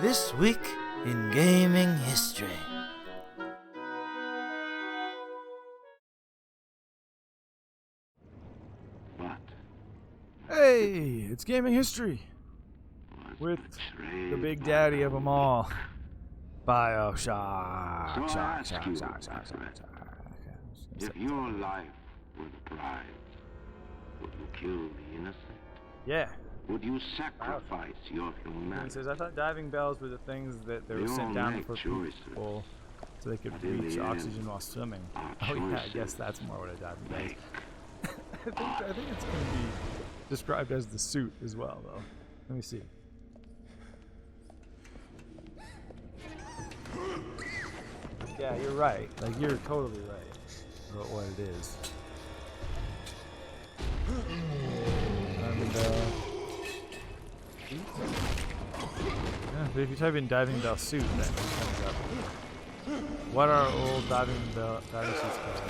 This week in gaming history. What? Hey, it's gaming history with the big daddy of them all, BioShock. So I ask you, if your life were the prize, would you kill the innocent? Yeah. Would you sacrifice your He humanity? says, I thought diving bells were the things that they were We all sent down make for choices, people so they could but in reach the oxygen end, while swimming. our Oh yeah, I choices guess that's more what a diving bell is. make I think it's going to be described as the suit as well, though. Let me see. Yeah, you're right. Like, you're totally right about what it is. And, yeah, but if you type in diving bell suit, then it comes up. What are old diving suits called?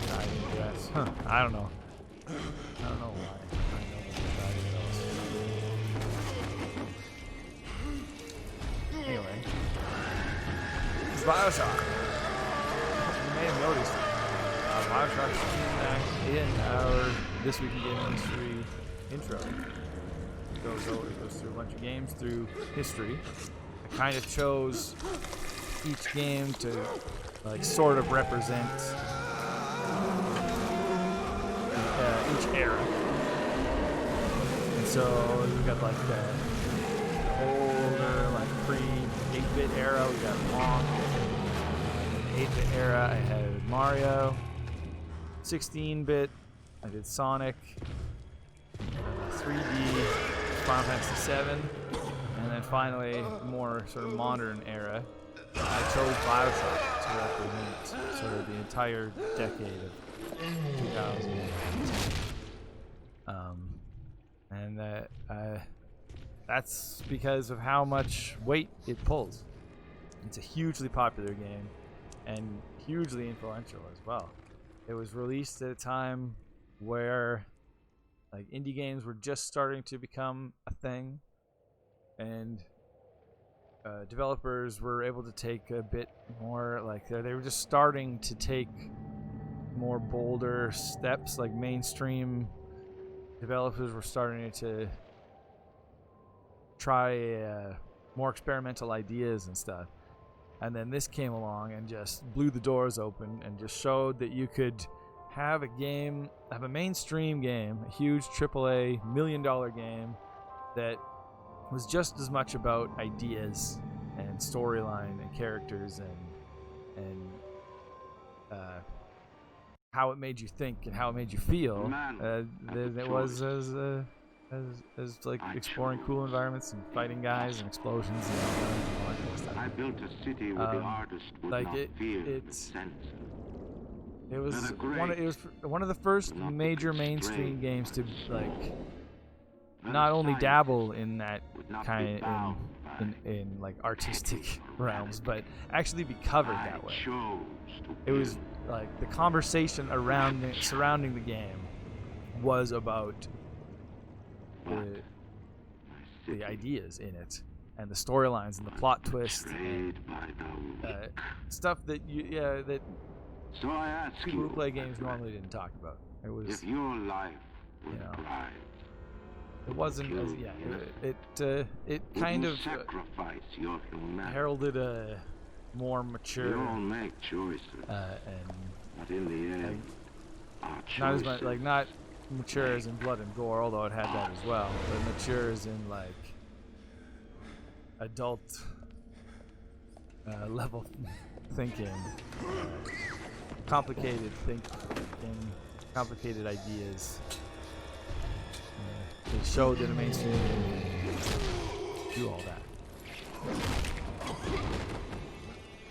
Diving dress. Huh, I don't know. I don't know why. I know diving bells. Anyway. It's BioShock. You may have noticed BioShock's in our This Week in Gaming History intro. It goes through a bunch of games through history. I kind of chose each game to like sort of represent each era. And so we got like the older, like pre-8-bit era. We got Long. In the 8-bit era, I had Mario. 16-bit, I did Sonic. 3D, Final Fantasy VII. And then finally, more sort of modern era, I chose BioShock to represent sort of the entire decade of 2000. And that's because of how much weight it pulls. It's a hugely popular game and hugely influential as well. It was released at a time where like indie games were just starting to become a thing, and developers were able to take a bit more, like they were just starting to take more bolder steps. Like mainstream developers were starting to try more experimental ideas and stuff. And then this came along and just blew the doors open and just showed that you could have a mainstream game, a huge AAA $1 million game that was just as much about ideas and storyline and characters and how it made you think and how it made you feel. It was as like exploring cool environments and fighting guys and explosions and all that kind of stuff. I built a city where the artist would like not fear the censor. It was one of the first major mainstream games to like not only dabble in that kind of in like artistic realms, but actually be covered that way. It was like the conversation surrounding the game was about the ideas in it and the storylines and the plot twists and stuff that that so I ask people who you, play games normally didn't talk about. It was, if your life were a prize, it wasn't as it kind of sacrifice your humanity. heralded a more mature We all make choices, and but in the end, our not as choices much like not mature as in blood and gore, although it had that as well, but mature as in like adult level thinking, complicated thinking, complicated ideas. It showed that a mainstream game can do all that.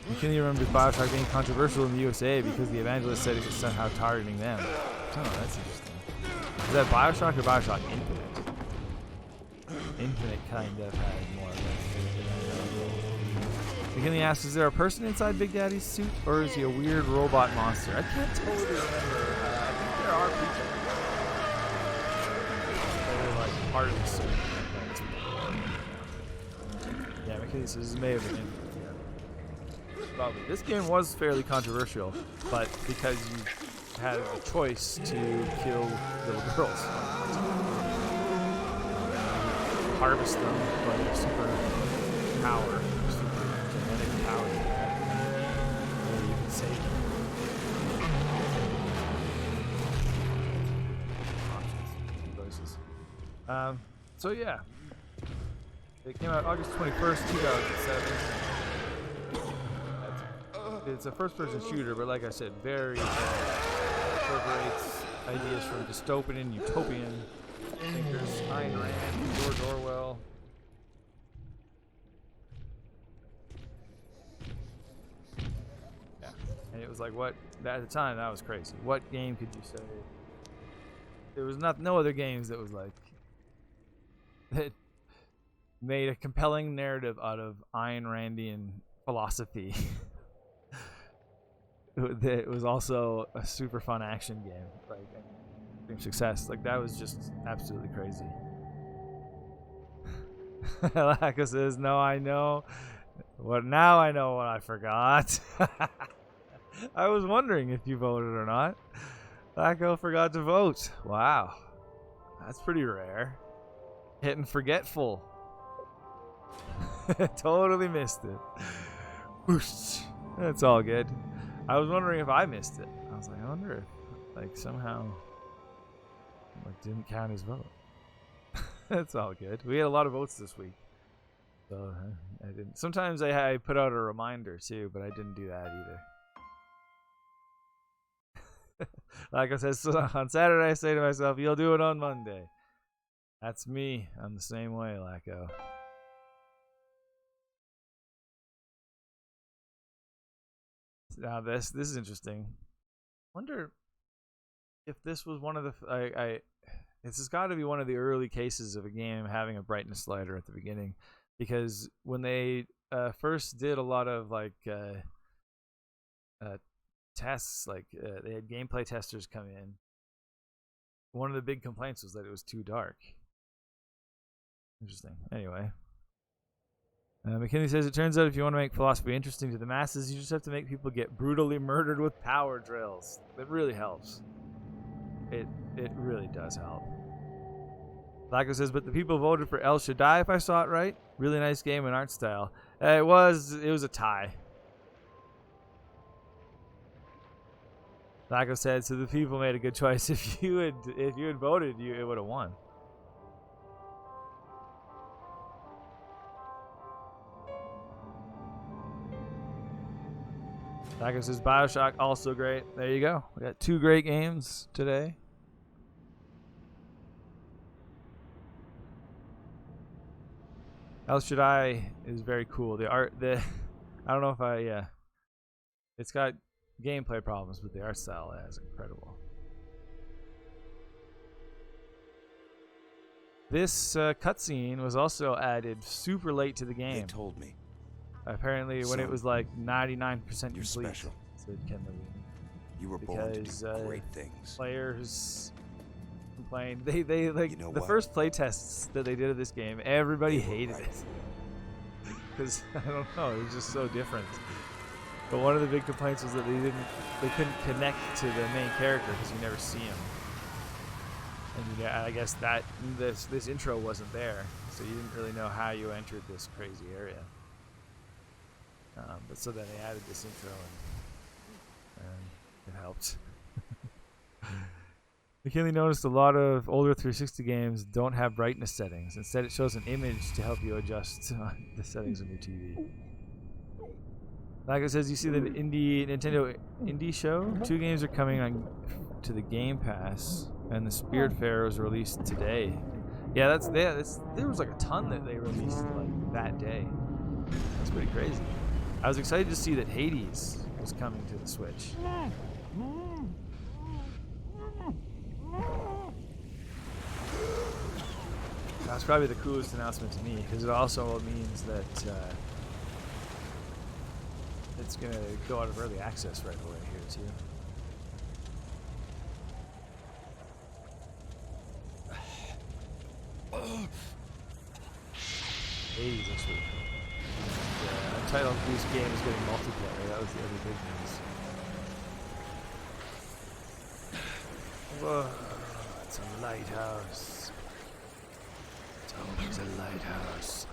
McKinney remembers BioShock being controversial in the USA because the evangelist said it was somehow targeting them. Oh, that's interesting. Is that BioShock or BioShock Infinite? Infinite kind of had more of that. McKinney asks, is there a person inside Big Daddy's suit, or is he a weird robot monster? I can't totally remember. I think there are people that are like part of the suit. This may have been probably. This game was fairly controversial, but because you had the choice to kill little girls, harvest them for their super power, super genetic power, or you can save them. So yeah, it came out August 21st, 2007. It's a first-person shooter, but like I said, very incorporates ideas from dystopian, utopian thinkers, Ayn Rand, George Orwell. Yeah, and it was like, what at the time that was crazy. What game could you say? There was no other games that was like that made a compelling narrative out of Ayn Randian philosophy. It was also a super fun action game, like extreme success. Like that was just absolutely crazy. Laka says, "No, I know. What now? I know what I forgot." I was wondering if you voted or not. Laka forgot to vote. Wow, that's pretty rare. Hitting forgetful. Totally missed it. Whoosh. That's all good. I was wondering if I missed it. I was like, I wonder if, like, somehow, like, didn't count his vote. That's all good. We had a lot of votes this week, so I didn't. Sometimes I put out a reminder too, but I didn't do that either. Like I said, so on Saturday I say to myself, "You'll do it on Monday." That's me. I'm the same way, Lacko. Now this is interesting. Wonder if this was one of the this has got to be one of the early cases of a game having a brightness slider at the beginning, because when they first did a lot of like tests, like they had gameplay testers come in. One of the big complaints was that it was too dark. Interesting. Anyway. McKinley says, it turns out if you want to make philosophy interesting to the masses, you just have to make people get brutally murdered with power drills. It really helps. It really does help. Lacko says, but the people voted for El Shaddai, if I saw it right. Really nice game and art style. It was a tie. Lacko said, so the people made a good choice. If you had voted, it would have won. Lacko says BioShock also great. There you go. We got 2 great games today. El Shaddai is very cool. I don't know if it's got gameplay problems, but the art style is incredible. This cutscene was also added super late to the game. They told me. Apparently, when it was like 99% complete, you're special. said Ken Levine. You were born to do great things. Players complained. They like you know the what? first play tests that they did of this game. Everybody hated it because I don't know, it was just so different. But one of the big complaints was that they couldn't connect to the main character because you never see him. And I guess that this intro wasn't there, so you didn't really know how you entered this crazy area. But so then they added this intro, and it helped. McKinley noticed a lot of older 360 games don't have brightness settings. Instead, it shows an image to help you adjust the settings on your TV. Like it says, you see the Nintendo Indie Show? 2 games are coming on to the Game Pass, and the Spiritfarer was released today. Yeah, there was like a ton that they released like that day. That's pretty crazy. I was excited to see that Hades was coming to the Switch. That's probably the coolest announcement to me, because it also means that it's going to go out of early access right away here too. Hades looks really cool. title of this game is getting multiplayer. That was the other big news. Whoa, it's a lighthouse. It's always a lighthouse.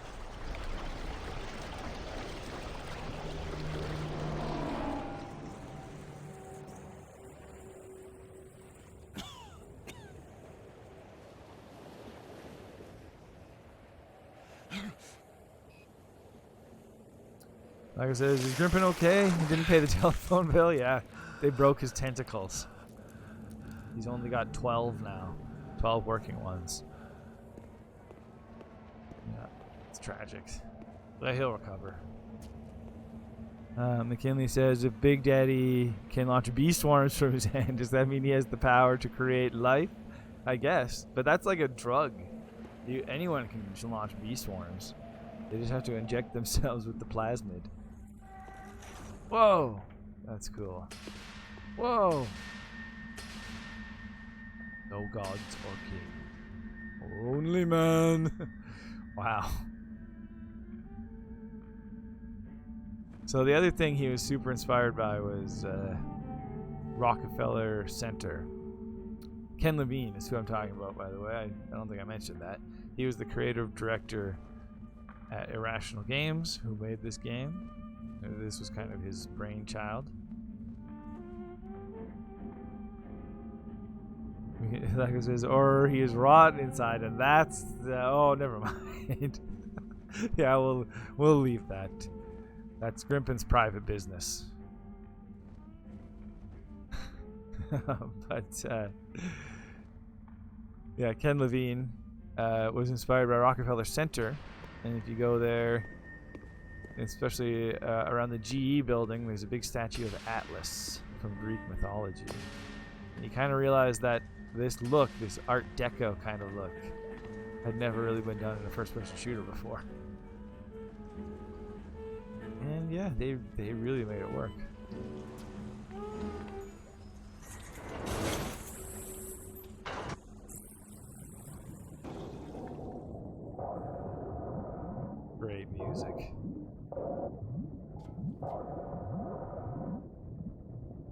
Like I said, is Grimpen okay? He didn't pay the telephone bill? Yeah, they broke his tentacles. He's only got 12 now. 12 working ones. Yeah, it's tragic. But he'll recover. McKinley says, if Big Daddy can launch bee swarms from his hand, does that mean he has the power to create life? I guess. But that's like a drug. Anyone can launch bee swarms. They just have to inject themselves with the plasmid. Whoa! That's cool. Whoa! No gods or king. Only man. Wow. So the other thing he was super inspired by was Rockefeller Center. Ken Levine is who I'm talking about, by the way. I don't think I mentioned that. He was the creative director at Irrational Games, who made this game. This was kind of his brainchild. Like it says, or he is rotten inside, and that's the, oh, never mind. Yeah, we'll leave that. That's Grimpen's private business. But yeah, Ken Levine was inspired by Rockefeller Center, and if you go there, especially around the GE building, there's a big statue of Atlas from Greek mythology. And you kind of realize that this look, this Art Deco kind of look, had never really been done in a first-person shooter before. And yeah, they really made it work. Great music.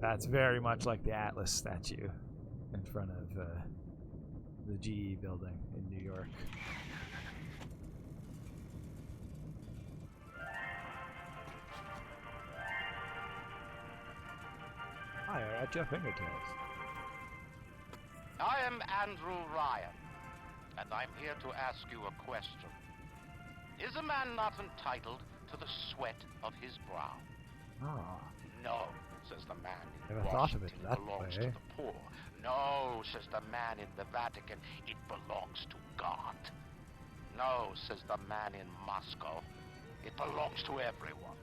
That's very much like the Atlas statue in front of the GE building in New York. Hi, at your fingertips. I am Andrew Ryan, and I'm here to ask you a question. Is a man not entitled to the sweat of his brow? Ah. No, says the man in Never thought of it Washington, that belongs way. to the poor. No, says the man in the Vatican, it belongs to God. No, says the man in Moscow, it belongs to everyone.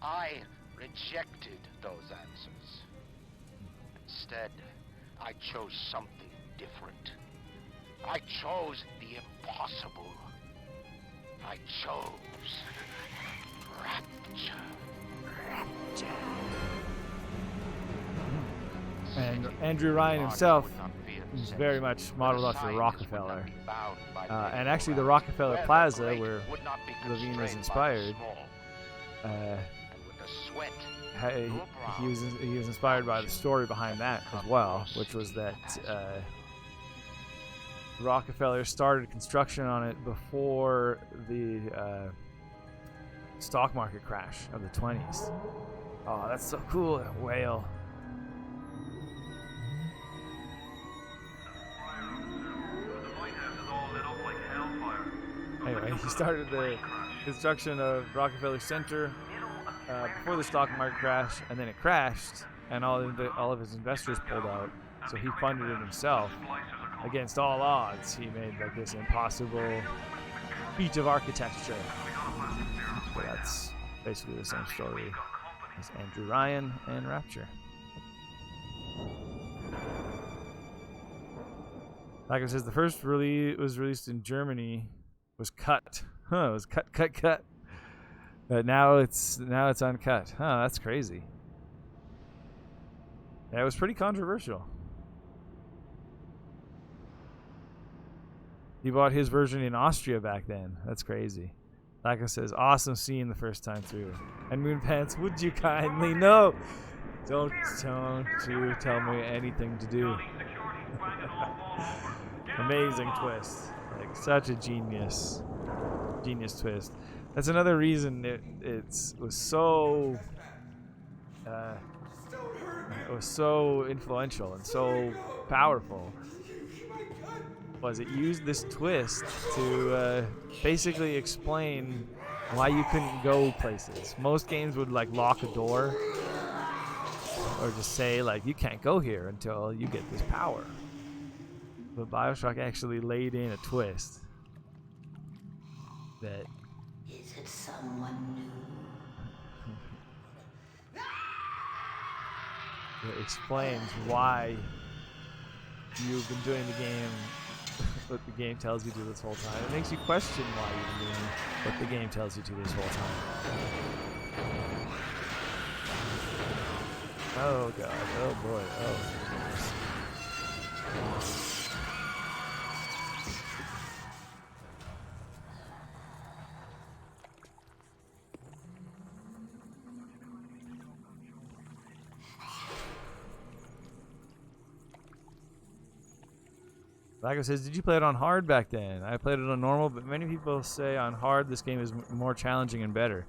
I rejected those answers. Instead, I chose something different. I chose the impossible. I chose rapture. And Andrew Ryan himself is very much modeled after Rockefeller. And actually the Rockefeller Plaza, where Levine was inspired, he was inspired by the story behind that as well, which was that Rockefeller started construction on it before the stock market crash of the 20s. Oh, that's so cool, that whale. Anyway, he started the construction of Rockefeller Center before the stock market crash, and then it crashed, and all of his investors pulled out, so he funded it himself. Against all odds, he made like this impossible feat of architecture. So that's basically the same story as Andrew Ryan and Rapture. Like I said, the first release was released in Germany. Was cut. It was cut. But now it's uncut. That's crazy. Yeah, it was pretty controversial. He bought his version in Austria back then. That's crazy. Laka says, awesome scene the first time through. And Moonpants, would you kindly? No! Don't you tell me anything to do. Amazing twist. Like, such a genius twist. That's another reason it was so influential and so powerful. Was it used this twist to basically explain why you couldn't go places. Most games would like lock a door or just say like you can't go here until you get this power. But BioShock actually laid in a twist that is it someone new? That explains why you've been doing the game what the game tells you to this whole time. It makes you question why you've been doing what the game tells you to this whole time. Oh god, oh boy, oh. Lago says, did you play it on hard back then? I played it on normal, but many people say on hard this game is more challenging and better.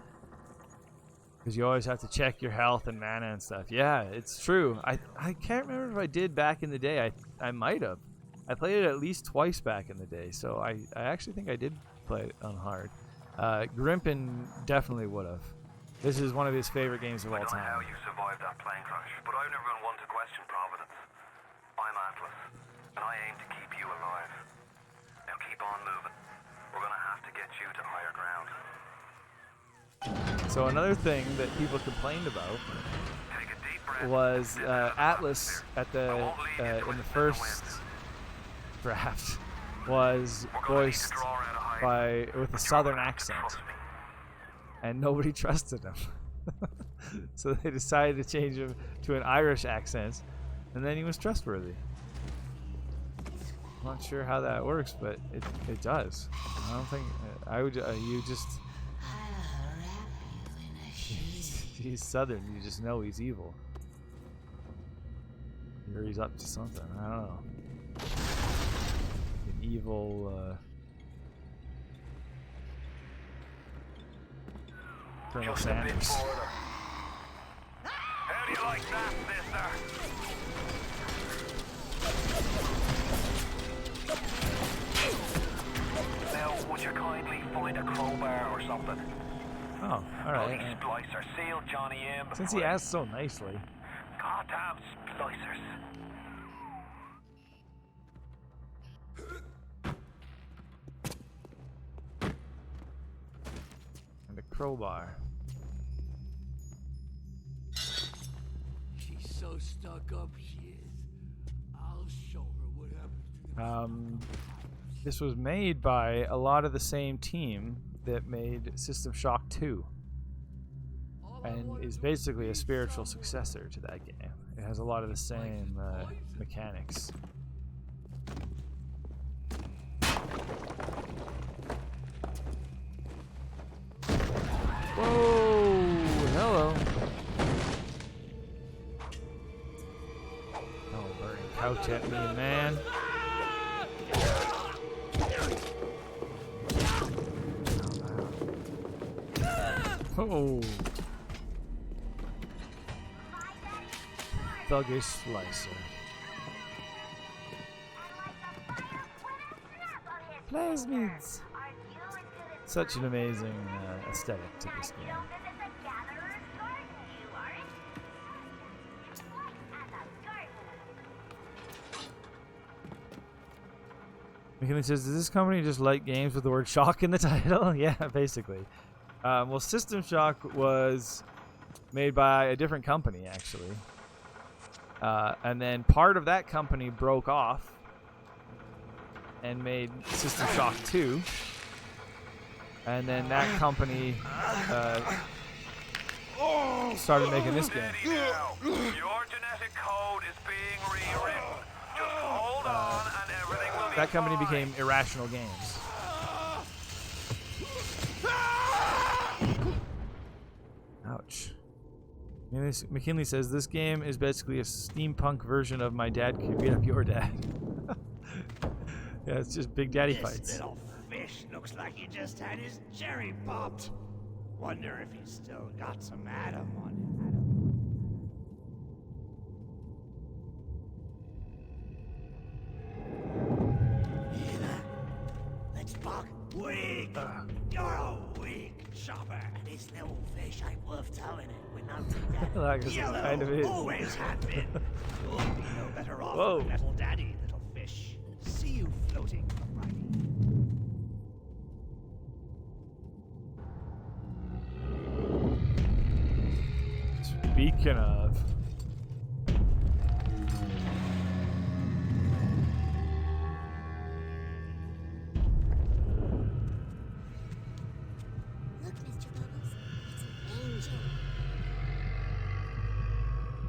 Because you always have to check your health and mana and stuff. Yeah, it's true. I can't remember if I did back in the day. I might have. I played it at least twice back in the day, so I actually think I did play it on hard. Grimpen definitely would have. This is one of his favorite games of all time. I don't know how you survived that plane crash, but I've never been one to question Providence. I'm Atlas, and I aim to keep you alive. Now keep on moving. We're gonna have to get you to higher ground. So another thing that people complained about was Atlas at the in the first draft was voiced with a southern accent, and nobody trusted him. So they decided to change him to an Irish accent, and then he was trustworthy. I'm not sure how that works, but it does. I don't think I would. You just. He's southern. You just know he's evil. Or he's up to something. I don't know. An evil. Colonel Sanders. How do you like that, mister? Now, would you kindly find a crowbar or something? Oh, alright. Splicer, seal Johnny in. Since he asked so nicely. Goddamn splicers. And a crowbar. She's so stuck up, she is. I'll show her what happens to This was made by a lot of the same team that made System Shock 2, and is basically a spiritual successor to that game. It has a lot of the same mechanics. Whoa! Hello. Don't burn couch at me, man. Oh. Thuggish slicer. Plasmids. Such an amazing aesthetic to this game. McKinley says, does this company just like games with the word shock in the title? Yeah, basically. Well, System Shock was made by a different company, actually. And then part of that company broke off and made System Shock 2. And then that company started making this game. Your genetic code is being rewritten. Just hold on and everything will be That company fine. became Irrational Games. McKinley says this game is basically a steampunk version of My Dad Could Beat Up Your Dad. Yeah, it's just Big Daddy fights. This little fish looks like he just had his cherry popped. Wonder if he's still got some Adam on him. Let's buck. Weak. You're a weak chopper. This little fish ain't worth towing it. We're not together. Like this Yellow kind of is. always have been. You'll be no better off Whoa. than little daddy, little fish. See you floating from right. Speaking of. Look, Mr. Bubbles, it's an angel.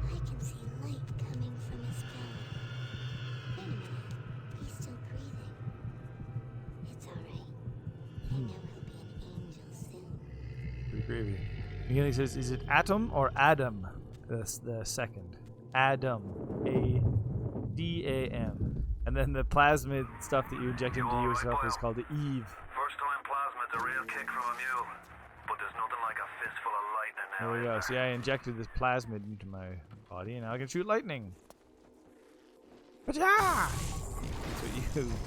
I can see light coming from his belly. Wait a minute, he's still breathing. It's alright. I know he'll be an angel soon. Pretty creepy. McKinley says, is it Atom or Adam? The second. Adam. A-D-A-M. And then the plasmid stuff that you inject into yourself is called the Eve. First time plasmid's a real kick from a mule. But there's nothing like a fistful of lightning now. There we go. See, I injected this plasmid into my body, and now I can shoot lightning. Pajah!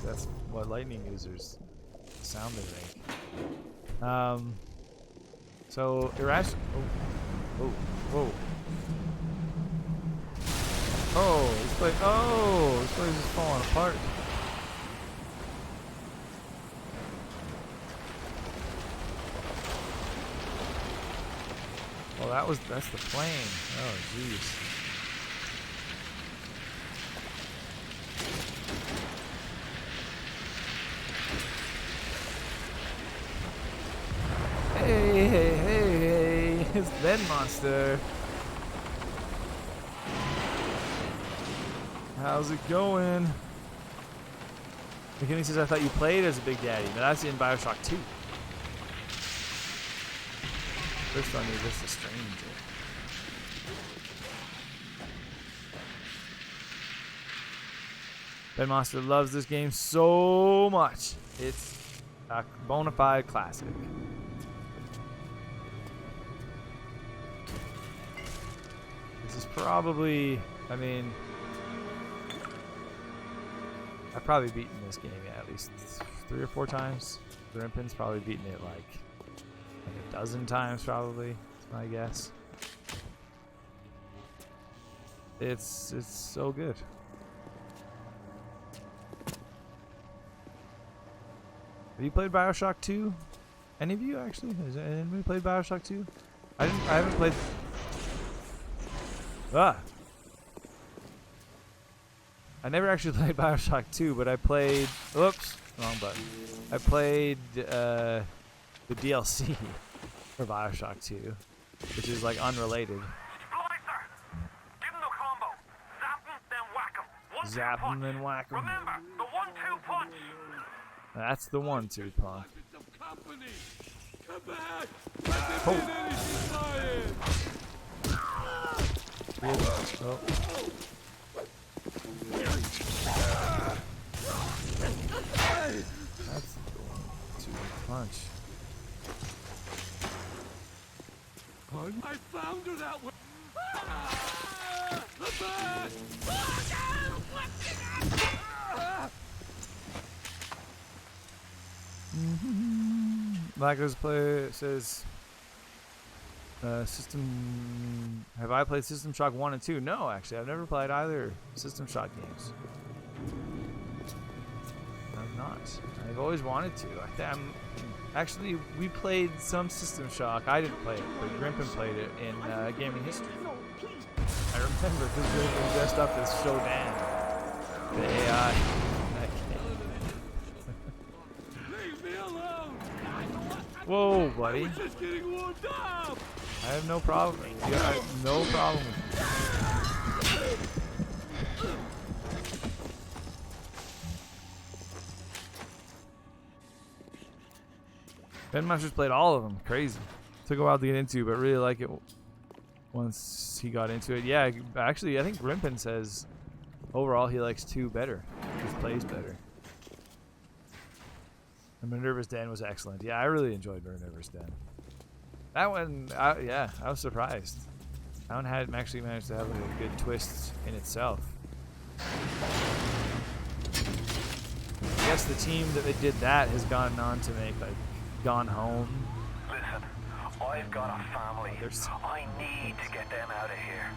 That's what lightning users sound they make. So irrational. Oh, whoa. Oh, this place. Oh, this place is falling apart. Well, that's the plane. Oh, jeez. Hey, it's Ben Monster. How's it going? McKinney says, I thought you played as a Big Daddy. No, that's in BioShock 2. First one is just a stranger. Ben Monster loves this game so much. It's a bona fide classic. This is probably, I mean, I've probably beaten this game at least 3 or 4 times. Grimpen's probably beaten it like a dozen times, probably. That's my guess. It's so good. Have you played BioShock 2? Any of you actually? Has anybody played BioShock 2? I haven't played. I never actually played BioShock 2, but I played. Whoops, wrong button. I played the DLC for BioShock 2, which is like unrelated. Zap him, then whack him. Remember, the 1-2 punch. That's the 1-2 punch. Come back! Oh. Oh. That's the 1-2 punch. I found her that way. The bat! Blackers player says, System. Have I played System Shock 1 and 2? No, actually, I've never played either System Shock games. I've not. I've always wanted to. Actually, we played some System Shock. I didn't play it, but Grimpen played it in gaming history. I remember because Grimpen dressed up as Shaddai, the AI. Leave me alone! Whoa, buddy. I'm just getting warmed up! I have no problem. Yeah, I have no problem with Ben Monsters played all of them. Crazy. Took a while to get into, but really like it. once he got into it. Yeah, actually, I think Grimpen says overall he likes 2 better. Just plays better. And Minerva's Den was excellent. Yeah, I really enjoyed Minerva's Den. That one, yeah, I was surprised. That one had actually managed to have a good twist in itself. I guess the team that they did that has gone on to make like Gone Home. Listen, I've got a family. I need to get them out of here.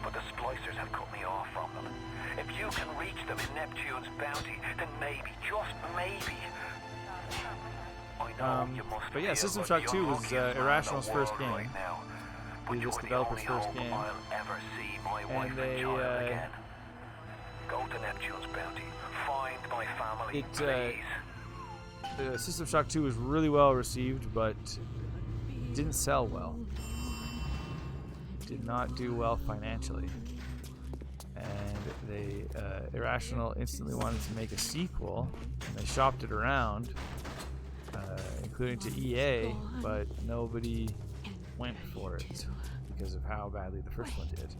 But the splicers have cut me off from them. If you can reach them in Neptune's bounty, then maybe, just maybe. I know you must but yeah, feel System like Shock you're 2 was luckiest man in the Irrational's first world game. right now. But This you're the developer's only first hope game. I'll ever see my wife And and child again. Go to Neptune's bounty. Find my family, please. System Shock 2 was really well received, but didn't sell well. Did not do well financially. And they, Irrational instantly wanted to make a sequel, and they shopped it around, including to EA, but nobody went for it because of how badly the first one did.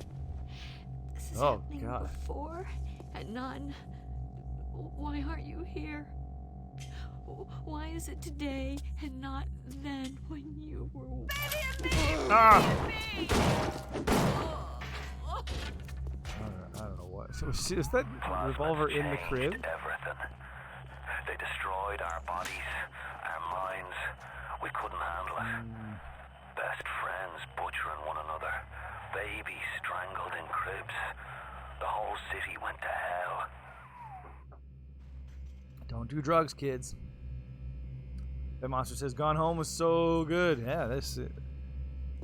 This is Oh, happening God. before and none. Why aren't you here? Why is it today and not then when you were? Ah! I don't know what. So is that revolver in the crib? Everything. They destroyed our bodies, our minds. We couldn't handle it. Best friends butchering one another. Babies strangled in cribs. The whole city went to hell. Don't do drugs, kids. That monster says Gone Home was so good. Yeah,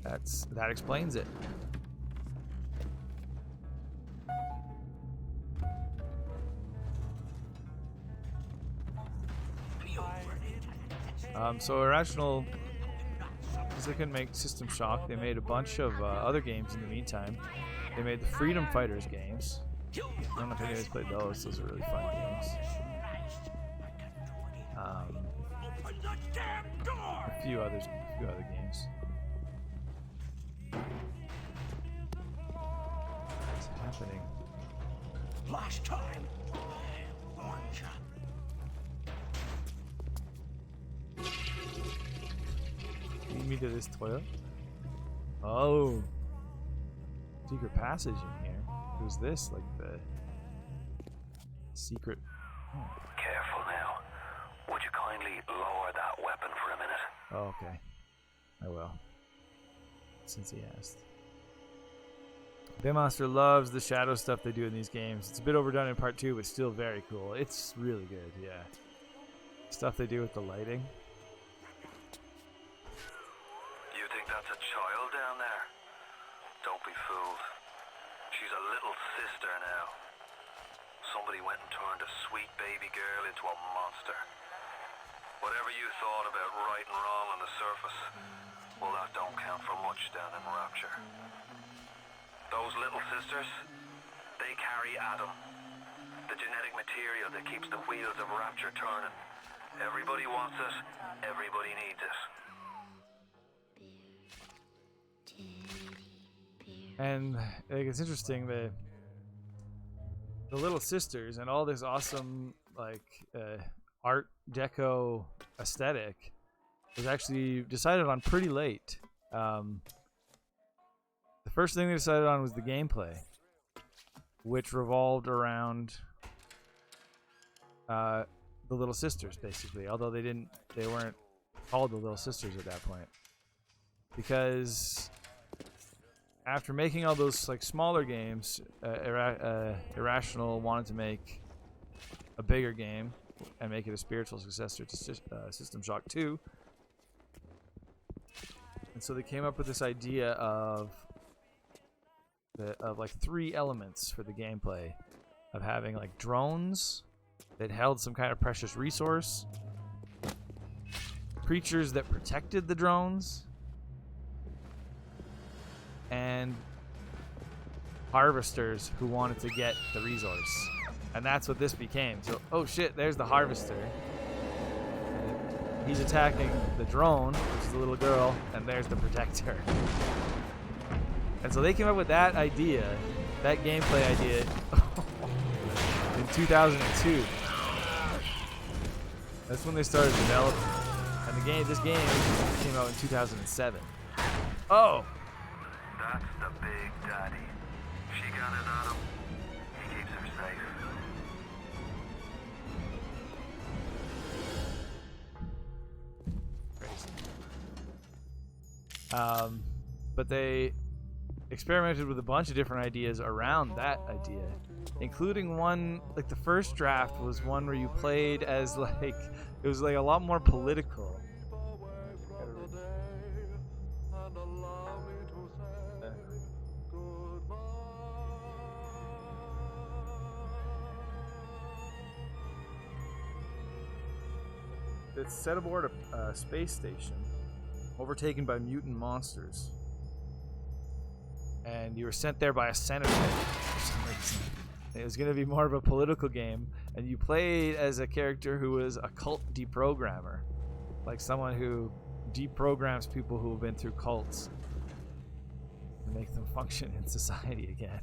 that explains it. So Irrational, because they couldn't make System Shock, they made a bunch of other games in the meantime. They made the Freedom Fighters games. I don't know if anybody's played those. Those are really fun games. A few other games. What's happening? Last time. Orange. Lead me to this toilet. Oh, secret passage in here. Who's this? Like the secret. Oh. Careful now. Would you kindly lower that weapon for a minute? Oh, okay. I will. Since he asked. Baymaster loves the shadow stuff they do in these games. It's a bit overdone in part 2, but still very cool. It's really good, yeah. Stuff they do with the lighting. You think that's a child down there? Don't be fooled. She's a little sister now. Somebody went and turned a sweet baby girl into a monster. Whatever you thought about right and wrong on the surface, well, that don't count for much down in Rapture. Those little sisters, they carry Adam, the genetic material that keeps the wheels of Rapture turning. Everybody wants it, everybody needs it. And like, it's interesting, the little sisters and all this awesome like Art Deco aesthetic was actually decided on pretty late. The first thing they decided on was the gameplay, which revolved around the little sisters, basically. Although they weren't called the little sisters at that point, because after making all those like smaller games, Irrational wanted to make a bigger game and make it a spiritual successor to System Shock 2. And so they came up with this idea of like 3 elements for the gameplay, of having like drones that held some kind of precious resource, creatures that protected the drones, and harvesters who wanted to get the resource. And that's what this became. So, oh shit, there's the harvester. He's attacking the drone, which is the little girl, and there's the protector. And so they came up with that idea, that gameplay idea, in 2002. That's when they started developing. And this game came out in 2007. Oh! That's the big daddy. She got it on him. He keeps her safe. But they experimented with a bunch of different ideas around that idea, including one, like the first draft was one where you played as like, it was like a lot more political. It's set aboard a space station, overtaken by mutant monsters. And you were sent there by a senator for some reason. It was going to be more of a political game, and you played as a character who was a cult deprogrammer, like someone who deprograms people who have been through cults and make them function in society again.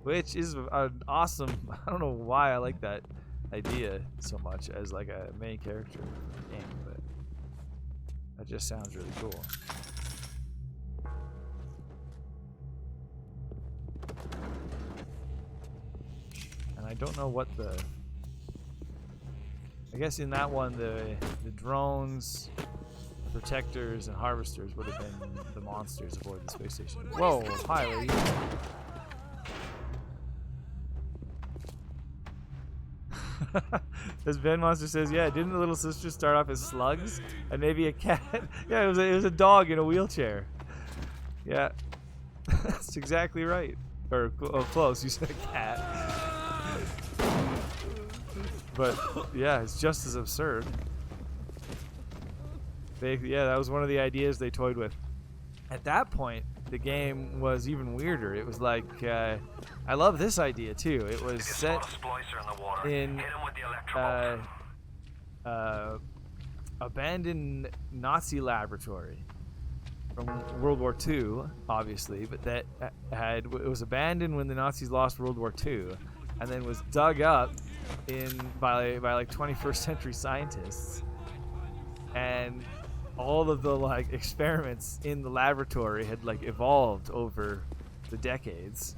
Which is an awesome. I don't know why I like that idea so much as like a main character in the game, but that just sounds really cool. And I don't know what I guess in that one the drones, protectors, and harvesters would have been the monsters aboard the space station. Whoa, hi lady. As Ben Monster says, yeah, didn't the little sister start off as slugs and maybe a cat? Yeah, it was a dog in a wheelchair. Yeah, that's exactly right. Or close. You said a cat. But yeah, it's just as absurd. That was one of the ideas they toyed with. At that point, the game was even weirder. It was like, I love this idea too. It was set in abandoned Nazi laboratory from World War II, obviously, but that it was abandoned when the Nazis lost World War II, and then was dug up by like 21st century scientists, and all of the like experiments in the laboratory had like evolved over the decades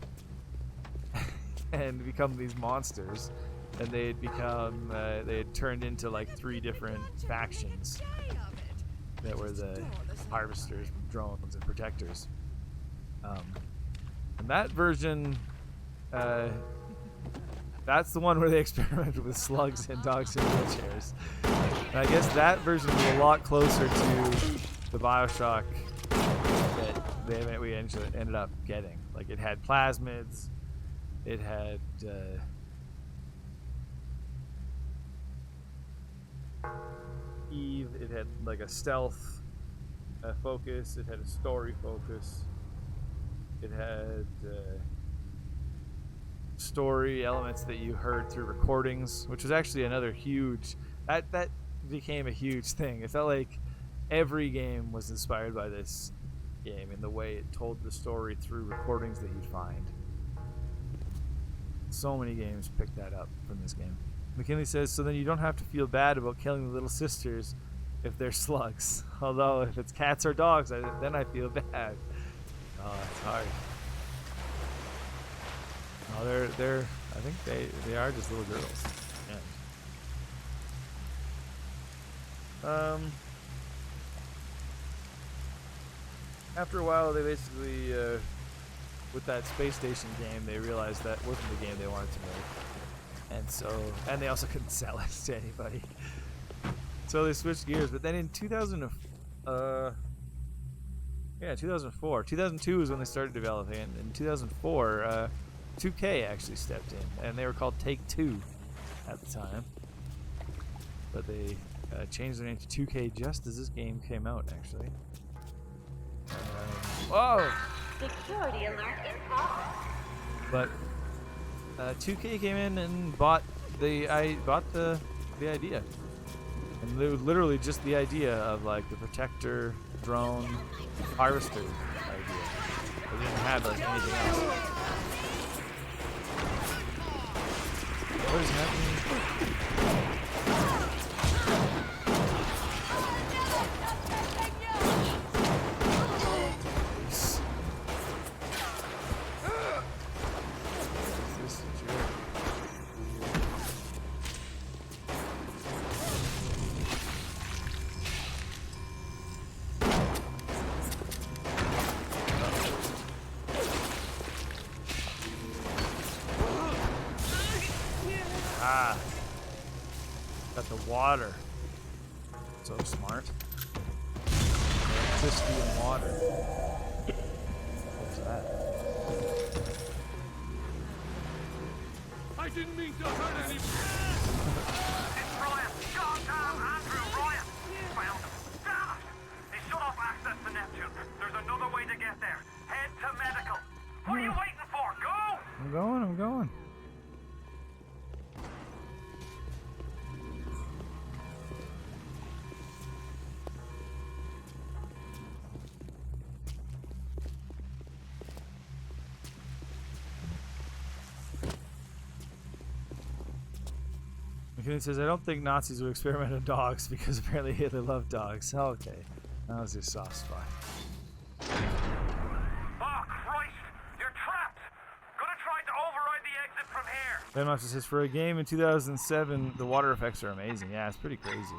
and become these monsters, and they had turned into like 3 different factions that were the harvesters, drones, and protectors. And that version, that's the one where they experimented with slugs and dogs in wheelchairs. And I guess that version was a lot closer to the BioShock that we ended up getting. Like, it had plasmids, it had Eve, it had like a stealth focus, it had a story focus, it had story elements that you heard through recordings, which was actually another huge that became a huge thing. It felt like every game was inspired by this game in the way it told the story through recordings that you'd find. So many games picked that up from this game. McKinley says, so then you don't have to feel bad about killing the little sisters if they're slugs. Although if it's cats or dogs, then I feel bad. Oh, it's hard. Oh, they're I think they are just little girls. Yeah. After a while, they basically, with that space station game, they realized that wasn't the game they wanted to make. And they also couldn't sell it to anybody. So they switched gears. But then in 2004. 2002 was when they started developing it. In 2004, 2K actually stepped in, and they were called Take-Two at the time. But they changed their name to 2K just as this game came out, actually. Whoa! Security alert in progress. But 2K came in and bought the idea, and it was literally just the idea of like the protector, drone, harvester idea. They didn't have like anything else. What is happening? Ah, got the water. So smart. Electricity and water. What's that? I didn't mean to hurt any. It's Ryan! Goddamn Andrew Ryan! Found him! Damn it! He shut off access to Neptune. There's another way to get there. Head to medical. What are you waiting for? Go! I'm going. McKinney says, I don't think Nazis would experiment on dogs because apparently Hitler loved dogs. Okay. That was his soft spot. Oh, Christ! You're trapped! Gonna try to override the exit from here! Ben Monster says, for a game in 2007, the water effects are amazing. Yeah, it's pretty crazy.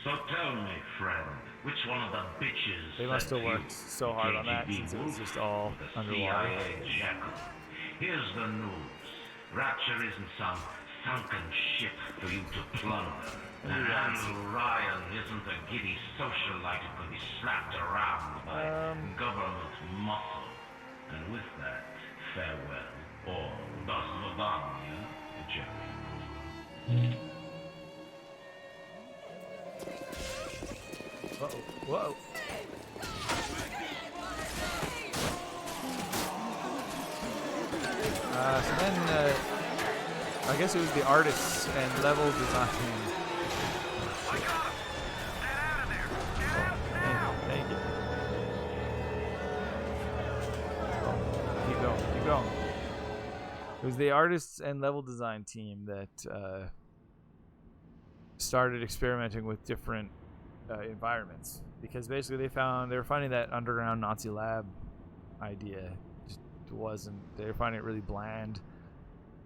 So tell me, friend, which one of the bitches They must have worked so hard on that since it was just all underwater. Jackal. Here's the news. Rapture isn't some sunken ship for you to plunder. And Andrew Ryan isn't a giddy socialite who can be slapped around by government muscle. And with that, farewell, or das Lavanya, Jerry. Whoa. So then, I guess it was the artists and level design. Thank you. Keep going. It was the artists and level design team that started experimenting with different environments, because basically they were finding that underground Nazi lab idea they were finding it really bland.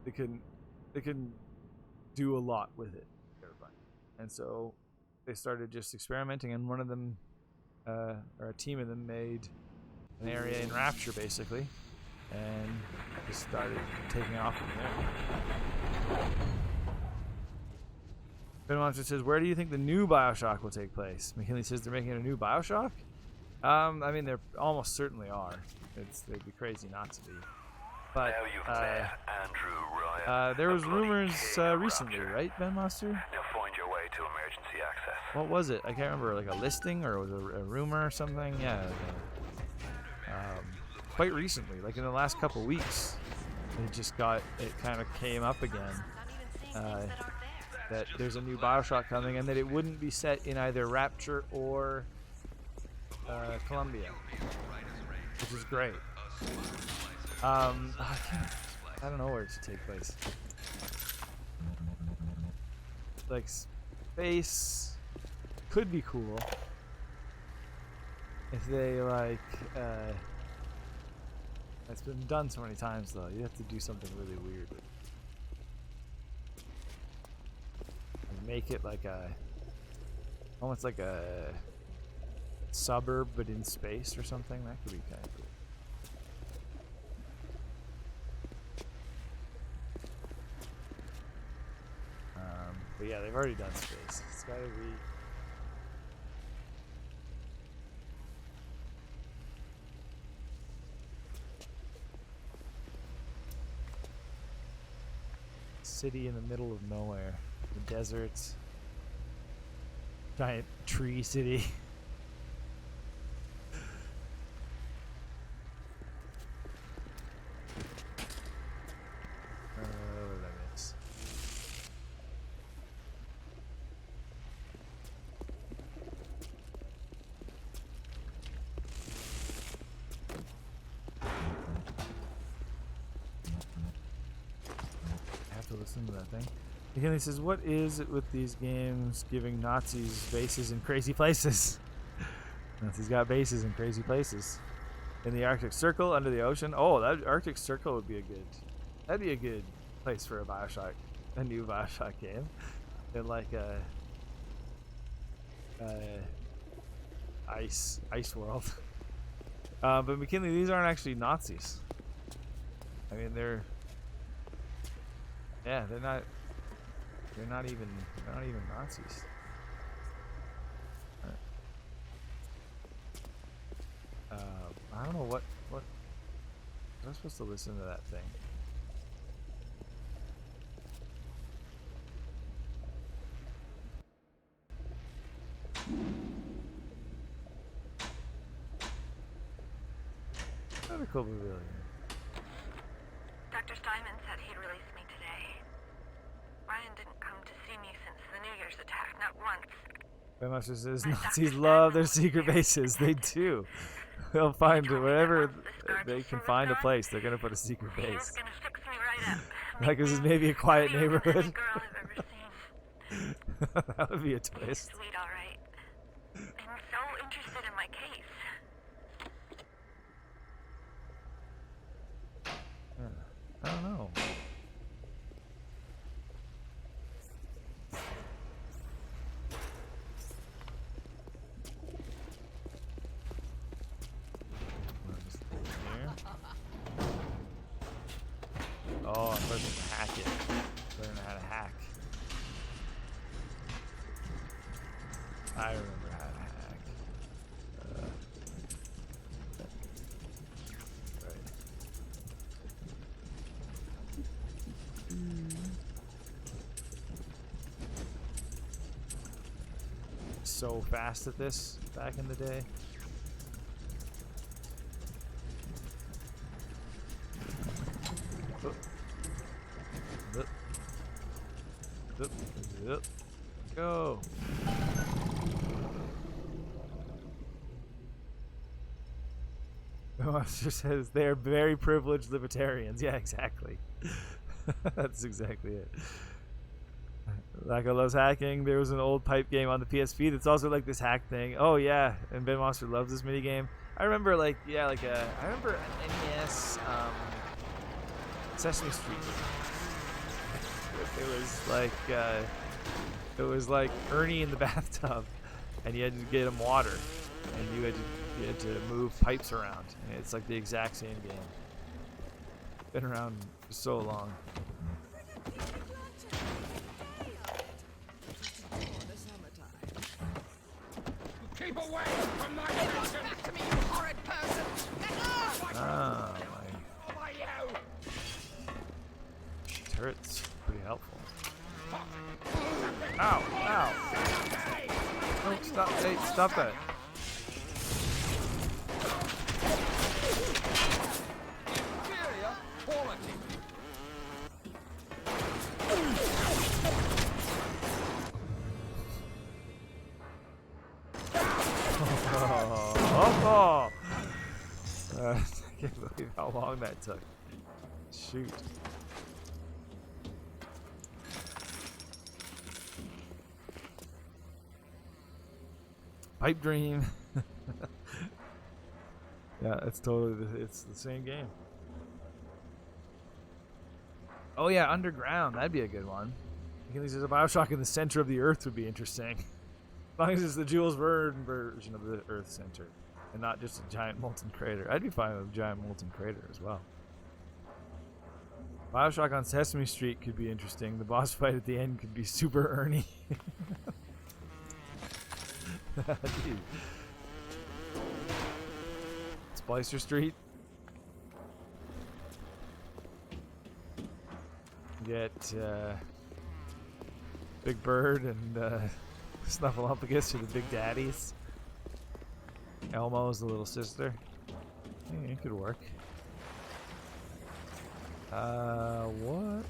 They couldn't do a lot with it, and so they started just experimenting, and one of them or a team of them made an area in Rapture basically, and just started taking off from there. Ben Monster says, where do you think the new BioShock will take place? McKinley says they're making a new BioShock? I mean, they almost certainly are. They'd be crazy not to be. But now you've met Andrew Ryan. there was rumors recently, right, Ben Monster? Now find your way to emergency access. What was it? I can't remember. Like a listing, or was it a rumor or something? Yeah. Quite recently, like in the last couple weeks, it kind of came up again. That there's a new BioShock coming, and that it wouldn't be set in either Rapture or Columbia, which is great. I don't know where it should take place. Like, space could be cool if they it's been done so many times though. You have to do something really weird with it. Make it like almost like a suburb but in space or something. That could be kind of cool. But yeah, they've already done space. It's gotta be city in the middle of nowhere. The deserts, giant tree city. What did I miss? to listen to that thing. McKinley says, what is it with these games giving Nazis bases in crazy places? Nazis got bases in crazy places. In the Arctic Circle, under the ocean. Oh, that Arctic Circle would be that'd be a good place for a new BioShock game. In like a ice world. But McKinley, these aren't actually Nazis. I mean, they're not even Nazis. I don't know what was I supposed to listen to that thing? Medical pavilion. Dr. Steinman said he'd release me today. Ryan didn't come to see me since the New Year's attack, not once. Grandmaster says Nazis love their secret bases. They do. They'll find whatever they can find a place. They're gonna put a secret base. He was gonna fix me right up. Like this is maybe a quiet neighborhood. Girl I've ever seen. That would be a twist. Sweet, all right. I'm so interested in my case. I don't know. Oh, I'm supposed to hack it. Learn how to hack. I remember how to hack. Right. So fast at this back in the day. Go. The monster says they're very privileged libertarians. Yeah, exactly. That's exactly it. Lacko loves hacking. There was an old pipe game on the PSP that's also like this hack thing. Oh yeah, and Ben Monster loves this mini game. I remember I remember an NES Sesame Street game. It was like Ernie in the bathtub, and you had to get him water, and you had to move pipes around. And it's like the exact same game. Been around for so long. Keep away from my person! Back to me, you horrid person! Oh my. Turret's pretty helpful. Ow! Ow! Oh, stop! Hey, stop that! Superior quality. Oh! I can't believe how long that took. Shoot. Pipe dream. Yeah, it's the same game. Oh yeah, underground. That'd be a good one. There's a BioShock in the center of the Earth would be interesting. As long as it's the Jules Verne version of the Earth center, and not just a giant molten crater. I'd be fine with a giant molten crater as well. BioShock on Sesame Street could be interesting. The boss fight at the end could be Super Ernie. Dude. Splicer Street. Get Big Bird and Snuffleupagus are the big daddies. Elmo's the little sister. Yeah, it could work. What?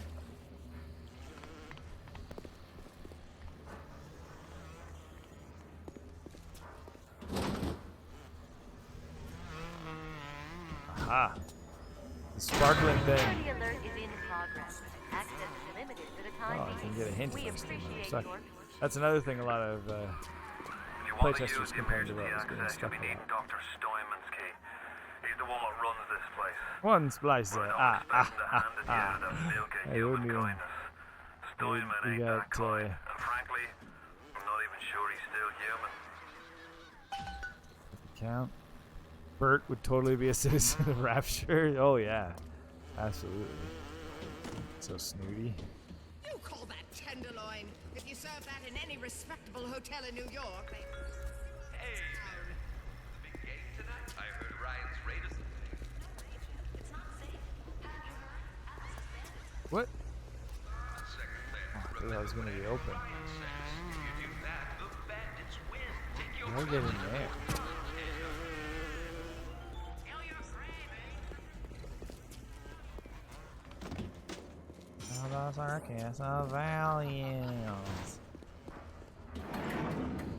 Aha! The sparkling thing. Security alert is in progress. Access is limited time Oh, I can get a hint we if I'm Steam appreciate stuck. your That's another thing a lot of playtesters complained about, is getting stuck a lot. Dr. Steinman's key. He's the one that runs this place. One splicer. Hey, You what do you mean? Steinman You ain't got, that kind. And frankly, I'm not even sure he's still human. Count. Bert would totally be a citizen of Rapture. Oh yeah, absolutely. So snooty. You call that tenderloin? If you serve that in any respectable hotel in New York, they... Hey, Mary. The big game tonight? I heard Ryan's Raiders. It's not safe. Have you heard? What? I thought that was gonna be open. I'll get in there. Circus of Valiants.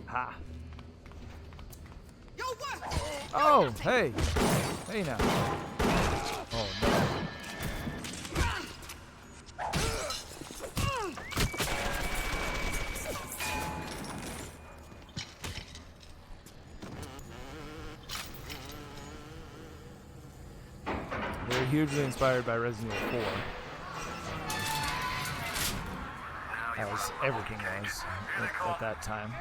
Ha! Oh, hey! Hey now. Oh no. They're hugely inspired by Resident Evil 4. As everything was at that time.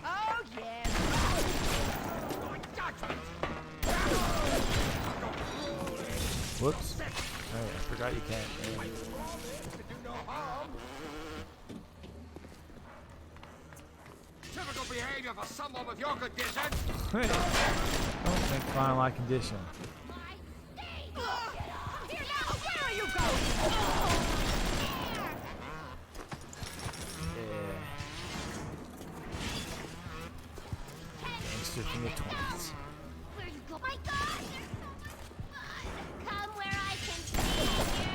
Oh, yeah. Whoops. Oh, I forgot you can't. Typical behavior for someone with your condition. Don't make fun of my condition. Here now, where are you going? Yeah. Gangster from the 20s. Where's go? My God, there's so much fun. Come where I can see you.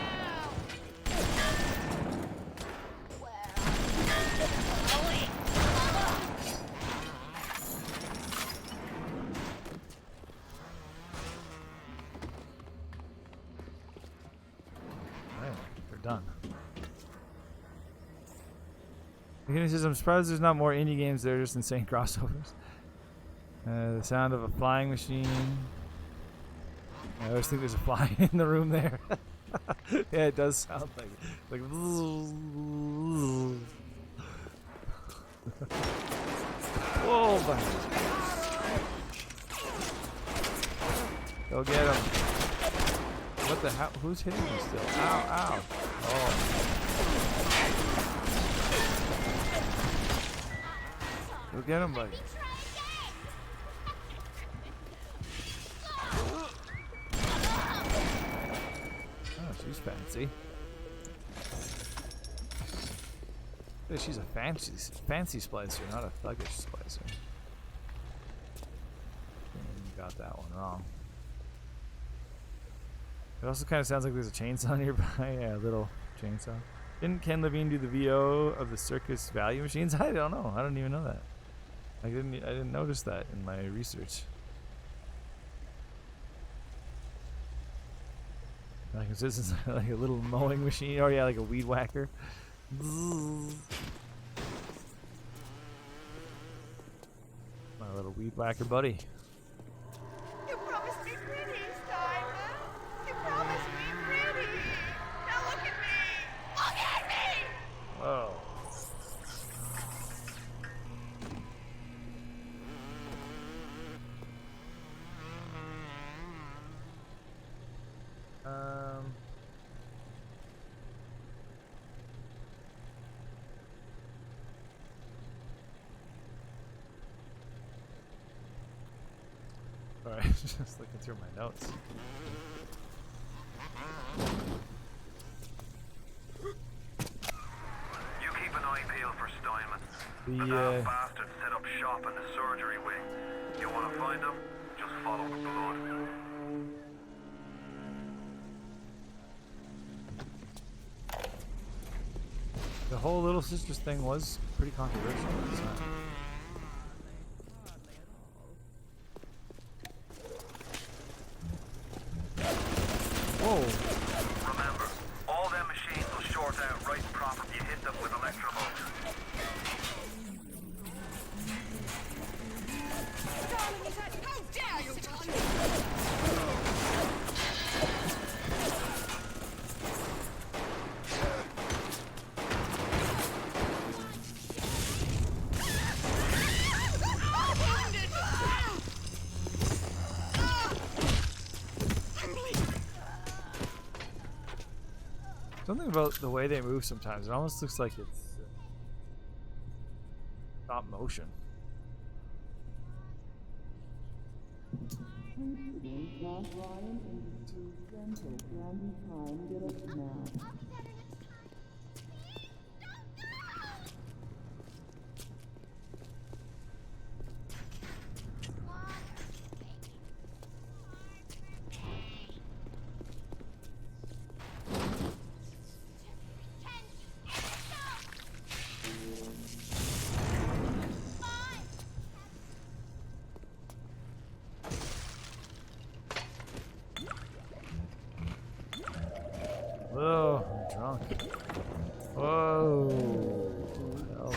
Done. McKinney says, I'm surprised there's not more indie games. They're just insane crossovers. The sound of a flying machine. I always think there's a fly in the room there. Yeah, it does sound like whoa, buddy. Go get him. What the hell? Who's hitting me still? Ow, ow. Oh. Go get him, buddy. Oh, she's fancy. Yeah, she's a fancy splicer, not a thuggish splicer. You got that one wrong. It also kind of sounds like there's a chainsaw nearby. Yeah, a little chainsaw. Didn't Ken Levine do the VO of the circus value machines? I don't know. I don't even know that. I didn't notice that in my research. Like this is like a little mowing machine. Oh yeah, like a weed whacker. My little weed whacker buddy. You promised me pretty, Steinman. You promised me pretty. Now look at me. Look at me! Oh. Alright, just looking through my notes. You keep an eye peeled for Steinman. The that bastard set up shop in the surgery wing. You want to find him? Just follow the blood. The whole Little Sisters thing was pretty controversial at the time. Something about the way they move sometimes. It almost looks like it's stop motion. Whoa, I'm drunk. Whoa. Hello.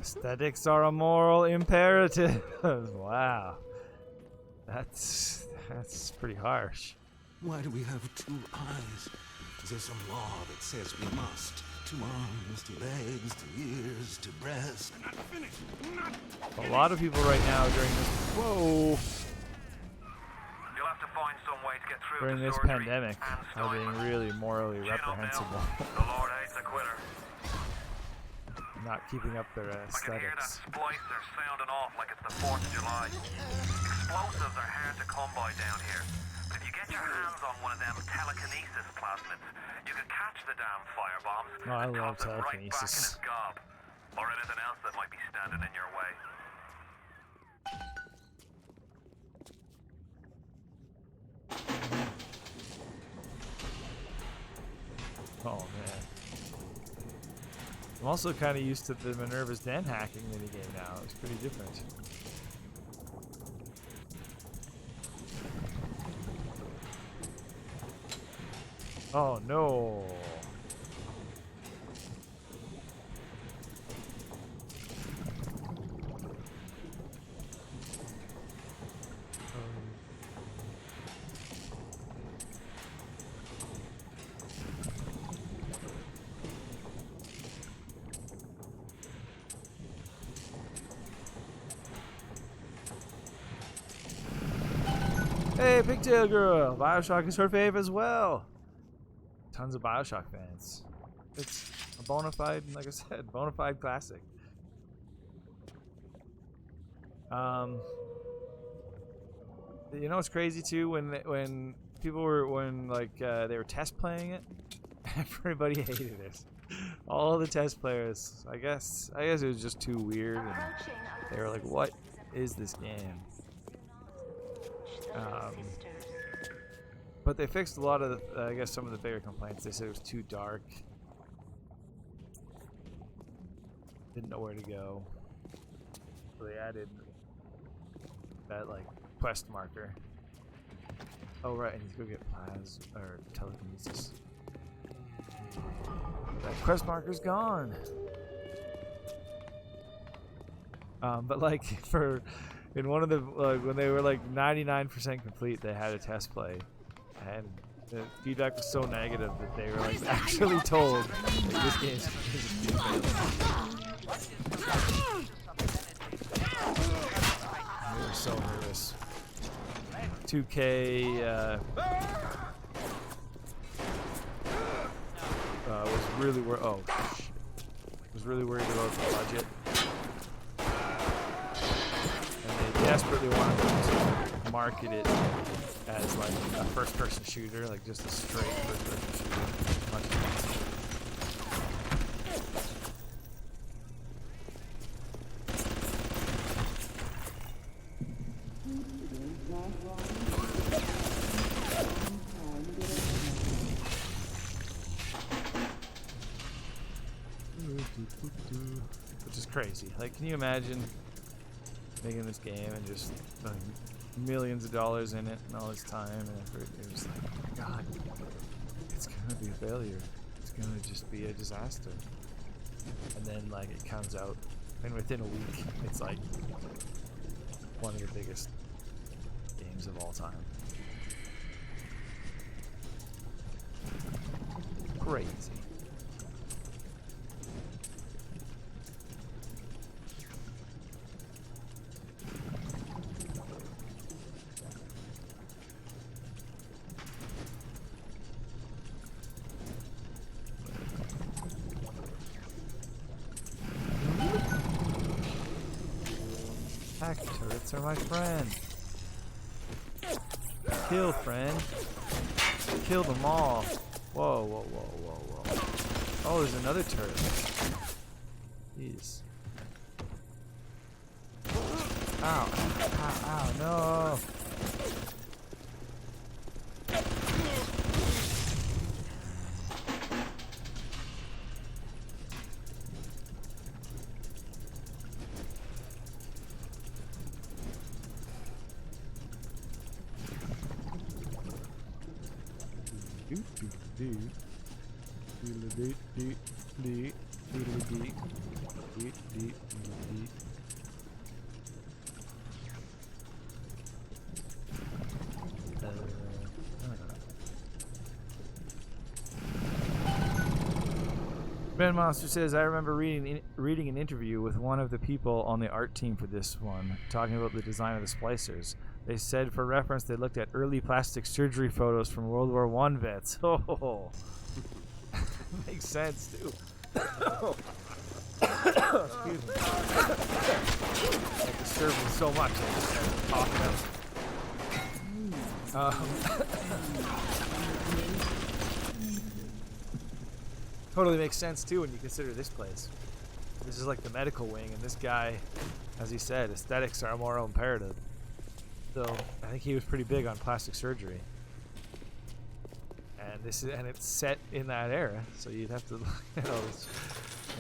Aesthetics are a moral imperative. Wow. That's pretty harsh. Why do we have two eyes? Is there some law that says we must? 2 arms, 2 legs, 2 ears, 2 breasts. I'm not finished. A lot of people right now during this You'll have to find some way to get through during this pandemic are being really morally reprehensible. The Lord hates a quitter. Not keeping up their I can hear that aesthetics. splicer sounding off like it's the 4th of July. Explosives are hard to come by down here. But if you get your hands on one of them telekinesis plasmids, you can catch the damn firebombs Oh, I and love toss it right back in telekinesis. its gob. Or anything else that might be standing in your way. Oh man. I'm also kind of used to the Minerva's Den hacking minigame now. It's pretty different. Oh no. Hey, Pigtail Girl! BioShock is her fave as well. Tons of BioShock fans. It's a bona fide, like I said, bona fide classic. You know what's crazy too? When people were they were test playing it, everybody hated it. All the test players. I guess it was just too weird, and they were like, "What is this game?" But they fixed a lot of the, I guess some of the bigger complaints. They said it was too dark. Didn't know where to go. So they added that quest marker. Oh right, I need to go get plasma or telekinesis. That quest marker's gone. But in one of the when they were 99% complete, they had a test play, and the feedback was so negative that they were actually told that this game's failed. They were so nervous. 2K was really was really worried about the budget. Desperately wanted to market it as a first-person shooter, just a straight first-person shooter. Much as possible. crazy. Like, can you imagine making this game and just putting millions of dollars in it and all this time and effort? It was like, oh my god, it's gonna be a failure. It's gonna just be a disaster. And then, like, it comes out, and within a week, it's like one of the biggest games of all time. Crazy. Attack turrets are my friend. Kill, friend. Kill them all. Whoa, whoa, whoa, whoa, whoa. Oh, there's another turret. Jeez. Ow, ow, ow, no. Ben Monster says, I remember reading an interview with one of the people on the art team for this one, talking about the design of the splicers. They said, for reference, they looked at early plastic surgery photos from World War I vets. Oh, makes sense, too. Excuse me. That disturbed me so much. I just started talking. Totally makes sense, too, when you consider this place. This is like the medical wing, and this guy, as he said, aesthetics are more imperative. So I think he was pretty big on plastic surgery, and it's set in that era. So you'd have to, you know,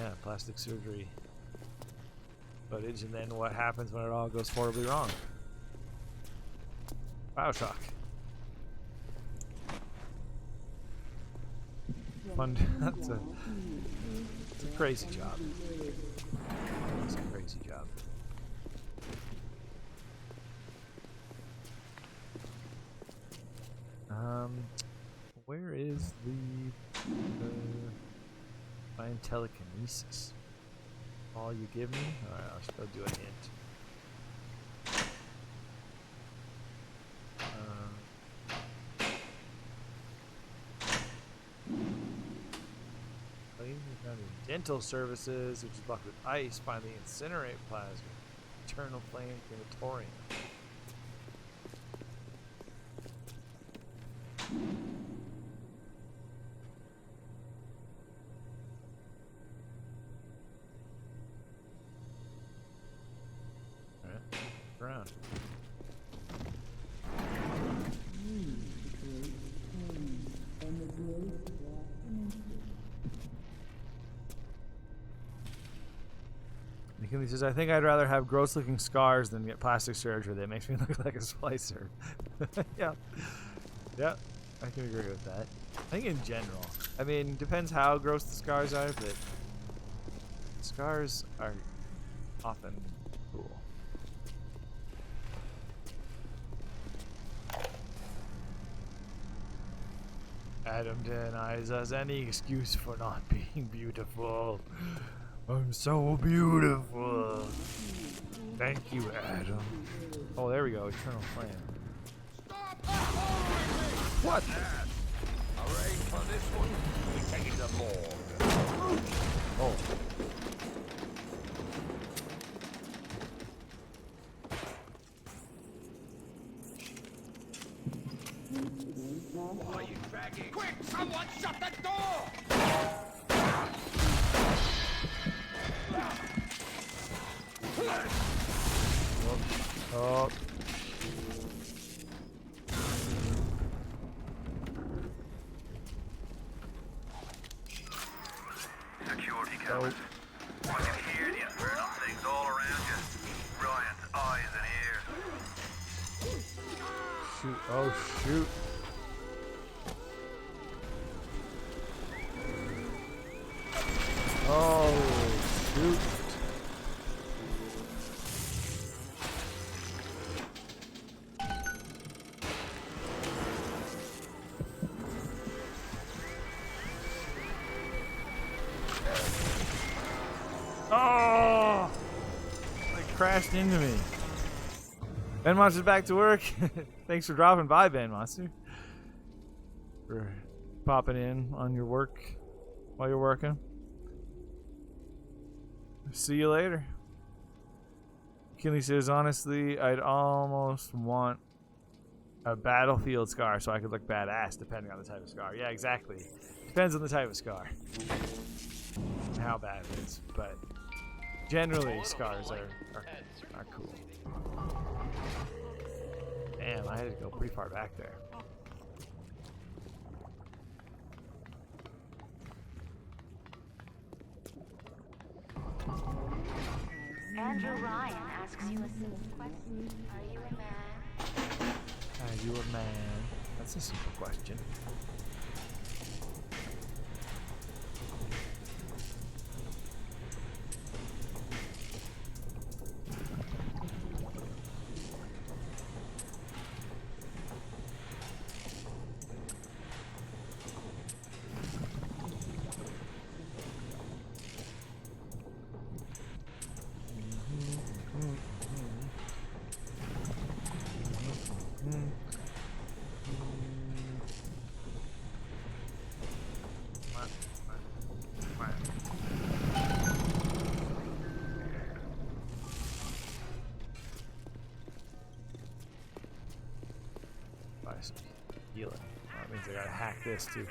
yeah, plastic surgery footage, and then what happens when it all goes horribly wrong? BioShock. Fun. That's a crazy job. It's a crazy job. Where is the find telekinesis? All you give me? Alright, I'll do a hint. Dental services, which is blocked with ice. Finally, incinerate plasma. Eternal flame crematorium. Alright, around. He says, I think I'd rather have gross-looking scars than get plastic surgery. That makes me look like a splicer. Yeah. Yeah, I can agree with that. I think in general. I mean, depends how gross the scars are, but scars are often cool. Adam denies us any excuse for not being beautiful. I'm so beautiful. Thank you, Adam. Oh, there we go. Eternal flame. What? Arrange for this one. We take it to morgue. Oh. Why are you dragging? Quick! Someone shut the door! Oh. Security cameras. I can hear the infernal. shoot. Oh, shoot. Oh, shoot. Oh! It crashed into me. Ben Monster's back to work. Thanks for dropping by, Ben Monster. For popping in on your work while you're working. See you later. Kinley says, honestly, I'd almost want a battlefield scar so I could look badass, depending on the type of scar. Yeah, exactly. Depends on the type of scar. And how bad it is. But generally, scars are cool. Damn, I had to go pretty far back there. Andrew Ryan asks you a simple question. Are you a man? Are you a man? That's a simple question. Healing. That means I gotta hack this too.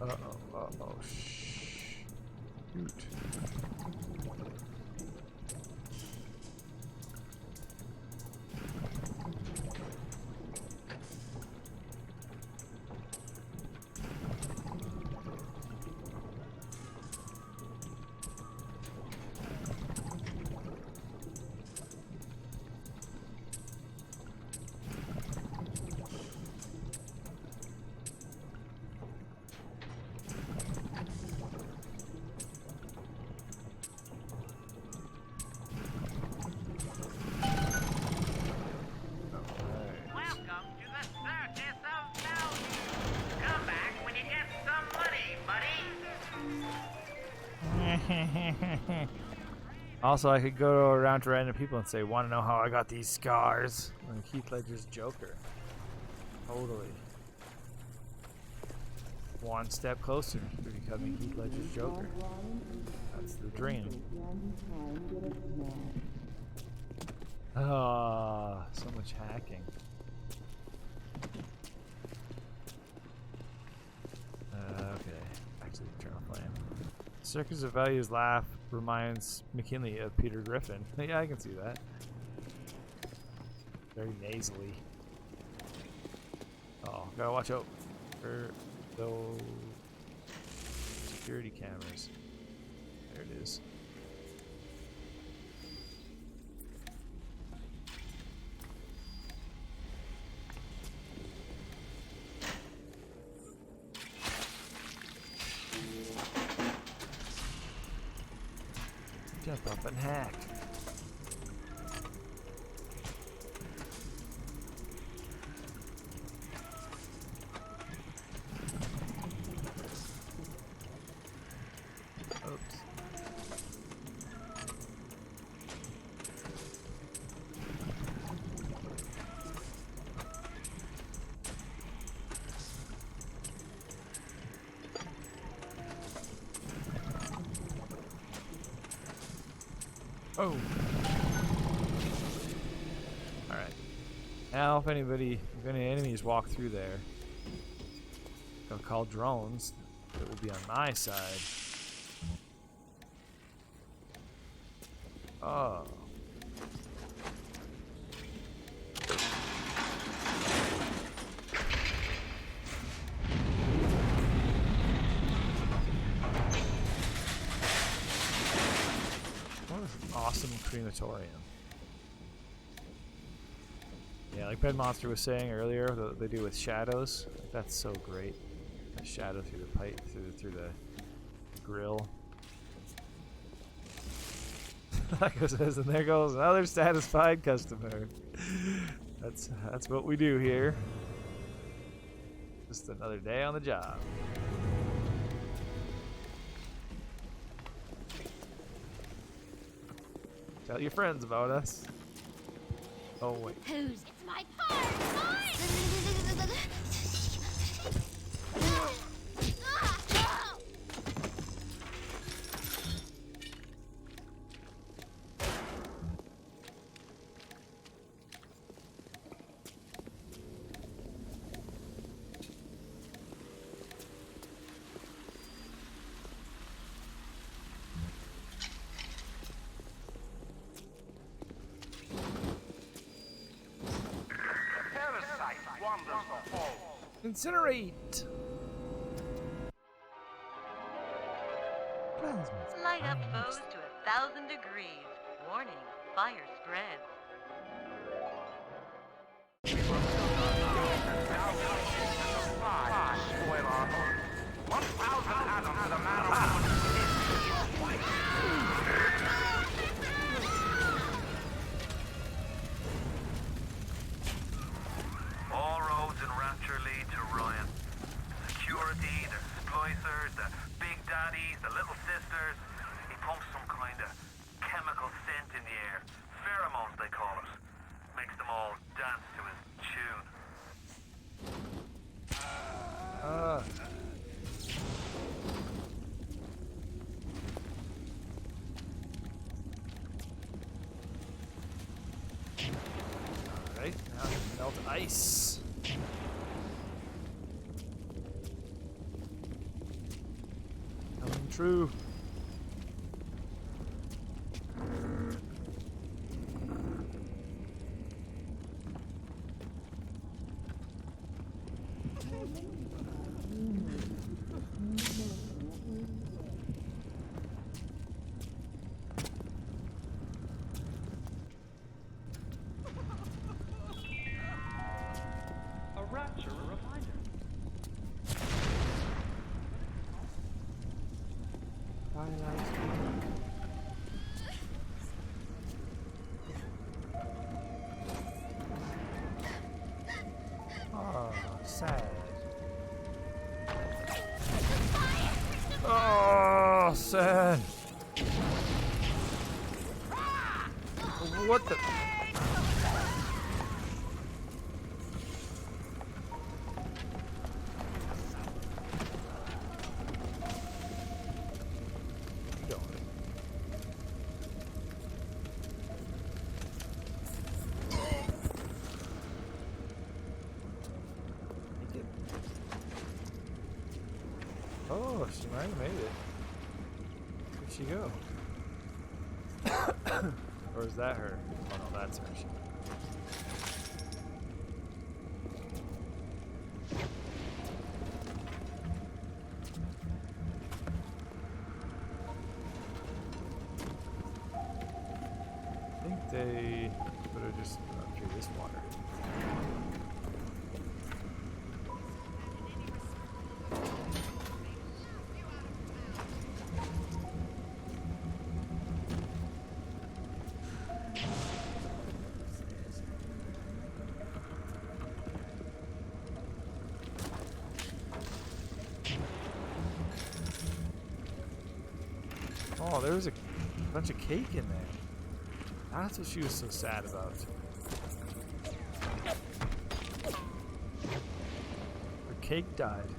Uh-oh, shoot. Also, I could go around to random people and say, want to know how I got these scars? Like Heath Ledger's Joker. Totally. One step closer to becoming Heath Ledger's Joker. That's the dream. Ah, so much hacking. Okay, back to the Eternal Flame. Circus of Values laugh reminds McKinley of Peter Griffin. Yeah, I can see that. Very nasally. Oh, gotta watch out for those security cameras. There it is. Jump up and hack. Oops. Oh. Alright. Now if any enemies walk through there, they'll call drones. It will be on my side. Oh. awesome crematorium. Yeah, like Bed Monster was saying earlier, they do with shadows. Like, that's so great. A shadow through the pipe, through the grill. Like it says, and there goes another satisfied customer. That's what we do here. Just another day on the job. Tell your friends about us. Oh wait. Who's? It's my part! Incinerate! Light up foes to 1,000 degrees. Warning, fire spreads. All roads in Rapture lead to Ryan. Security, the splicers, the big daddies, the little sisters. He pumps some kind of chemical scent in the air. Pheromones, they call it. Makes them all dance to his tune. Alright, now I can melt ice. Coming true. A rapture reminder. Oh, sad. Oh, sad. What the? Oh, she might have made it. Where'd she go? Or is that her? Oh no, that's her. I think they put her just through this water. Oh, there was a bunch of cake in there. That's what she was so sad about. Her cake died.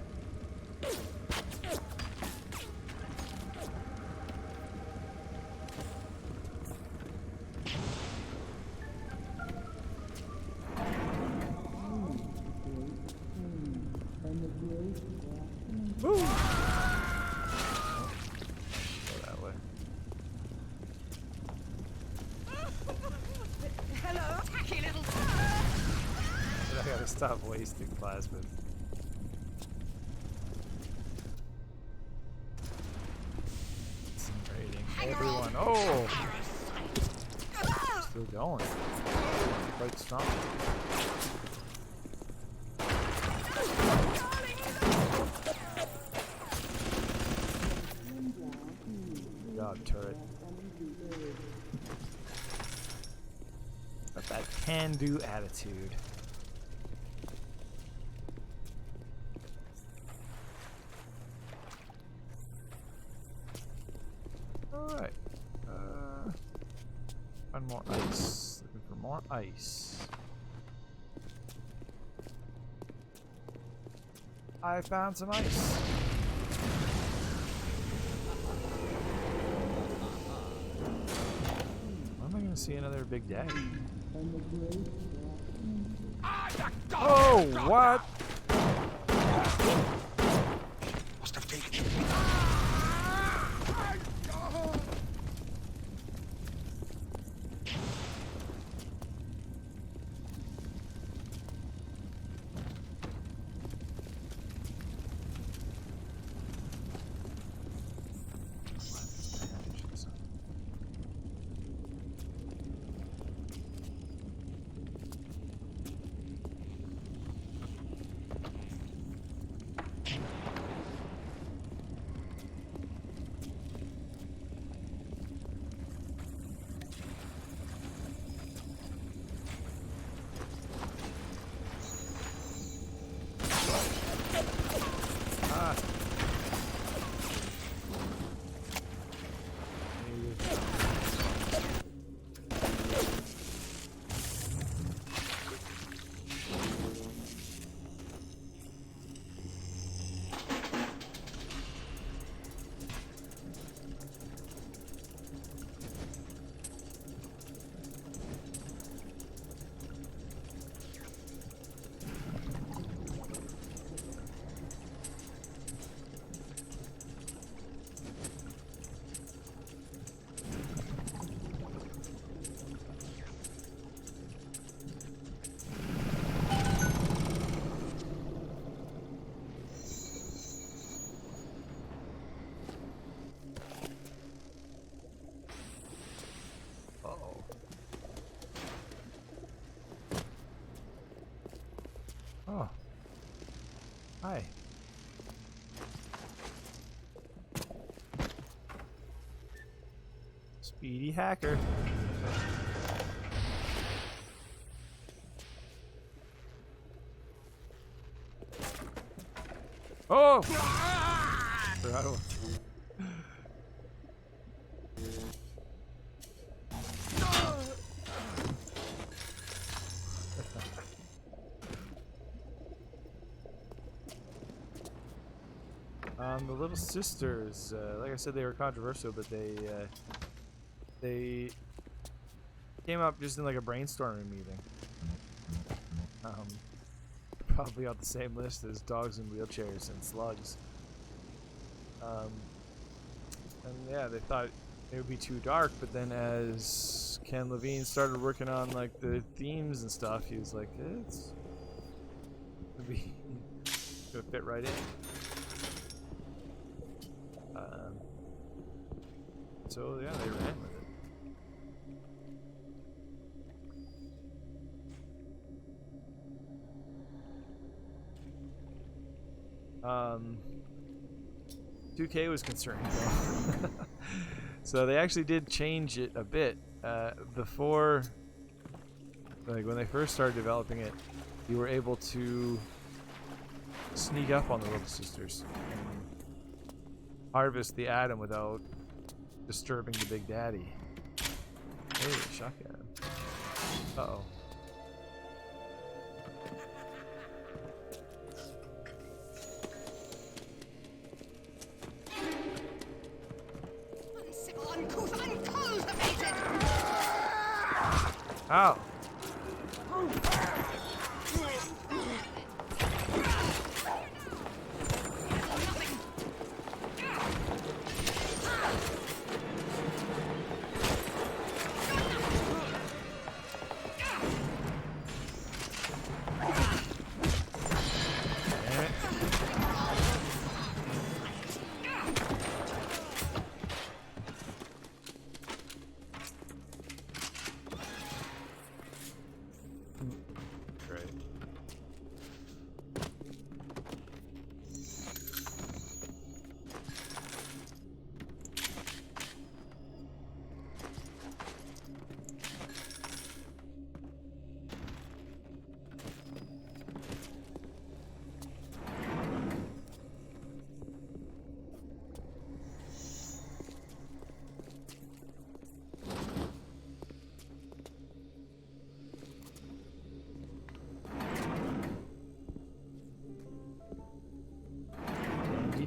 Woo! Hello, tacky little. I gotta stop wasting plasmas. Incinerating everyone. Oh! Still going. Quite strong. Good job, turret. Got that can-do attitude. Alright. Find more ice. Looking for more ice. I found some ice. When am I going to see another Big Daddy? Oh, what? Must have taken Oh. Hi. Speedy hacker. Oh! The Little Sisters, like I said, they were controversial, but they came up just in like a brainstorming meeting. Probably on the same list as dogs in wheelchairs and slugs. And yeah, they thought it would be too dark, but then as Ken Levine started working on like the themes and stuff, he was like, it's gonna fit right in. So yeah, they ran with it. 2K was concerned though. So they actually did change it a bit. Before, like when they first started developing it, you were able to sneak up on the Little Sisters and harvest the atom without disturbing the Big Daddy. Hey, shotgun. Uh-oh. Uncivil, uncouth, uncultivated! Ow!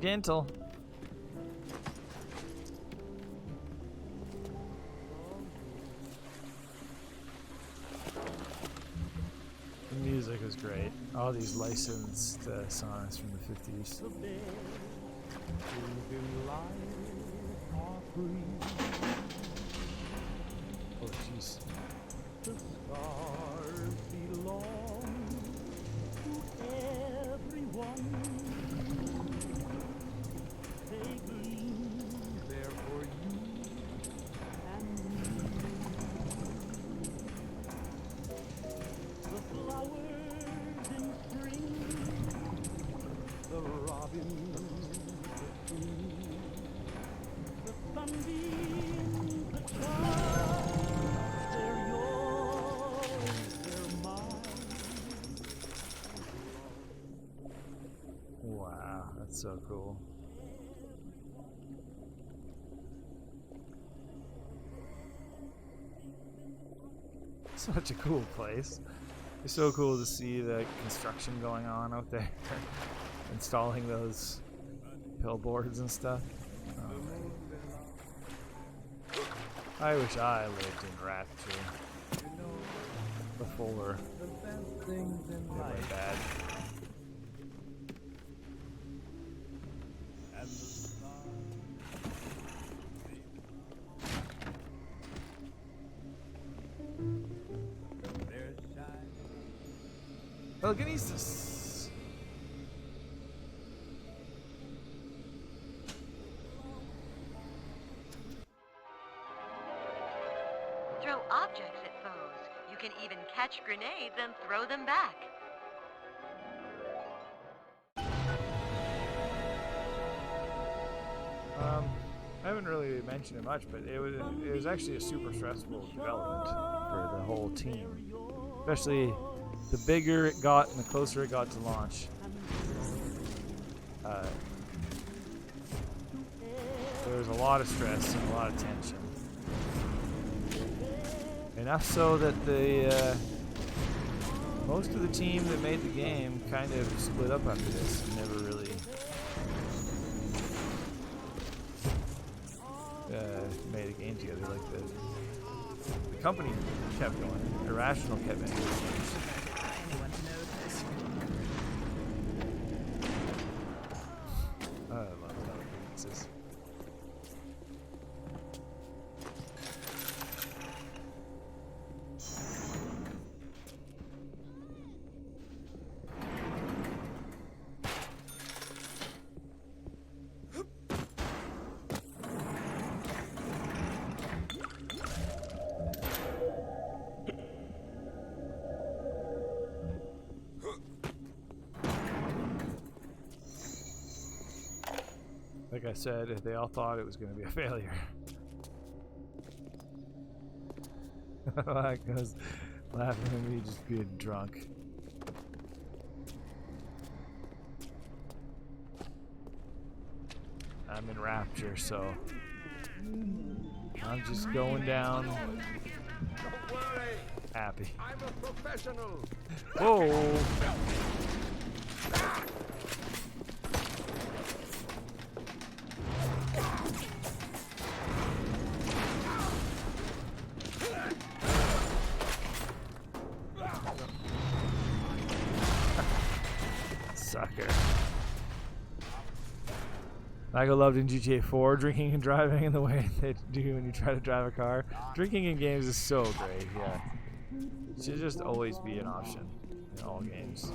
dental. The music was great. All these licensed songs from the 50s. Oh, jeez. The stars belong to everyone. They gleam there for you and me. The flowers in spring, the robins, the trees, the sunbeams, the stars, they're yours, they're mine. Wow, that's so cool. Such a cool place. It's so cool to see the construction going on out there. Installing those billboards and stuff. Oh, I wish I lived in Rapture before it went bad. Telekinesis. Throw objects at foes. You can even catch grenades and throw them back. I haven't really mentioned it much, but it was actually a super stressful development for the whole team. Especially the bigger it got and the closer it got to launch. There was a lot of stress and a lot of tension. Enough so that the most of the team that made the game kind of split up after this and never really made a game together. Like the company kept going. Irrational kept making games. I love telekinesis. Like I said, they all thought it was going to be a failure. Like I was laughing at me just being drunk. I'm in Rapture, so I'm just going down Don't worry. happy. I'm a professional. Whoa! Sucker. Like I loved in GTA 4, drinking and driving in the way they do when you try to drive a car. Drinking in games is so great, yeah. It should just always be an option in all games.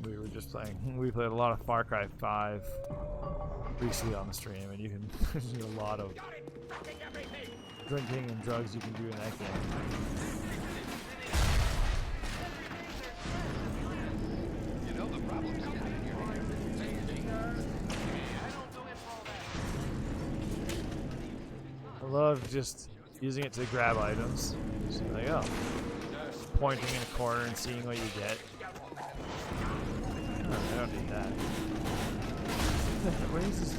We were just playing, we played a lot of Far Cry 5 recently on the stream, and you can do a lot of drinking and drugs you can do in that game. I love just using it to grab items. Just like, oh, pointing in a corner and seeing what you get. Oh, I don't need that. What is this?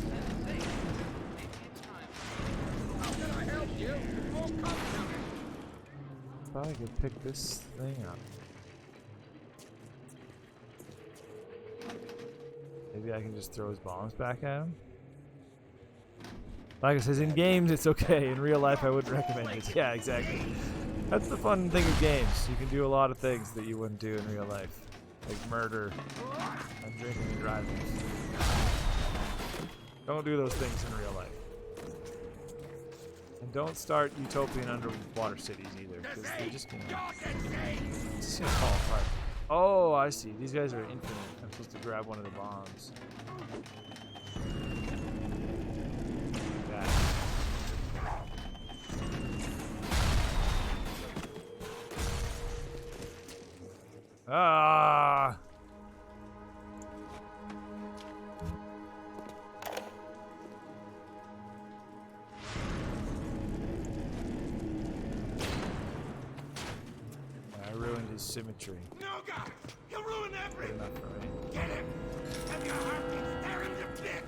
Thought I could pick this thing up. Maybe I can just throw his bombs back at him? Like it says, in games it's okay. In real life I wouldn't recommend it. Yeah, exactly. That's the fun thing of games. You can do a lot of things that you wouldn't do in real life. Like murder and drinking and driving. Don't do those things in real life. And don't start utopian underwater cities either, because they're just gonna fall apart. Oh, I see. These guys are infinite. I'm supposed to grab one of the bombs. Ah! I ruined his symmetry. No, God! He'll ruin everything! Good enough for me. Get him! Have your heartbeats tear him to bits!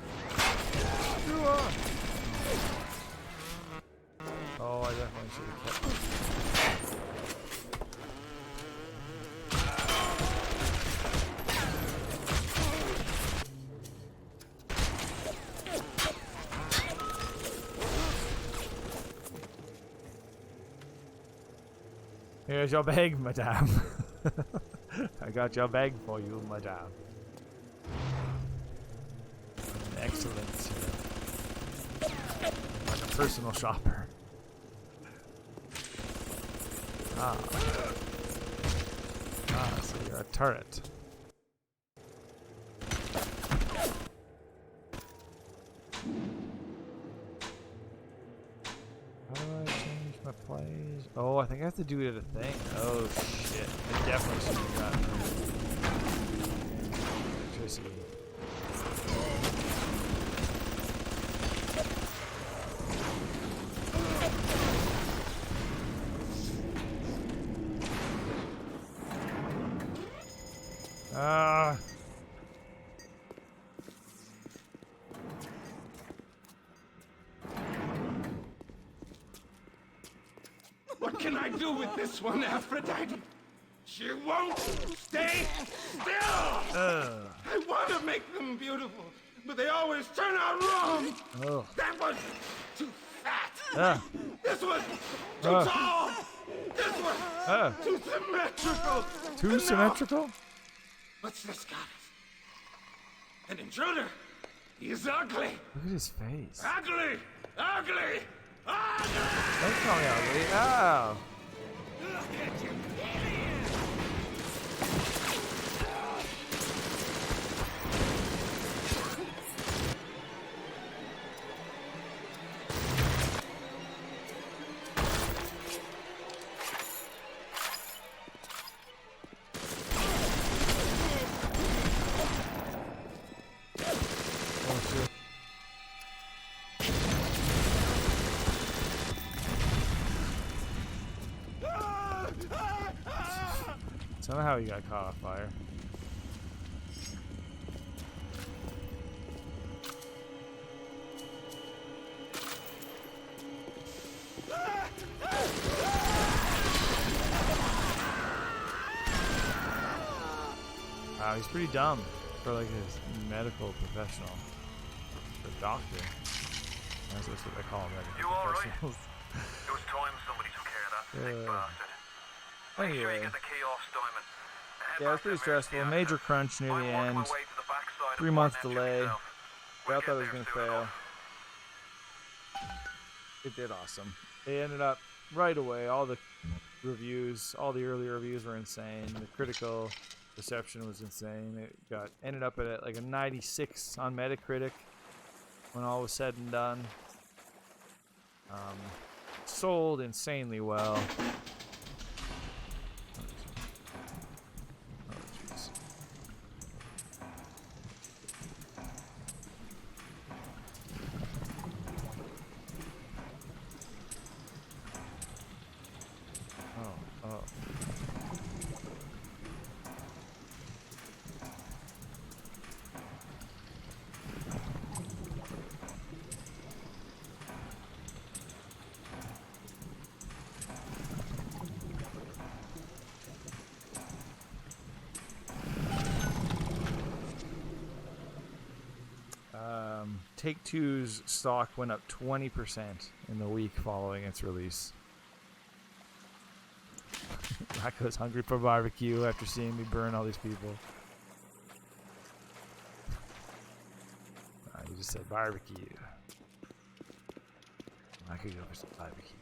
Oh, I definitely should have kept. Here's your bag, madame. I got your bag for you, madame. Excellent. Like a personal shopper. Ah, so you're a turret. How do I change my plays? Oh, I think I have to do it at a thing. Oh shit! I definitely should have gotten electricity. What can I do with this one, Aphrodite? She won't stay still! I want to make them beautiful, but they always turn out wrong! Oh. That was too fat! This was too tall! This was too symmetrical! Too symmetrical? What's this, goddess? An intruder! He's ugly! Look at his face. Ugly! Ugly! Ugly! Don't call me ugly. Ow! Look at you, idiot! Somehow he got caught on fire. Wow, he's pretty dumb for like his medical professional. For doctor. That's what they call him, medical professionals. It was time somebody took care of that sick bastard. Anyway. Get the key off, Diamond. Yeah, it was pretty stressful. Major crunch near the end. 3-month delay. I thought it was going to fail. It did awesome. They ended up right away. All the reviews, all the early reviews were insane. The critical reception was insane. It ended up at like a 96 on Metacritic when all was said and done. Sold insanely well. Take-Two's stock went up 20% in the week following its release. Rocco's hungry for barbecue after seeing me burn all these people. You just said barbecue. I could go for some barbecue.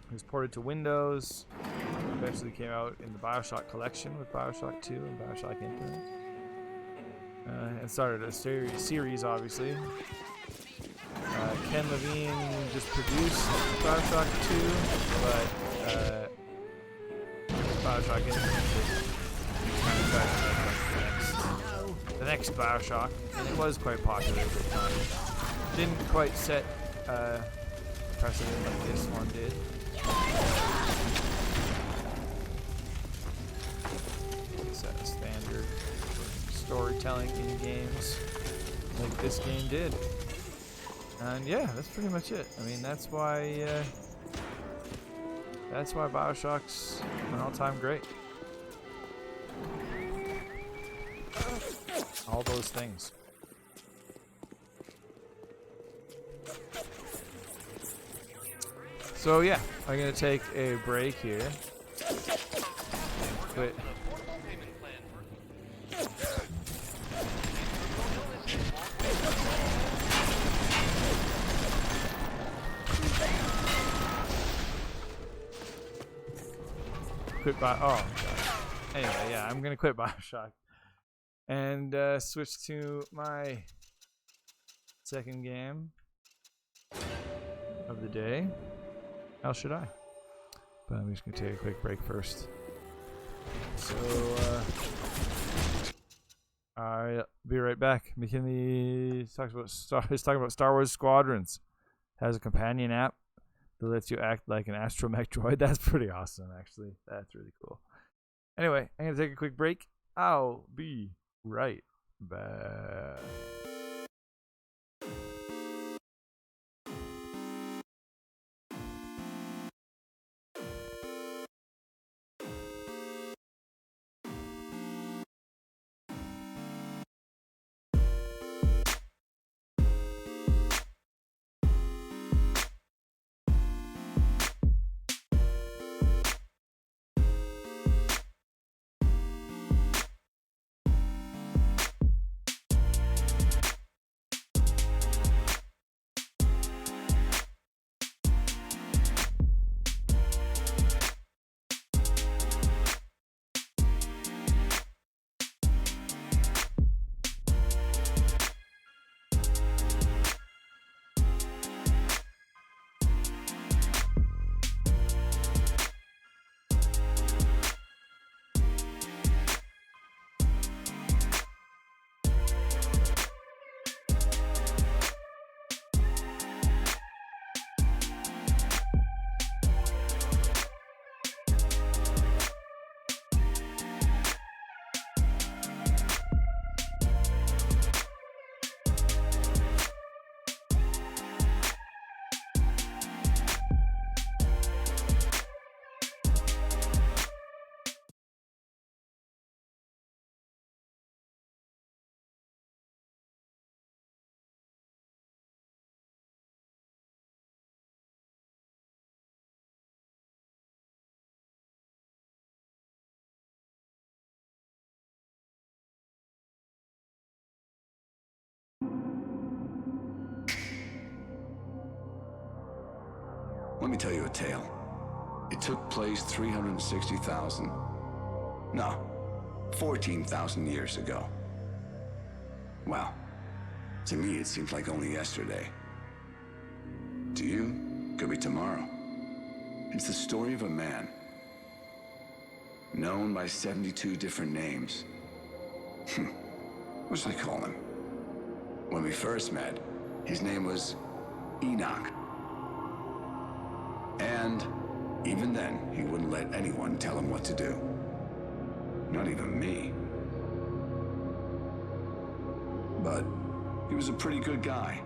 It was ported to Windows. Eventually came out in the BioShock collection with BioShock 2 and BioShock Infinite. And started a series, obviously. Ken Levine just produced BioShock 2, but BioShock Infinite kind of tried to make the next BioShock, and it was quite popular at the time. Didn't quite set precedent like this one did. Set a standard for storytelling in games like this game did. And yeah, that's pretty much it. I mean, that's why BioShock's an all-time great. All those things. So yeah, I'm gonna take a break here. Quit. Oh god. Anyway, yeah, I'm gonna quit BioShock and switch to my second game of the day. Shaddai. But I'm just gonna take a quick break first. So I'll be right back. McKinley talks about talking about Star Wars Squadrons. Has a companion app that lets you act like an astromech droid. That's pretty awesome, actually. That's really cool. Anyway, I'm gonna take a quick break. I'll be right back. Let me tell you a tale. It took place 360,000, no, 14,000 years ago. Wow. To me, it seems like only yesterday. To you, could be tomorrow. It's the story of a man, known by 72 different names. What should I call him? When we first met, his name was Enoch. And Even then, he wouldn't let anyone tell him what to do. Not even me. But he was a pretty good guy.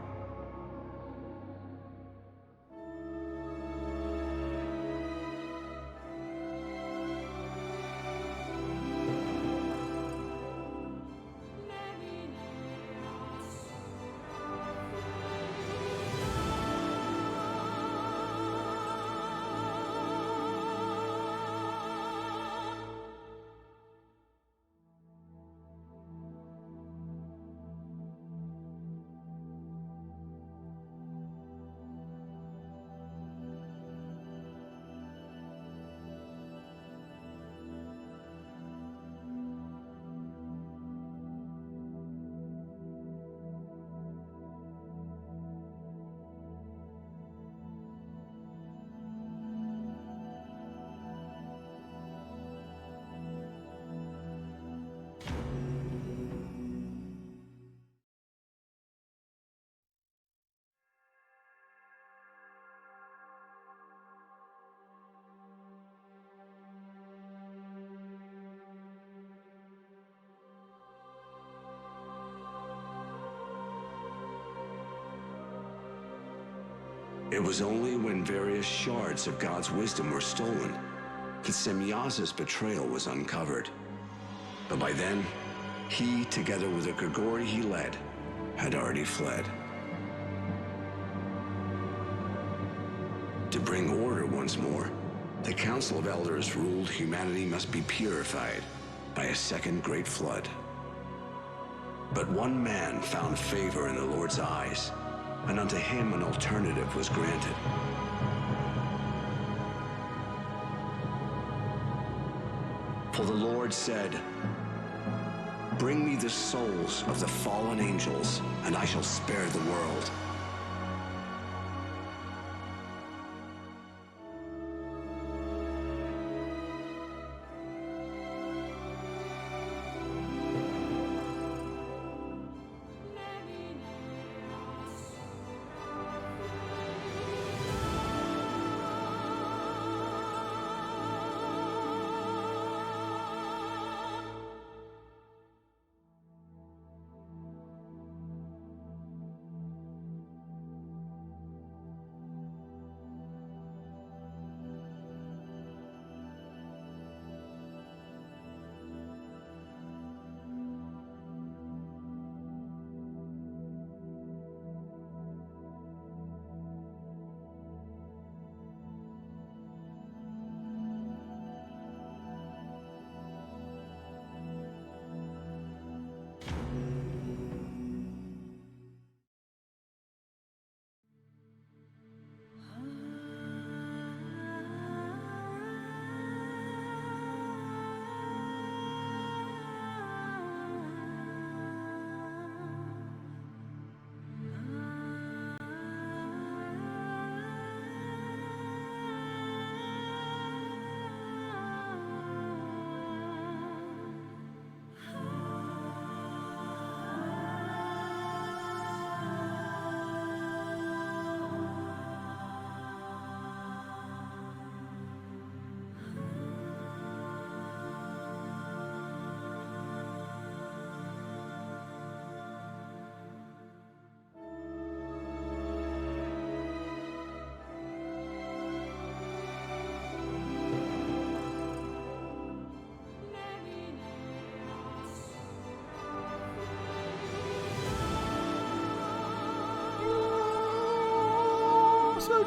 It was only when various shards of God's wisdom were stolen that Semyaza's betrayal was uncovered. But by then, he, together with the Grigori he led, had already fled. To bring order once more, the Council of Elders ruled humanity must be purified by a second great flood. But one man found favor in the Lord's eyes, and unto him an alternative was granted. For the Lord said, "Bring me the souls of the fallen angels, and I shall spare the world."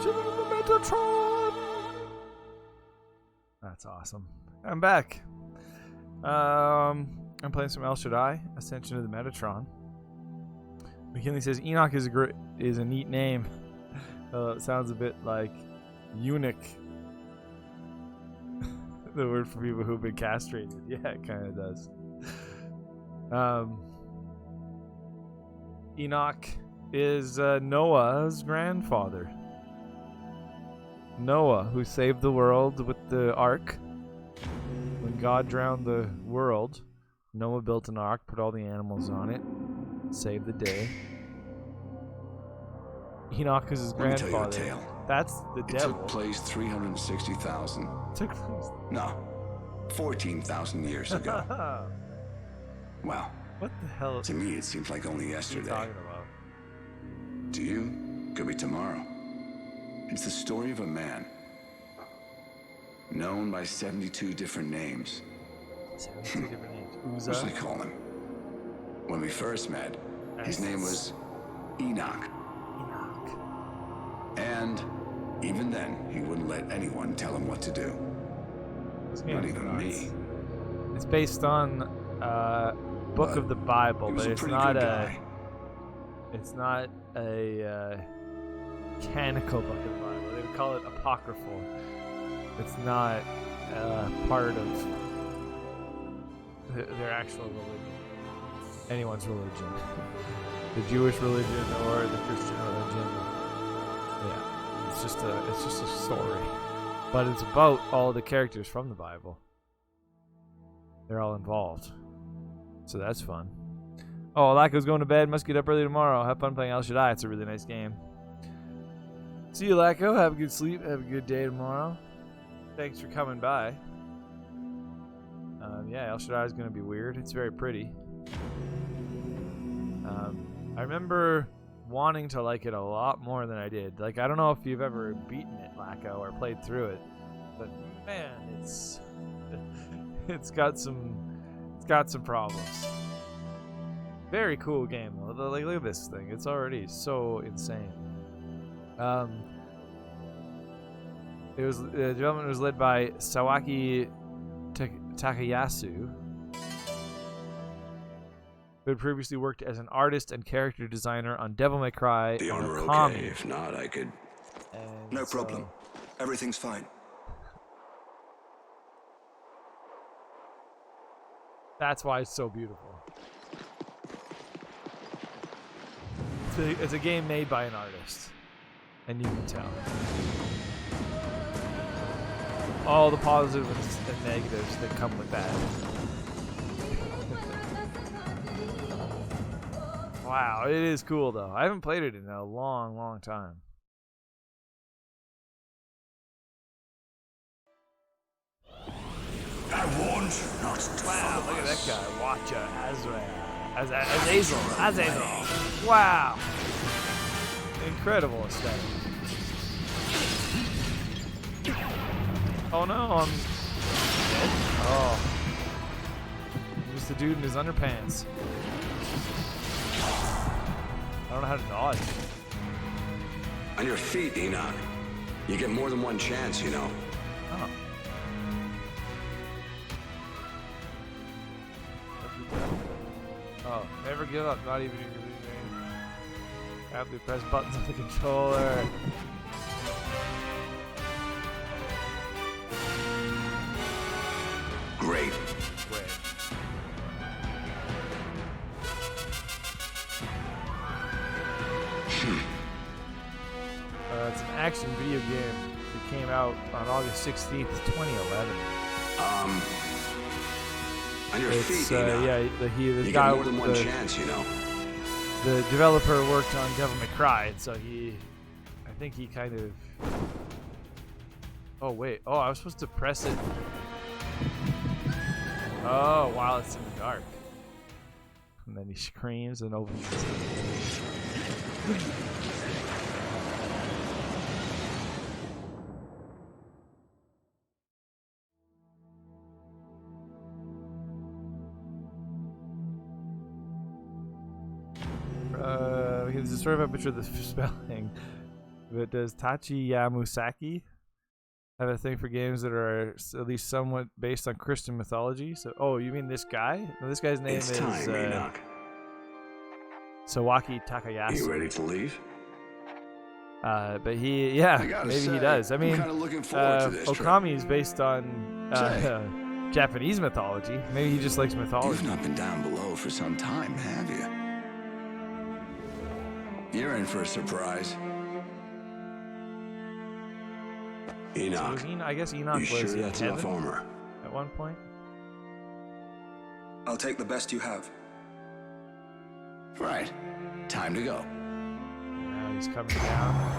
The Metatron. That's awesome. I'm back. I'm playing some El Shaddai, Ascension of the Metatron. McKinley says Enoch is a neat name. It sounds a bit like eunuch. The word for people who've been castrated. Yeah, it kind of does. Enoch is Noah's grandfather. Noah, who saved the world with the ark. When God drowned the world, Noah built an ark, put all the animals on it, saved the day. Enoch is his grandfather. Let me tell you a tale. That's the It devil. took place 360,000. No, 14,000 years ago. Well, what the hell? To me, it seems like only yesterday. What are you talking about? To you, could be tomorrow. It's the story of a man known by 72 different names. 72 different names. What should I call him? When we first met, his name was Enoch. And even then, he wouldn't let anyone tell him what to do. Not even me. It's based on book of the Bible, but it's not a. It's not a canonical book of the Bible. They would call it apocryphal. It's not part of their actual religion. Anyone's religion. The Jewish religion or the Christian religion. Yeah. It's just a story. But it's about all the characters from the Bible. They're all involved. So that's fun. Oh, Lako's going to bed. Must get up early tomorrow. Have fun playing El Shaddai. It's a really nice game. See you, Lako. Have a good sleep. Have a good day tomorrow. Thanks for coming by. Yeah, El Shaddai is going to be weird. It's very pretty. I remember wanting to like it a lot more than I did. Like, I don't know if you've ever beaten it, Lako, or played through it, but man, it's got some problems. Very cool game. Like, look at this thing. It's already so insane. The development was led by Sawaki Takayasu, who had previously worked as an artist and character designer on Devil May Cry. The owner and okay? If not, I could. No problem. Everything's fine. That's why it's so beautiful. It's a game made by an artist, and you can tell. All the positives and negatives that come with that. Wow, it is cool though. I haven't played it in a long, long time. I warned you not to. Wow, look at that guy. Watcha Azazel. Wow. Incredible aesthetic. Oh no, I'm dead. Oh. Just the dude in his underpants. I don't know how to dodge. On your feet, Enoch. You get more than one chance, you know. Oh. Oh, never give up, not even if you're losing. Happily press buttons on the controller. Great. It's an action video game. It came out on August 16th, 2011. On your feet, Enoch. Yeah, the you guy get more than one chance, you know. The developer worked on Devil May Cry, so I think he kind of. Oh wait, oh I was supposed to press it. Oh, while it's in the dark, and then he screams and opens his. It's a sort of a picture of the spelling. But does Tachi Yamusaki have a thing for games that are at least somewhat based on Christian mythology? So, oh, you mean this guy? No, this guy's name is Sawaki Takayasu. You ready to leave? But maybe he does. I mean, Okami is based on Japanese mythology. Maybe he just likes mythology. You've not been down below for some time, have you? You're in for a surprise. Enoch. So I guess Enoch was sure in that's heaven enough armor? at one point. I'll take the best you have. Right. Time to go. Now he's coming down.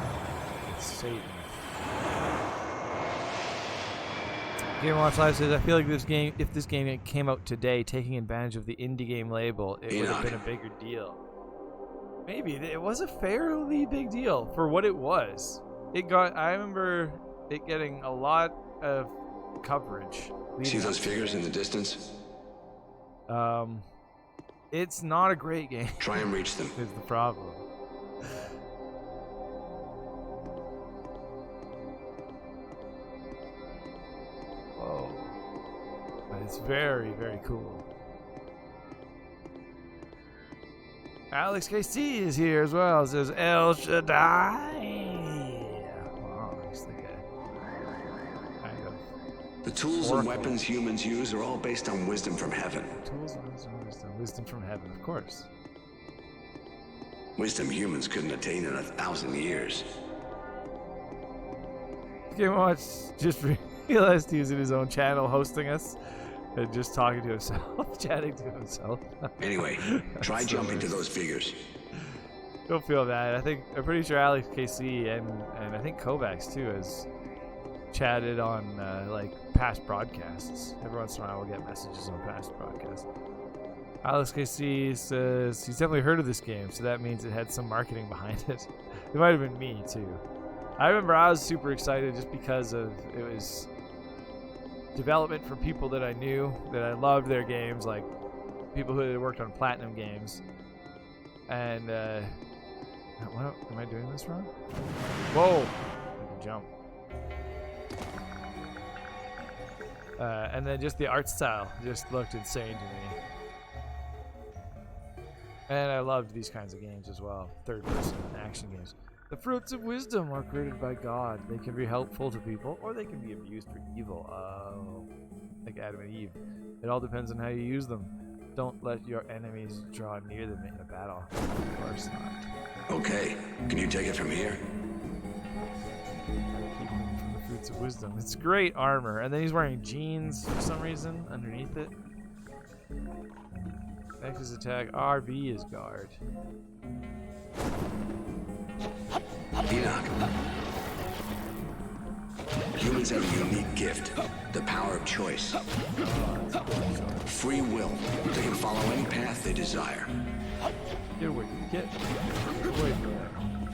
It's Satan. Game Watch Live says, I feel like this game, if this game came out today, taking advantage of the indie game label, it would have been a bigger deal. Maybe. It was a fairly big deal for what it was. I remember it getting a lot of coverage. See those figures in the distance? It's not a great game. Try and reach them. Is the problem. Whoa. But it's very, very cool. Alex KC is here as well. It says El Shaddai. Wow, he's like a kind of the tools and weapons humans use are all based on wisdom from heaven. Tools and wisdom from heaven, of course. Wisdom humans couldn't attain in 1,000 years. Game Watch just realized he was in his own channel hosting us and just talking to himself, chatting to himself. Anyway, try jumping to those figures. Don't feel bad. I'm pretty sure Alex KC and I think Kovacs too has chatted on like past broadcasts. Every once in a while we'll get messages on past broadcasts. Alex KC says he's definitely heard of this game, so that means it had some marketing behind it. It might have been me too. I remember I was super excited just because of it was development from people that I knew, that I loved their games, like people who had worked on Platinum games. And what, am I doing this wrong? Whoa! I can jump. And then just the art style just looked insane to me. And I loved these kinds of games as well, third-person action games. The fruits of wisdom are created by God. They can be helpful to people, or they can be abused for evil. Like Adam and Eve. It all depends on how you use them. Don't let your enemies draw near them in a battle. Of course not. Okay, can you take it from here? Keep them from the fruits of wisdom. It's great armor, and then he's wearing jeans for some reason underneath it. X is attack, RB is guard. Enoch. Humans have a unique gift, the power of choice. Free will. They can follow any path they desire. Get away from that.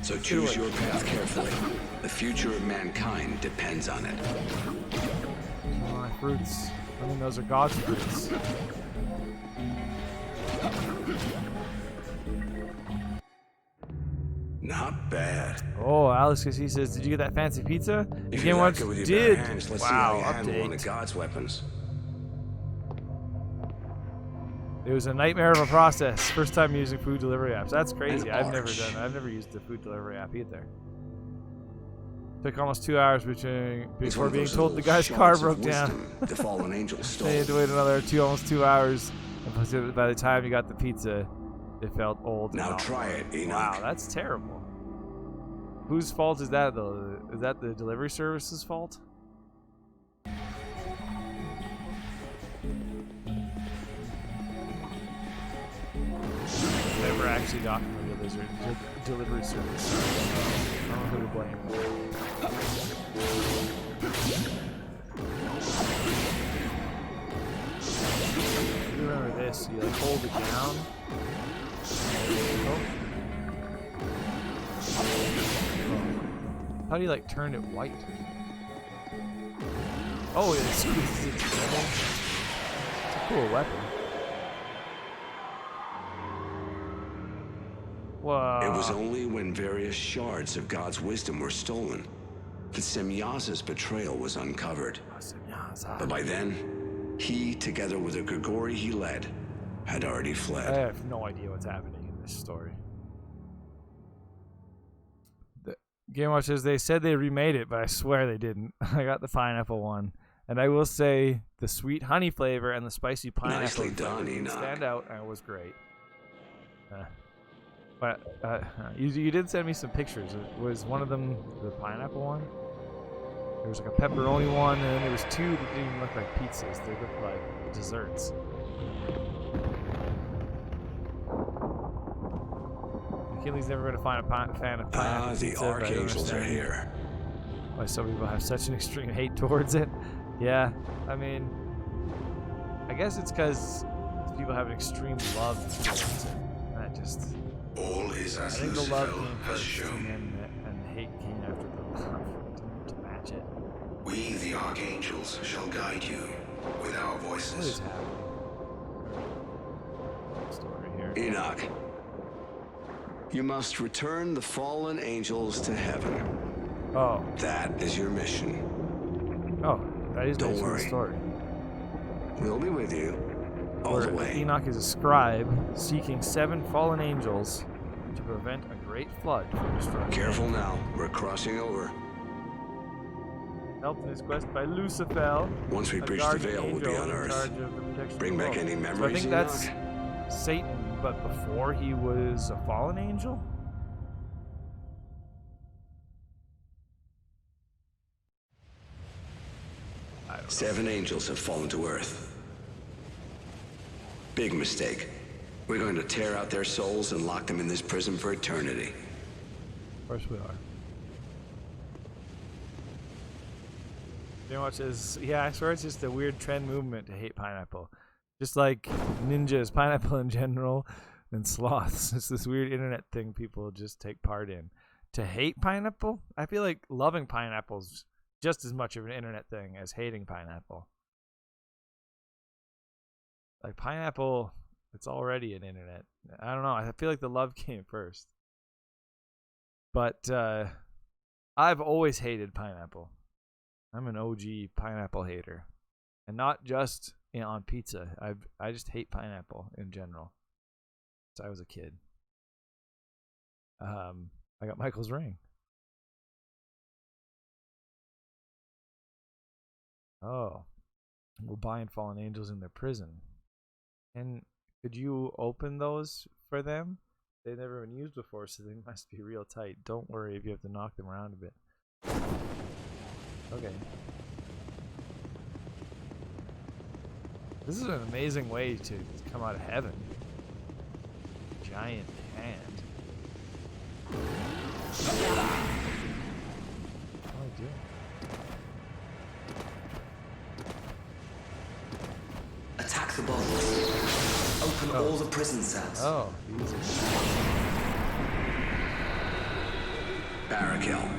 So choose your path carefully. The future of mankind depends on it. My fruits. I mean, those are God's fruits. Not bad. Oh, Alex, because he says, "Did you get that fancy pizza?" If Game you Watch like it with your did. bare hands, let's Wow, see how you handle one update. of God's weapons. It was a nightmare of a process. First time using food delivery apps. That's crazy. An I've never used the food delivery app either. Took almost 2 hours before being told the guy's car broke down. The fallen angel stole. They had to wait another almost 2 hours. And by the time you got the pizza, it felt old. Now try it, Enoch. Wow, that's terrible. Whose fault is that, though? Is that the delivery service's fault? Never actually got from the delivery service. I don't know who to blame. You remember this? You like hold it down. Oh. How do you like turn it white? Oh, it squeezes it together. It's a cool weapon. Wow. It was only when various shards of God's wisdom were stolen that Semyaza's betrayal was uncovered. But by then, he, together with the Grigori he led, had already fled. I have no idea what's happening in this story. The Game Watch says they said they remade it, but I swear they didn't. I got the pineapple one. And I will say the sweet honey flavor and the spicy pineapple Nicely done, Enoch. stand out, and it was great. But you did send me some pictures. Was one of them the pineapple one? There was like a pepperoni one, and then there was two that didn't even look like pizzas. They looked like desserts. McKinley's never been a fan of pineapple The pizza, but I archangels are understand. here. why some people have such an extreme hate towards it. Yeah, I mean, I guess it's because people have an extreme love towards it. That just... All is I as think the love came Lucifer has first, shown. and the hate came after the love to match it. We, the archangels, shall guide you with our What is voices. happening? Story here. Enoch, you must return the fallen angels to heaven. Oh. That is your mission. Oh, that is Don't basically the worry. story. We'll be with you all the way. Enoch is a scribe seeking 7 fallen angels to prevent a great flood from destroying. Careful now, we're crossing over. Helped in his quest by Lucifer. Once we a breach the guardian veil, we'll be angel on in Earth. charge of the protection Bring of the back world. any So I memories, think that's Enoch? Satan, but before he was a fallen angel? I don't know. 7 angels have fallen to Earth. Big mistake. We're going to tear out their souls and lock them in this prison for eternity. Of course we are. You know what says? Yeah, I swear it's just a weird trend movement to hate pineapple. Just like ninjas, pineapple in general, and sloths. It's this weird internet thing people just take part in. To hate pineapple? I feel like loving pineapple's just as much of an internet thing as hating pineapple. Like pineapple, it's already an internet. I don't know. I feel like the love came first. But I've always hated pineapple. I'm an OG pineapple hater, and not just on pizza. I just hate pineapple in general. Since I was a kid. I got Michael's ring. Oh, we're buying fallen angels in their prison. And could you open those for them? They've never been used before, so they must be real tight. Don't worry if you have to knock them around a bit. Okay. This is an amazing way to come out of heaven. Giant hand. What am I doing? Attack the bottles. Open all the prison cells. Oh, easy. Barakel,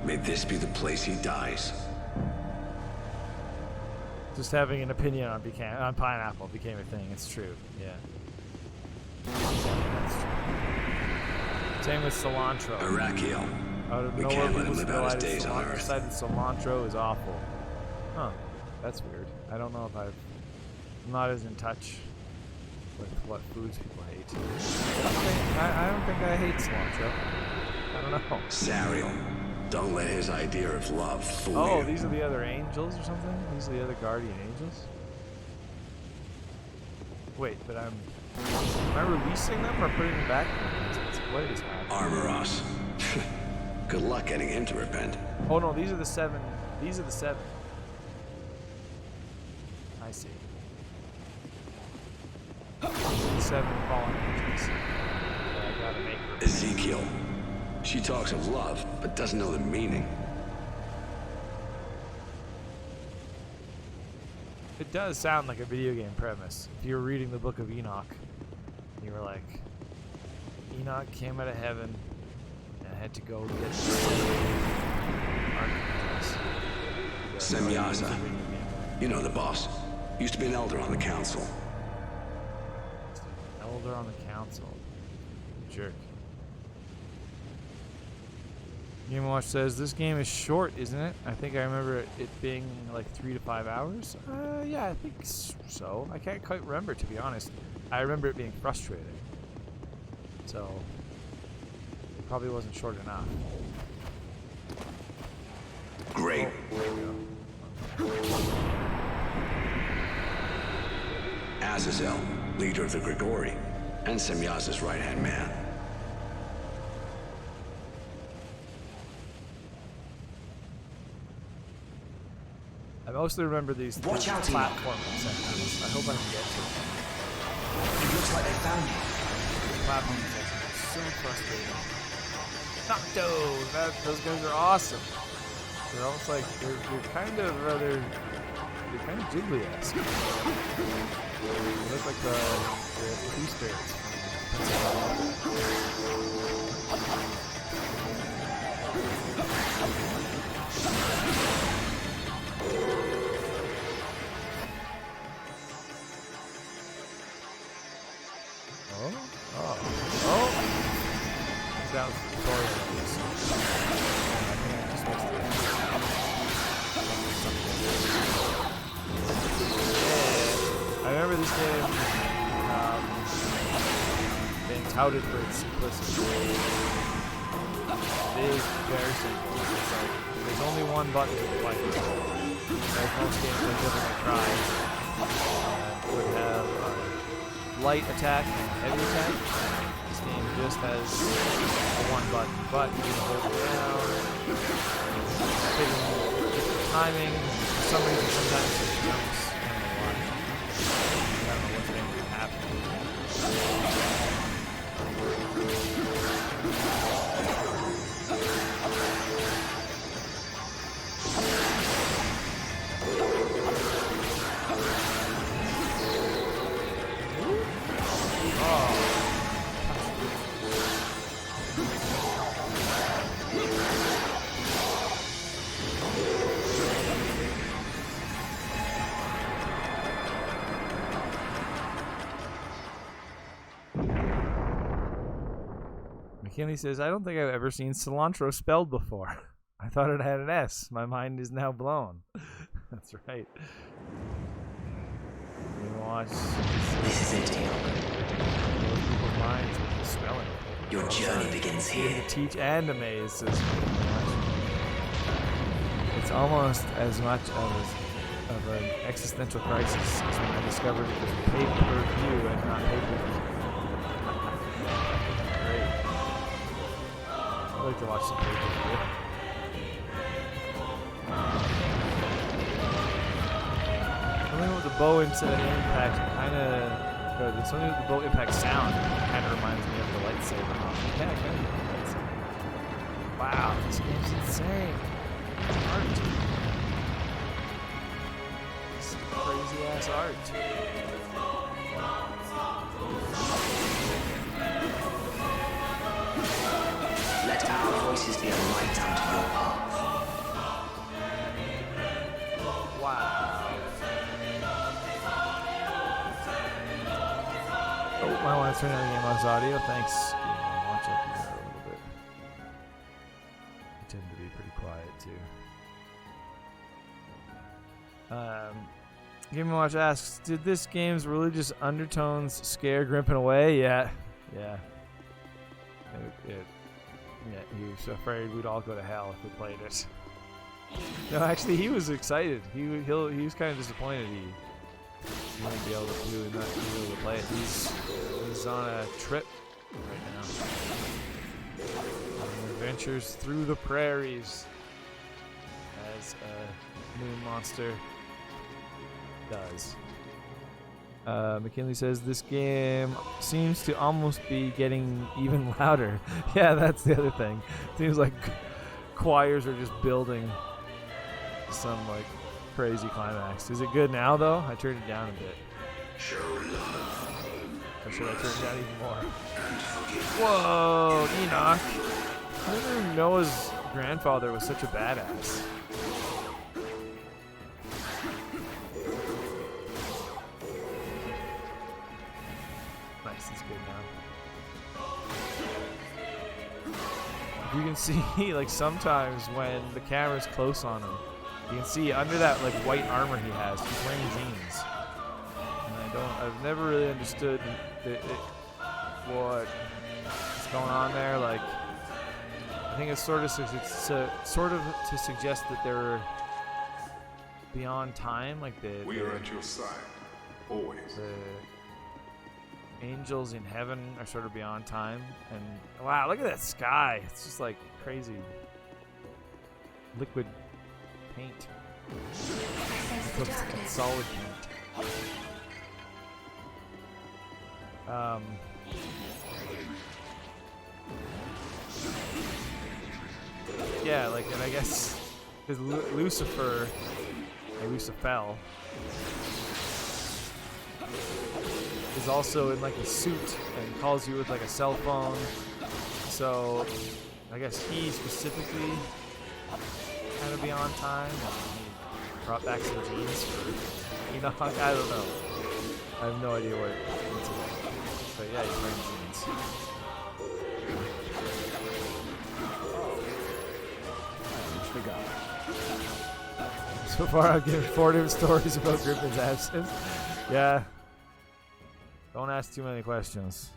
may this be the place he dies. Just having an opinion on pineapple became a thing. It's true. Yeah. That's true. Same with cilantro. Arakiel. Out of We nowhere, can't let people him live out his decided days on Earth. decided cilantro is awful. Huh. That's weird. I don't know if I'm not as in touch with what foods people hate. I don't think I hate cilantro. I don't know. Sariel, don't let his idea of love fool you. Oh, these are the other angels or something? These are the other guardian angels? Wait, but am I releasing them or putting them back? What is happening? Armoros. Good luck getting him to repent. Oh no, these are the 7. These are the 7. I see. 7 fallen angels. I gotta make her. Ezekiel. She talks of love, but doesn't know the meaning. It does sound like a video game premise. If you were reading the book of Enoch, you were like, Enoch came out of heaven and had to go get archangels. Semyaza. You know the boss. Used to be an elder on the council. Elder on the council. Jerk. Game Watch says this game is short, isn't it? I think I remember it being like 3 to 5 hours. Yeah, I think so. I can't quite remember, to be honest. I remember it being frustrating. So it probably wasn't short enough. Great. Oh, there we go. Azazel, leader of the Grigori, and Semyaza's right-hand man. I mostly remember these platform sections. I hope I can get to them. It looks like they found you. The platform sections are so frustrating. Not those. Those guys are awesome. They're almost like they're kind of they're kind of Ghibli-esque. They look like the two spirits. Oh! That was the tutorial. I remember this game being touted for its simplicity. It is very simple. It's like, there's only one button to play. Like most games like Devil May Cry would have light attack and heavy attack. This game just has one button, but you can hold it down, different timing. For some reason, sometimes it jumps. I don't know what's going to happen. McKinley says, I don't think I've ever seen cilantro spelled before. I thought it had an S. My mind is now blown. That's right. You watch. This is it, People's minds with the spelling. Your journey begins here. To teach and amaze, says it's almost as much of an existential crisis as when I discovered it was pay-per-view and not pay-per-view. I like to watch some pay-per-view. Something with the bow instead of impact kind of... Something with the bow impact sound kind of reminds me of the lightsaber. Yeah, kind of the lightsaber. Wow, this game's insane. It's art. This crazy-ass art. Let our voices be a light unto your path. Wow. Oh, I want to turn on the game's audio. Thanks. Watch up here a little bit. I tend to be pretty quiet too. Game & Watch asks, did this game's religious undertones scare Grimpen away? Yeah. Yeah. Yeah, he was afraid we'd all go to hell if we played it. No, actually, he was excited. He was kind of disappointed he wouldn't be able to play it. He's on a trip right now. Adventures through the prairies, as a moon monster does. McKinley says this game seems to almost be getting even louder. Yeah, that's the other thing. Seems like choirs are just building some like crazy climax. Is it good now though? I turned it down a bit. Show love. Or should I turn it down even more? Whoa, Enoch! I didn't even know his grandfather was such a badass. You can see, like, sometimes when the camera's close on him, you can see under that, like, white armor he has, he's wearing jeans. And I've never really understood what's going on there. Like, I think it's sort of to suggest that they're beyond time, like we are at your side, always. The angels in heaven are sort of beyond time, and wow, look at that sky. It's just like crazy liquid paint. It's solid paint. Yeah, like, and I guess Because Lucifer, or Lucifel, is also in like a suit and calls you with like a cell phone. So I guess he specifically kind of be on time. He brought back some jeans for Enoch. I don't know. I have no idea what it's about. But yeah, he's wearing jeans. So far, I've given 4 different stories about Grimpen's absence. Yeah. Don't ask too many questions.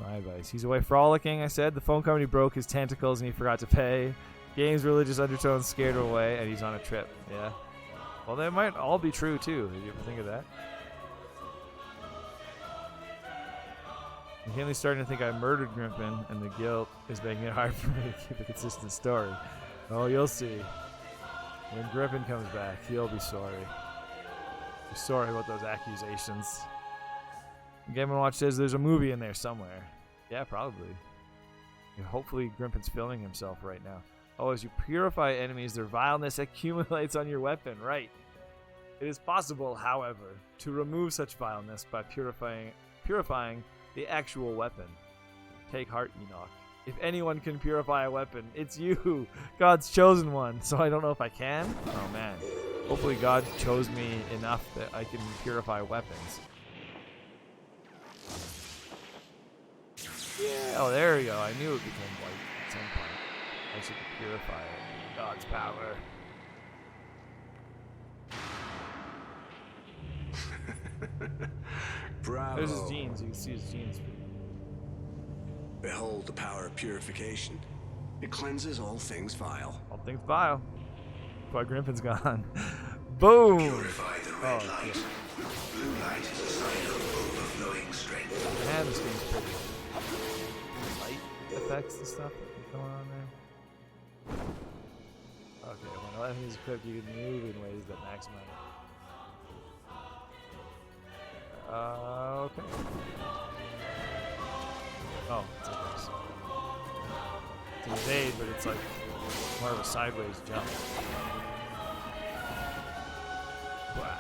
My advice. He's away frolicking, I said. The phone company broke his tentacles and he forgot to pay. Game's religious undertones scared him away, and he's on a trip. Yeah. Well, they might all be true, too. Did you ever think of that? I'm starting to think I murdered Grimpen, and the guilt is making it hard for me to keep a consistent story. Oh, you'll see. When Grimpen comes back, he'll be sorry. Be sorry about those accusations. Game & Watch says there's a movie in there somewhere. Yeah, probably. Yeah, hopefully Grimpen's filming himself right now. Oh, as you purify enemies, their vileness accumulates on your weapon. Right. It is possible, however, to remove such vileness by purifying the actual weapon. Take heart, Enoch. If anyone can purify a weapon, it's you, God's chosen one. So I don't know if I can. Oh man. Hopefully God chose me enough that I can purify weapons. Yeah. Oh, there we go. I knew it became white at some point. I should purify it. God's power. Bravo. There's his jeans. You can see his jeans. Behold the power of purification. It cleanses all things vile. All things vile. That's why Grimpen's gone. Boom! Purify the red light. Blue light is a sign of overflowing strength. Man, this game's pretty. Light effects and stuff going on there. Okay, when the weapon is equipped, you can move in ways that maximize. Okay. Oh, it's like this. It's an evade, but it's like more of a sideways jump. Wow.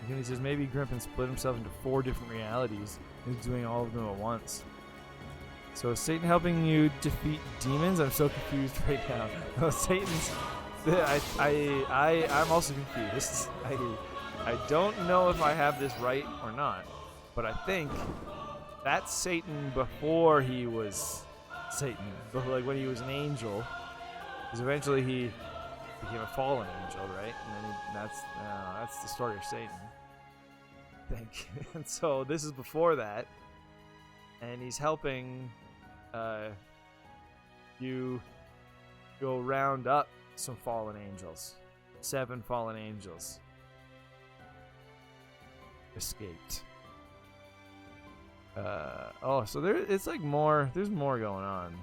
And he says maybe Grimpen split himself into 4 different realities. He's doing all of them at once. So is Satan helping you defeat demons? I'm so confused right now. No, Satan's. I'm also confused. This is, I don't know if I have this right or not, but I think that's Satan before he was Satan, like when he was an angel, because eventually he became a fallen angel, right? And then that's the story of Satan, I think. And so this is before that, and he's helping you go round up some fallen angels. 7 fallen angels escaped. So it's like more. There's more going on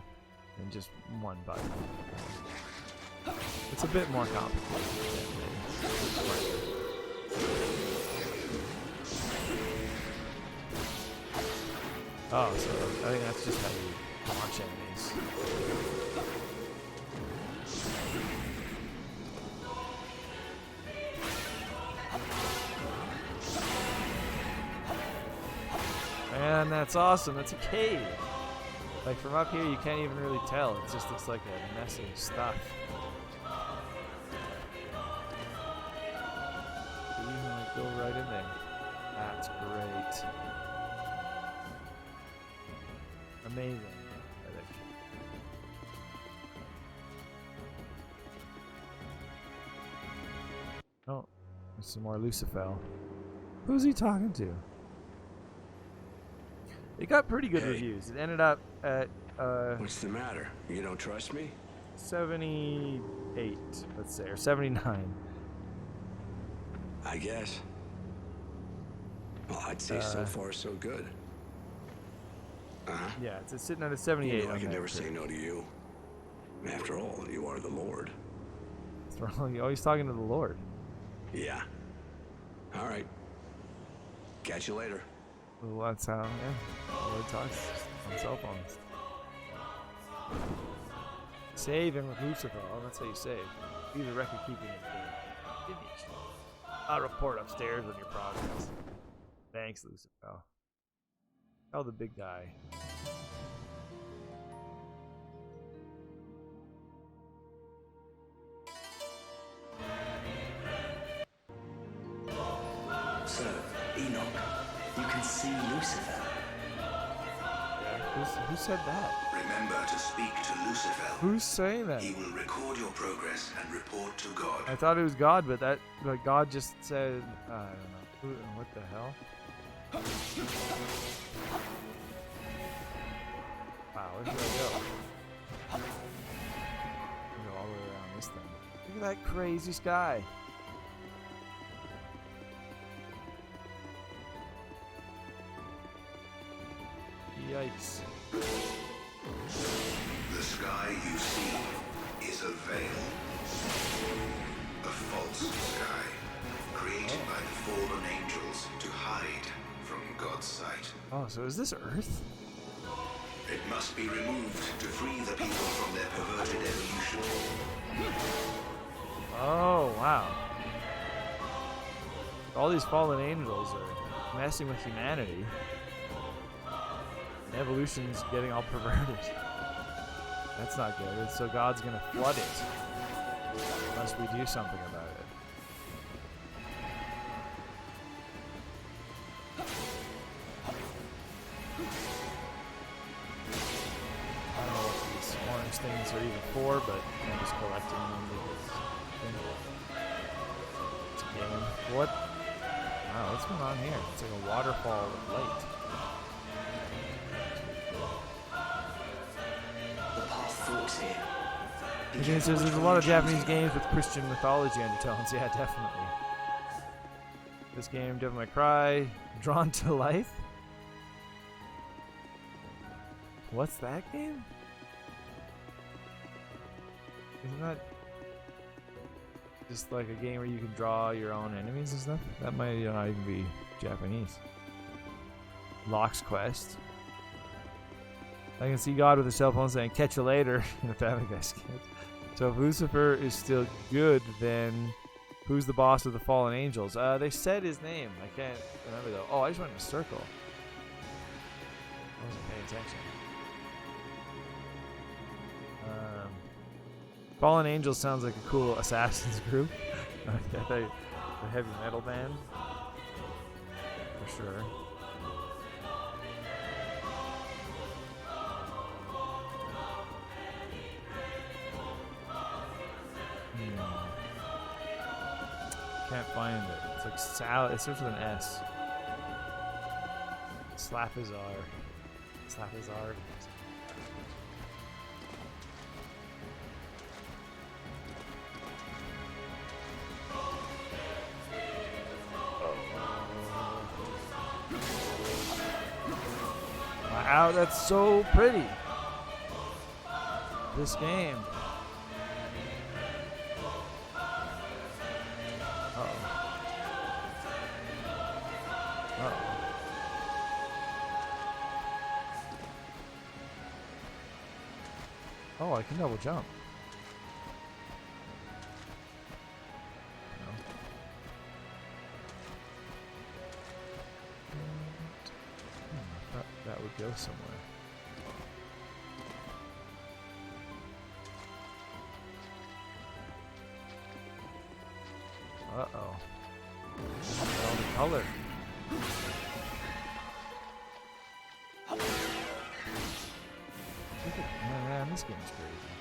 than just one button. It's a bit more complicated. Oh, so I think that's just how you launch enemies. Man, that's awesome. That's a cave. Like from up here, you can't even really tell. It just looks like a mess of stuff. You can like go right in there. That's great. Amazing. Oh, there's some more Lucifel. Who's he talking to? It got pretty good reviews. It ended up at What's the matter? You don't trust me? 78, let's say, or 79. I guess. Well, I'd say so far so good. Yeah, it's sitting at a 78. You know, I can never say no to you. After all, you are the Lord. What's wrong? You're always talking to the Lord. Yeah. All right. Catch you later. Well, that's how, yeah, the Lord talks. on cell phones. Saving with Lucifer. Oh, that's how you save. Leave the record keeping it finished. I'll report upstairs on your progress. Thanks, Lucifer. Tell the big guy. So, Enoch, you can see Lucifer. Who said that? Remember to speak to Lucifer. Who's saying that? He will record your progress and report to God. I thought it was God, but God just said, I don't know. What the hell? Wow, where should I go? Go all the way around this thing. Look at that crazy sky. Yikes. The sky you see is a veil. A false sky, created by the fallen angels to hide from God's sight. Oh, so is this Earth? It must be removed to free the people from their perverted evolution. Oh, wow. All these fallen angels are messing with humanity. And evolution's getting all perverted. That's not good. So God's gonna flood it. Unless we do something about it. I don't know what these orange things are even for, but I'm just collecting them because it's a game. What? Wow, what's going on here? It's like a waterfall of light. The path forks here. Again, it says there's a lot of Japanese games with Christian mythology undertones. Yeah, definitely. This game, Devil May Cry, Drawn to Life. What's that game? Isn't that just like a game where you can draw your own enemies and stuff? That might not even be Japanese. Locke's Quest. I can see God with a cell phone saying, "Catch you later," in a Family Guy skit. So if Lucifer is still good, then who's the boss of the fallen angels? They said his name. I can't remember though. Oh, I just went in a circle. I wasn't paying attention. Fallen Angels sounds like a cool Assassin's group. The heavy metal band. For sure. Can't find it. It's like Sal. It starts with an S. Slapazar. Slapazar. Wow, that's so pretty. This game. Oh, I can double jump. No. I thought that would go somewhere. Uh-oh. All the color. Man, this game's crazy.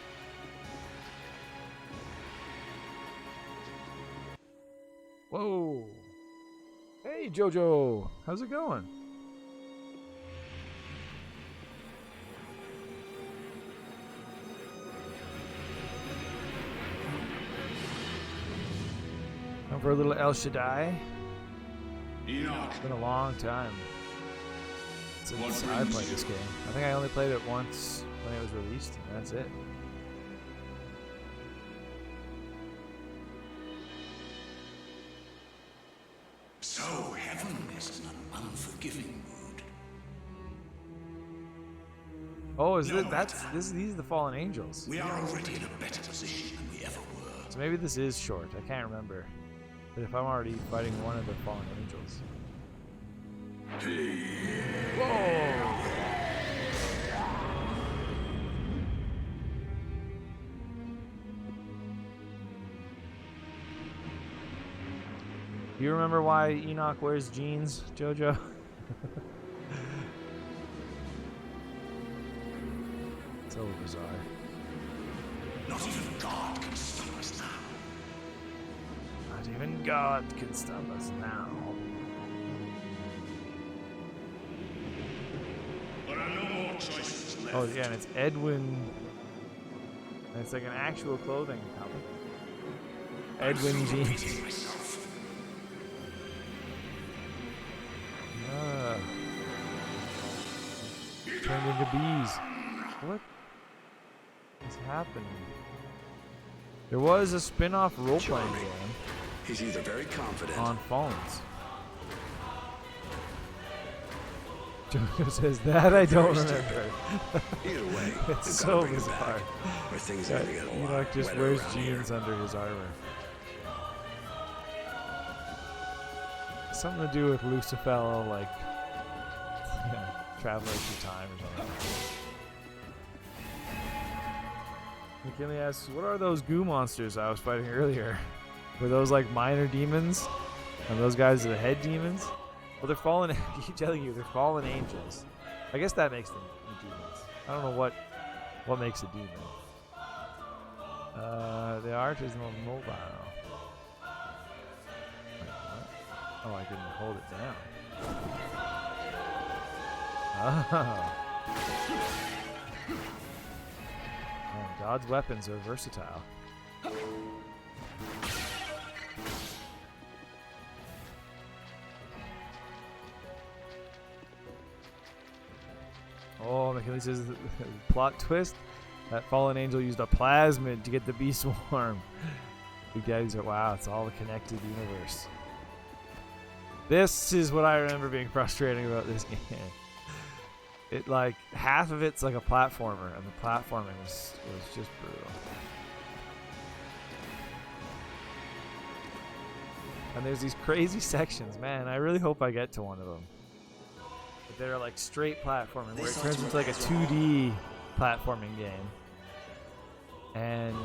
Whoa! Hey, Jojo! How's it going? Come for a little El Shaddai? It's been a long time since I played this game. I think I only played it once when it was released, and that's it. So heaven is in an unforgiving mood. Oh, is it? These are the fallen angels. We are already in a better position than we ever were. So maybe this is short. I can't remember. But if I'm already fighting one of the fallen angels. Whoa! Do you remember why Enoch wears jeans, Jojo? So bizarre. Not even God can stop us now. Not even God can stop us now. There are no more choices left. Oh yeah, and it's Edwin. And it's like an actual clothing company. Edwin jeans. Turned into bees. What is happening? There was a spin-off role-playing game. He's either very confident on phones. Jojo says that I don't remember. Either way, it's so bizarre. Where things are gonna get a lot Enoch just wetter wears around jeans here. under his armor. Something to do with Lucifer, like traveling through time or something. McKinley asks, what are those goo monsters I was fighting earlier? Were those like minor demons? And those guys are the head demons? Well, they're fallen. I keep telling you, they're fallen angels. I guess that makes them demons. I don't know what makes a demon. The art is not mobile. Wait, what? Oh, I didn't hold it down. Oh. Oh, God's weapons are versatile. Oh, McKinley says the plot twist. That fallen angel used a plasmid to get the bee swarm. You guys are, wow, it's all a connected universe. This is what I remember being frustrating about this game. It like half of it's like a platformer, and the platforming was just brutal. And there's these crazy sections, man. I really hope I get to one of them. But they're like straight platforming, where it turns into like a 2D platforming game. And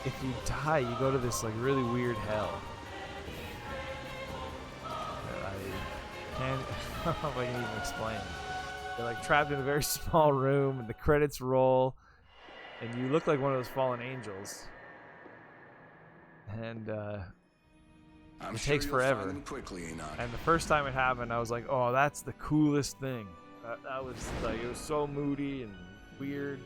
if you die, you go to this like really weird hell. I don't know if I can even explain. You're like trapped in a very small room, and the credits roll, and you look like one of those fallen angels. And it takes forever. Quickly, and the first time it happened, I was like, "Oh, that's the coolest thing." That was like, it was so moody and weird.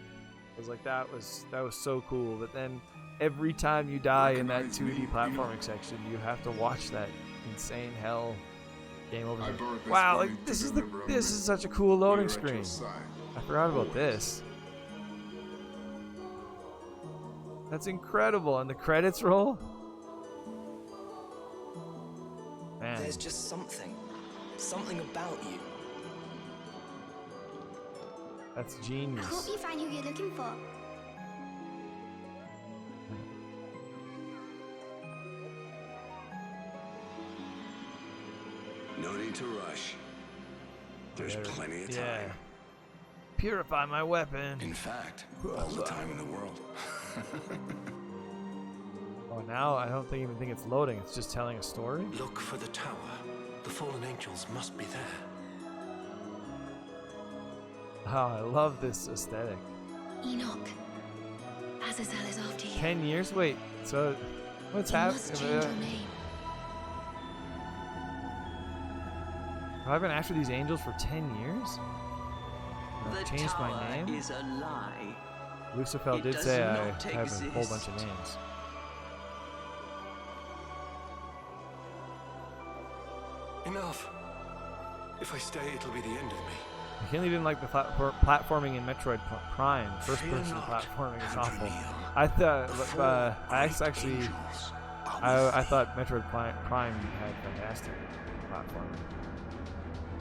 I was like, that was so cool. But then every time you die in that 2D platforming section, you have to watch that insane hell game over again. Wow, like this is such a cool loading screen. I forgot about this. That's incredible, and the credits roll. Man. There's just something about you. That's genius. I hope you find who you're looking for. No need to rush. There's plenty of time. Yeah. Purify my weapon. In fact, all the time in the world. Oh, now I don't even think it's loading. It's just telling a story. Look for the tower. The fallen angels must be there. Oh, I love this aesthetic. Enoch, Azazel is after you. 10 years? Wait, so what's happening? Must change your name. Have I been after these angels for 10 years? I've changed my name? Is a lie. Lucifer It did does say I not have a whole bunch exist. of names. Enough. If I stay, it'll be the end of me. McKinley didn't like the platforming in Metroid Prime. First-person platforming is awful. I thought, I thought Metroid Prime had fantastic platforming.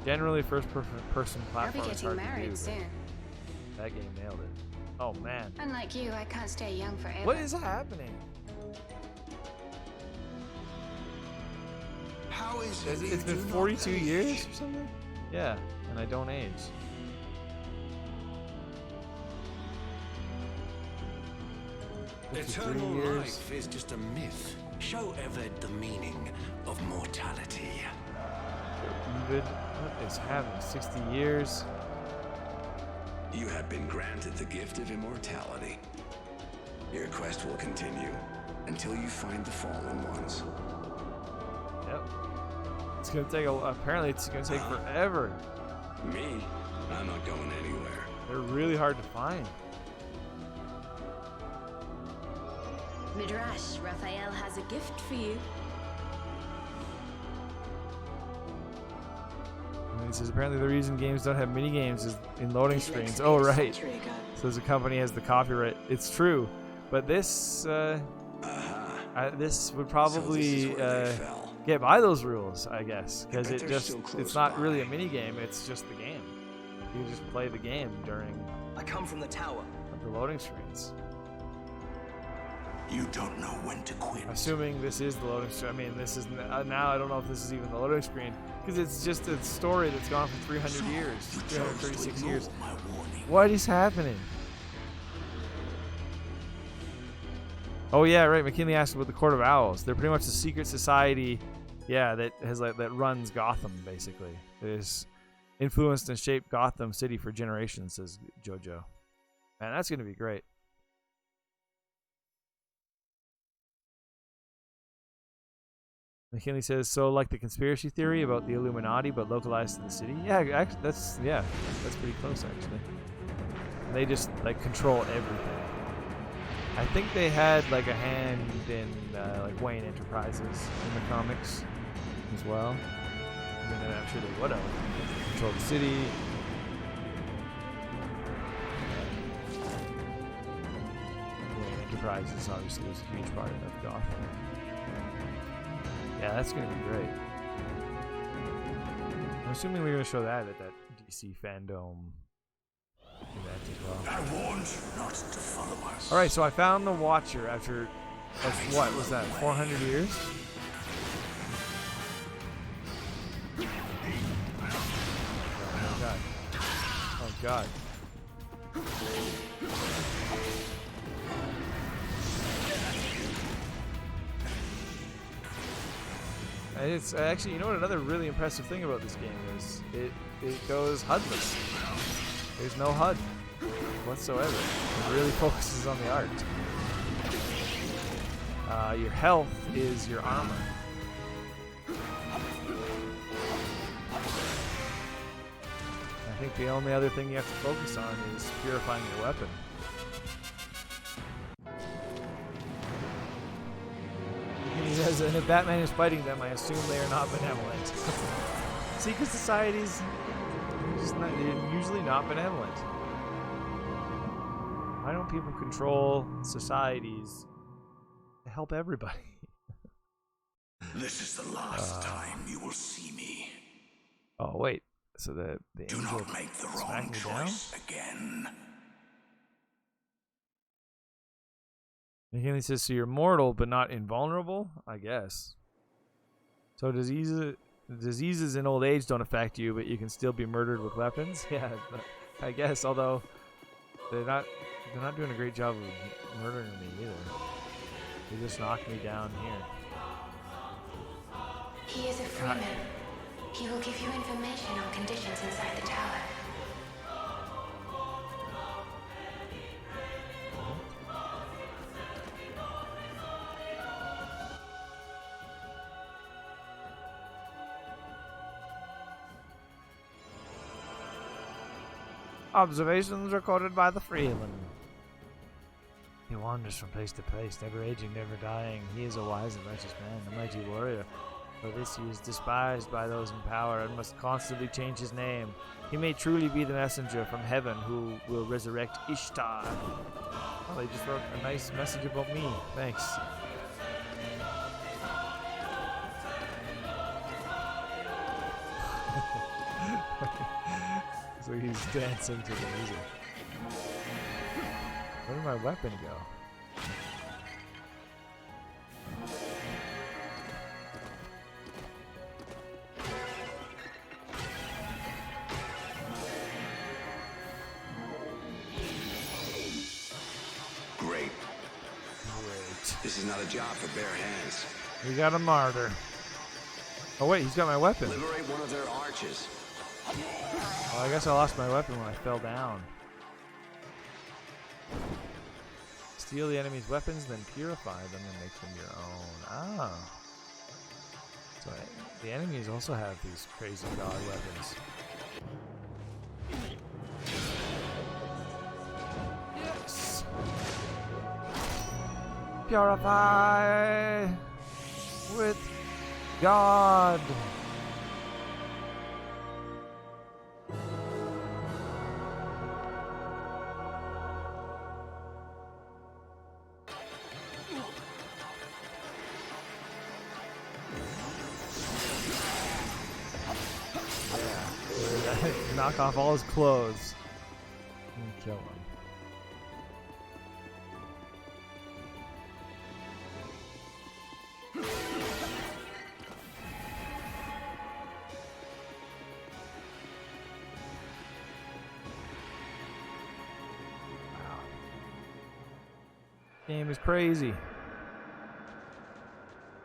Generally, first-person I'll be platform is getting hard to do. married but soon. That game nailed it. Oh man. Unlike you, I can't stay young forever. What is happening? How is It's been 42 years or something? Yeah, and I don't age. Eternal years. life is just a myth. Show Eved the meaning of mortality. Even what is happening? 60 years. You have been granted the gift of immortality. Your quest will continue until you find the fallen ones. Yep. It's gonna take apparently it's gonna take forever. Me? I'm not going anywhere. They're really hard to find. Midrash, Raphael has a gift for you. And he says apparently the reason games don't have mini games is in loading screens. Oh right. So the company has the copyright. It's true, but this this would probably get by those rules, I guess, because it's not really a mini game. It's just the game. You just play the game during. I come from the tower. The loading screens. You don't know when to quit. Assuming this is the loading screen. I mean, this is now. I don't know if this is even the loading screen because it's just a story that's gone for 300 years, 336 years. What is happening? Oh yeah, right. McKinley asked about the Court of Owls. They're pretty much the secret society, yeah, that has that runs Gotham basically. It has influenced and shaped Gotham City for generations, says JoJo. Man, that's gonna be great. McKinley says, so like the conspiracy theory about the Illuminati, but localized to the city. Yeah, actually, that's pretty close actually. And they just like control everything. I think they had like a hand in like Wayne Enterprises in the comics as well. I mean, I'm sure they would have. They control the city. Wayne Enterprises obviously was a huge part of Gotham. Yeah, that's gonna be great. I'm assuming we're gonna show that at that DC fandom event as well. I warned you not to follow us. Alright, so I found the Watcher after what was that, 400 years? Oh god. Oh god. It's actually, you know what, another really impressive thing about this game is it goes HUDless. There's no HUD whatsoever. It really focuses on the art. Your health is your armor. I think the only other thing you have to focus on is purifying your weapon. He says, and if Batman is fighting them, I assume they are not benevolent. Secret societies, they're usually not benevolent. Why don't people control societies to help everybody? This is the last time you will see me. Oh wait, so the Do angel not make the wrong smacked me down? choice again. And he says, so you're mortal but not invulnerable? I guess. So diseases in old age don't affect you, but you can still be murdered with weapons? Yeah, I guess, although they're not doing a great job of murdering me either. They just knocked me down here. He is a freeman. He will give you information on conditions inside the tower. Observations recorded by the Freeman. He wanders from place to place, never aging, never dying. He is a wise and righteous man, a mighty warrior. For this he is despised by those in power and must constantly change his name. He may truly be the messenger from heaven who will resurrect Ishtar. Oh, they just wrote a nice message about me. Thanks. So he's dancing to the music. Where did my weapon go? Great. This is not a job for bare hands. We got a martyr. Oh wait, he's got my weapon. Liberate one of their arches. Well, I guess I lost my weapon when I fell down. Steal the enemy's weapons, then purify them and make them your own. Ah. So the enemies also have these crazy god weapons. Yes. Purify with God. Knock off all his clothes and kill him. Game is crazy.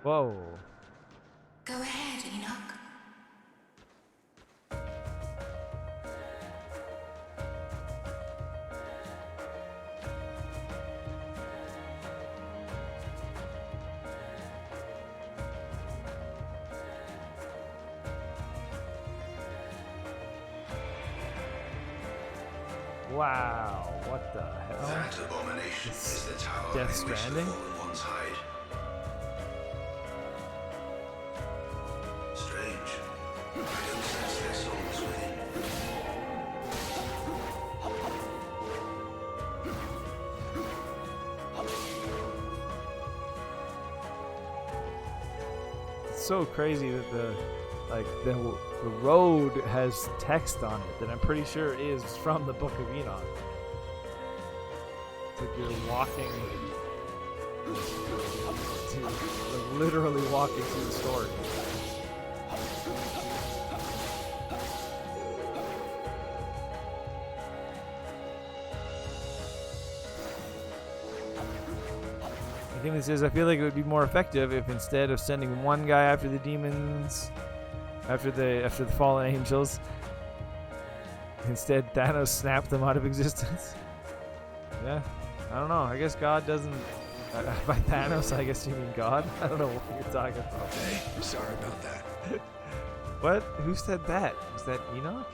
Whoa. Go ahead, Enoch. Wow, what the hell? That abomination is the tower Death in which the Stranding? fallen ones hide. Strange. I don't sense their souls within. It's so crazy that the road has text on it that I'm pretty sure is from the Book of Enoch. It's like you're walking, like literally walking through the story. The thing that says, I feel like it would be more effective if instead of sending one guy after the demons, after the fallen angels, instead Thanos snapped them out of existence. Yeah, I don't know. I guess God doesn't. By Thanos, I guess you mean God. I don't know what you're talking about. Hey, I'm sorry about that. What? Who said that? Was that Enoch?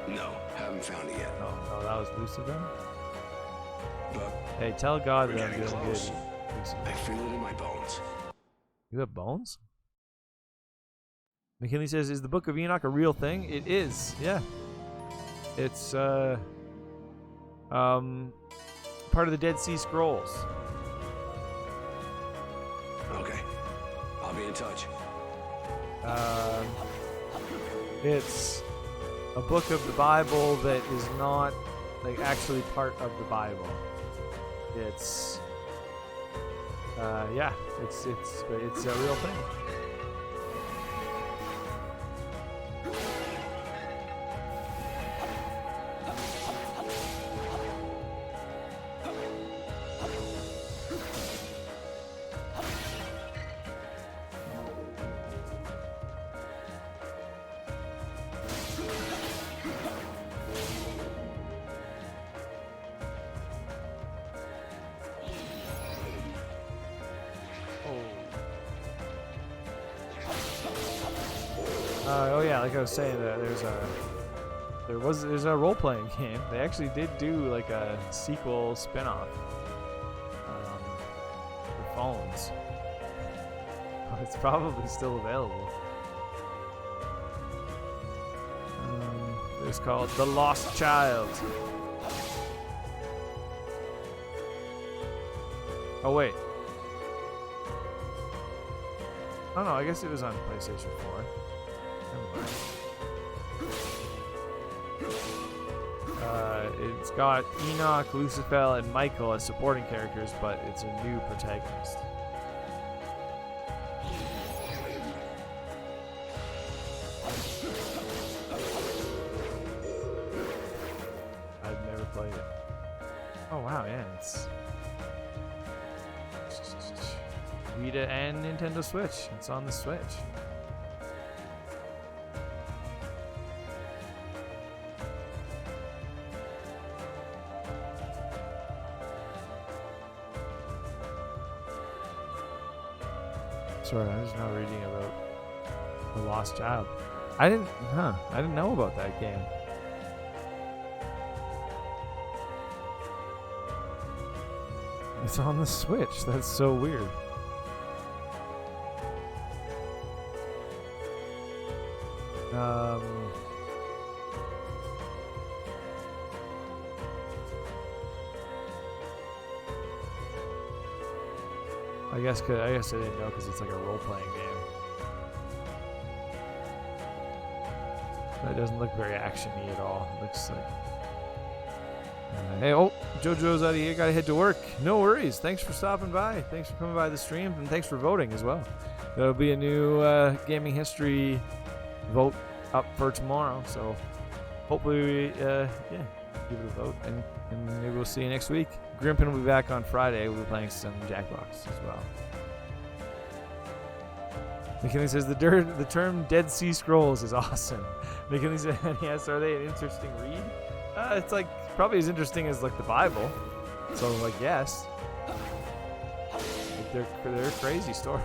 No, haven't found it yet. Oh, that was Lucifer. But hey, tell God we're that I'm getting doing close. good. Lucifer. I feel it in my bones. You have bones? McKinley says, is the Book of Enoch a real thing? It is, yeah. It's part of the Dead Sea Scrolls. Okay, I'll be in touch. It's a book of the Bible that is not like actually part of the Bible. It's yeah, it's a real thing. Oh yeah, like I was saying, there's a role-playing game. They actually did do like a sequel spin-off for phones. It's probably still available. It's called The Lost Child. Oh wait. Oh no, I guess it was on PlayStation 4. Never mind. It's got Enoch, Lucifer, and Michael as supporting characters, but it's a new protagonist. I've never played it. Oh wow, yeah, it's Vita and Nintendo Switch. It's on the Switch. Sorry, I'm just now reading about The Lost Child. I didn't know about that game. It's on the Switch. That's so weird. I guess I didn't know because it's like a role-playing game. That doesn't look very action-y at all. It looks like... hey, oh, JoJo's out of here. Gotta head to work. No worries. Thanks for stopping by. Thanks for coming by the stream, and thanks for voting as well. There'll be a new gaming history vote up for tomorrow, so hopefully, yeah, give it a vote, and maybe we'll see you next week. Grimpen will be back on Friday. We'll be playing some Jackbox as well. McKinley says the term Dead Sea Scrolls is awesome. McKinley said, yes, are they an interesting read? It's like probably as interesting as like the Bible. So like yes, like, they're crazy stories.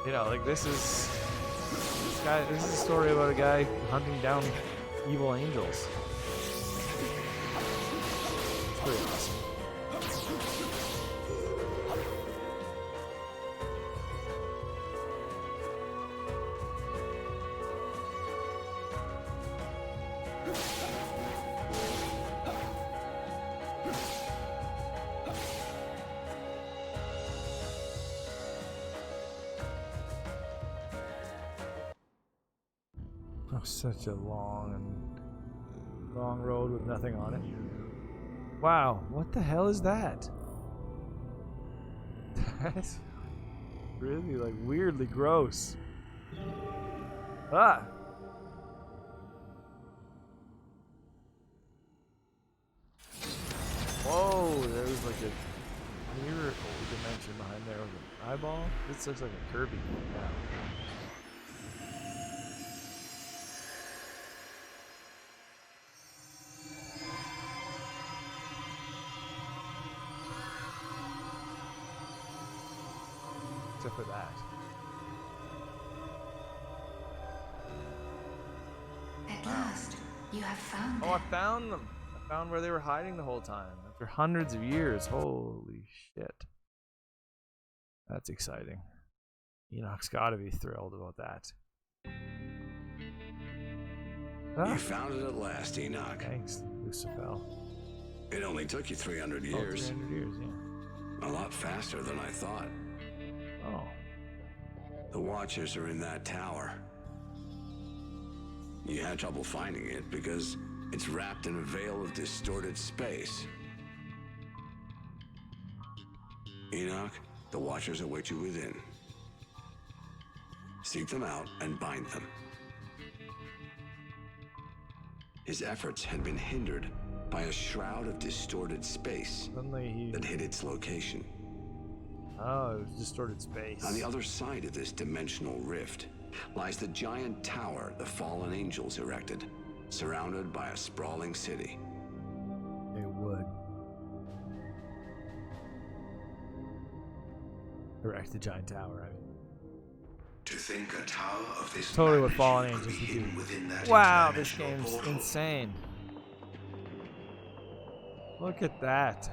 You know, like this is a story about a guy hunting down evil angels. It's pretty awesome. Oh, such a long road with nothing on it. Wow, what the hell is that? That's really like weirdly gross. Ah! Whoa, there's like a mirror dimension behind there with an eyeball. This looks like a Kirby game now. Except for that. At last, you have found them. Oh, I found them. I found where they were hiding the whole time. After hundreds of years. Holy shit. That's exciting. Enoch's gotta be thrilled about that. You found it at last, Enoch. Thanks, Lucifer. It only took you 300 years. 300 years, yeah. A lot faster than I thought. Oh. The Watchers are in that tower. You had trouble finding it because it's wrapped in a veil of distorted space. Enoch, the Watchers await you within. Seek them out and bind them. His efforts had been hindered by a shroud of distorted space that hid its location. Oh, it was distorted space. On the other side of this dimensional rift lies the giant tower the fallen angels erected, surrounded by a sprawling city. They would. Erect the giant tower, I mean. To think a tower of this Totally what fallen angels could be would hidden within that do. Wow, this interdimensional game's portal. insane. Look at that.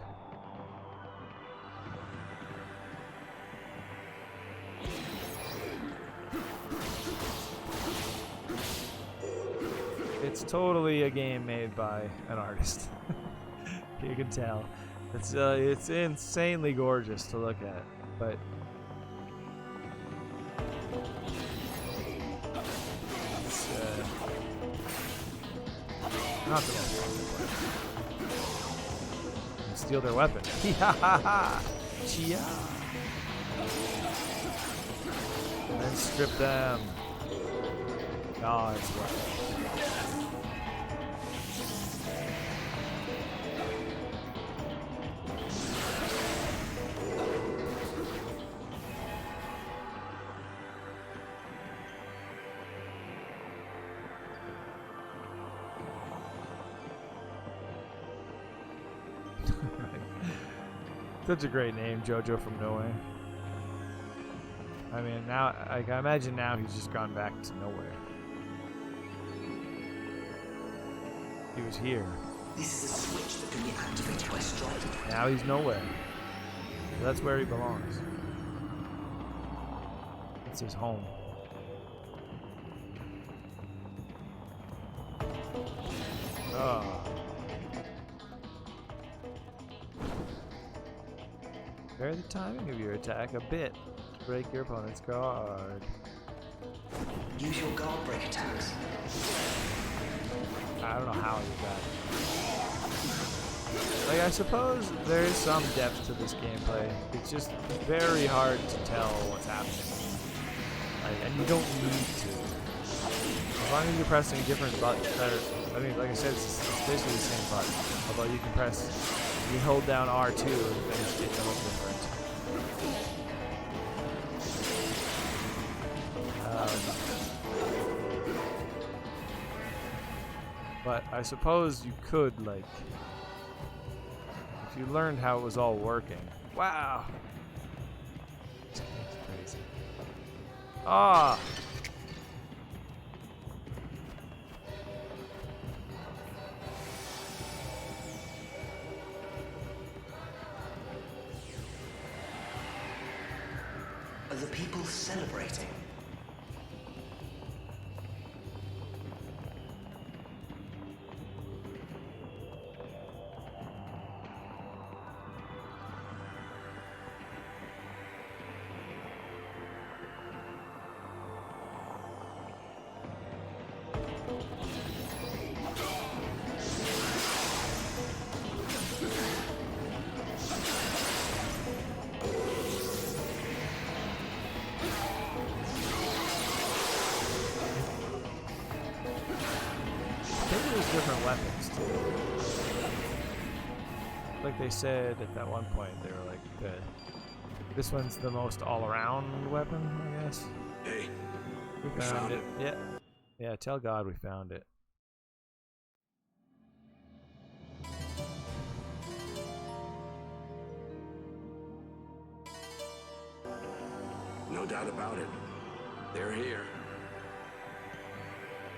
It's totally a game made by an artist. You can tell. It's insanely gorgeous to look at, but Not the most fun to play. And steal their weapon. Chia. And then strip them. God's weapon. Such a great name, Jojo from nowhere. I mean, now I imagine now he's just gone back to nowhere. He was here. This is a switch that can be activated by striding. Now he's nowhere. That's where he belongs. It's his home. Oh. Vary the timing of your attack a bit to break your opponent's guard. Use your guard break attacks. I don't know how I did that. Like, I suppose there is some depth to this gameplay. It's just very hard to tell what's happening. Like, and you don't need to. As long as you're pressing different buttons. I mean, like I said, it's basically the same button. Although you can press, you hold down R2 and it's a little different. But I suppose you could, like, if you learned how it was all working. Wow! This game's crazy. Ah! Are the people celebrating? Different weapons too. Like they said at that one point, they were like, this one's the most all-around weapon, I guess. Hey, we found it. Yeah, yeah. Tell God we found it. No doubt about it. They're here.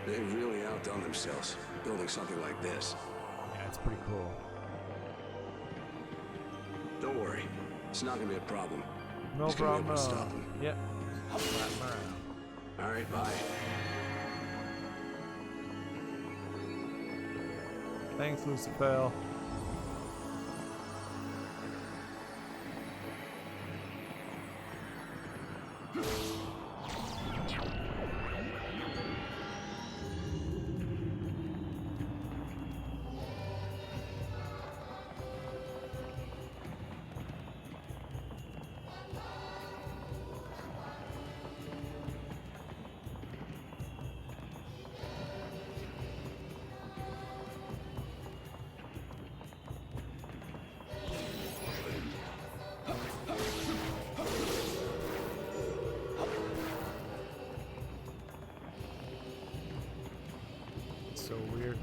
They've really outdone themselves, building something like this. Yeah, it's pretty cool. Don't worry, it's not gonna be a problem. No Just problem. gonna be able to stop them. Yep. All right, bye. Thanks, Lucifer. So weird.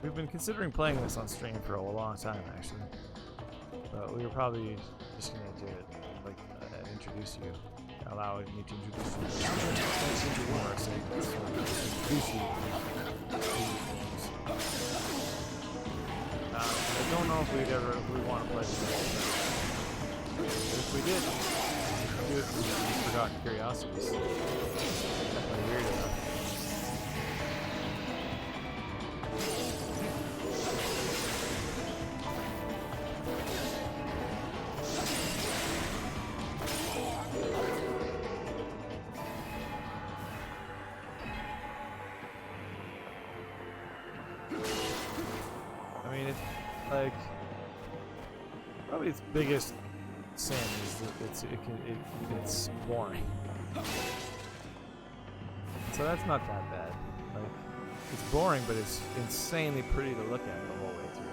We've been considering playing this on stream for a long time, actually. But we were probably just gonna do it, like, introduce you, allow me to introduce you to more segments, introduce you to games. I don't know if we want to play this the whole thing. But if we did, we'd do it for Forgotten Curiosities. Definitely weird enough. Probably its biggest sin is that it's boring. So that's not that bad. Like, it's boring, but it's insanely pretty to look at the whole way through.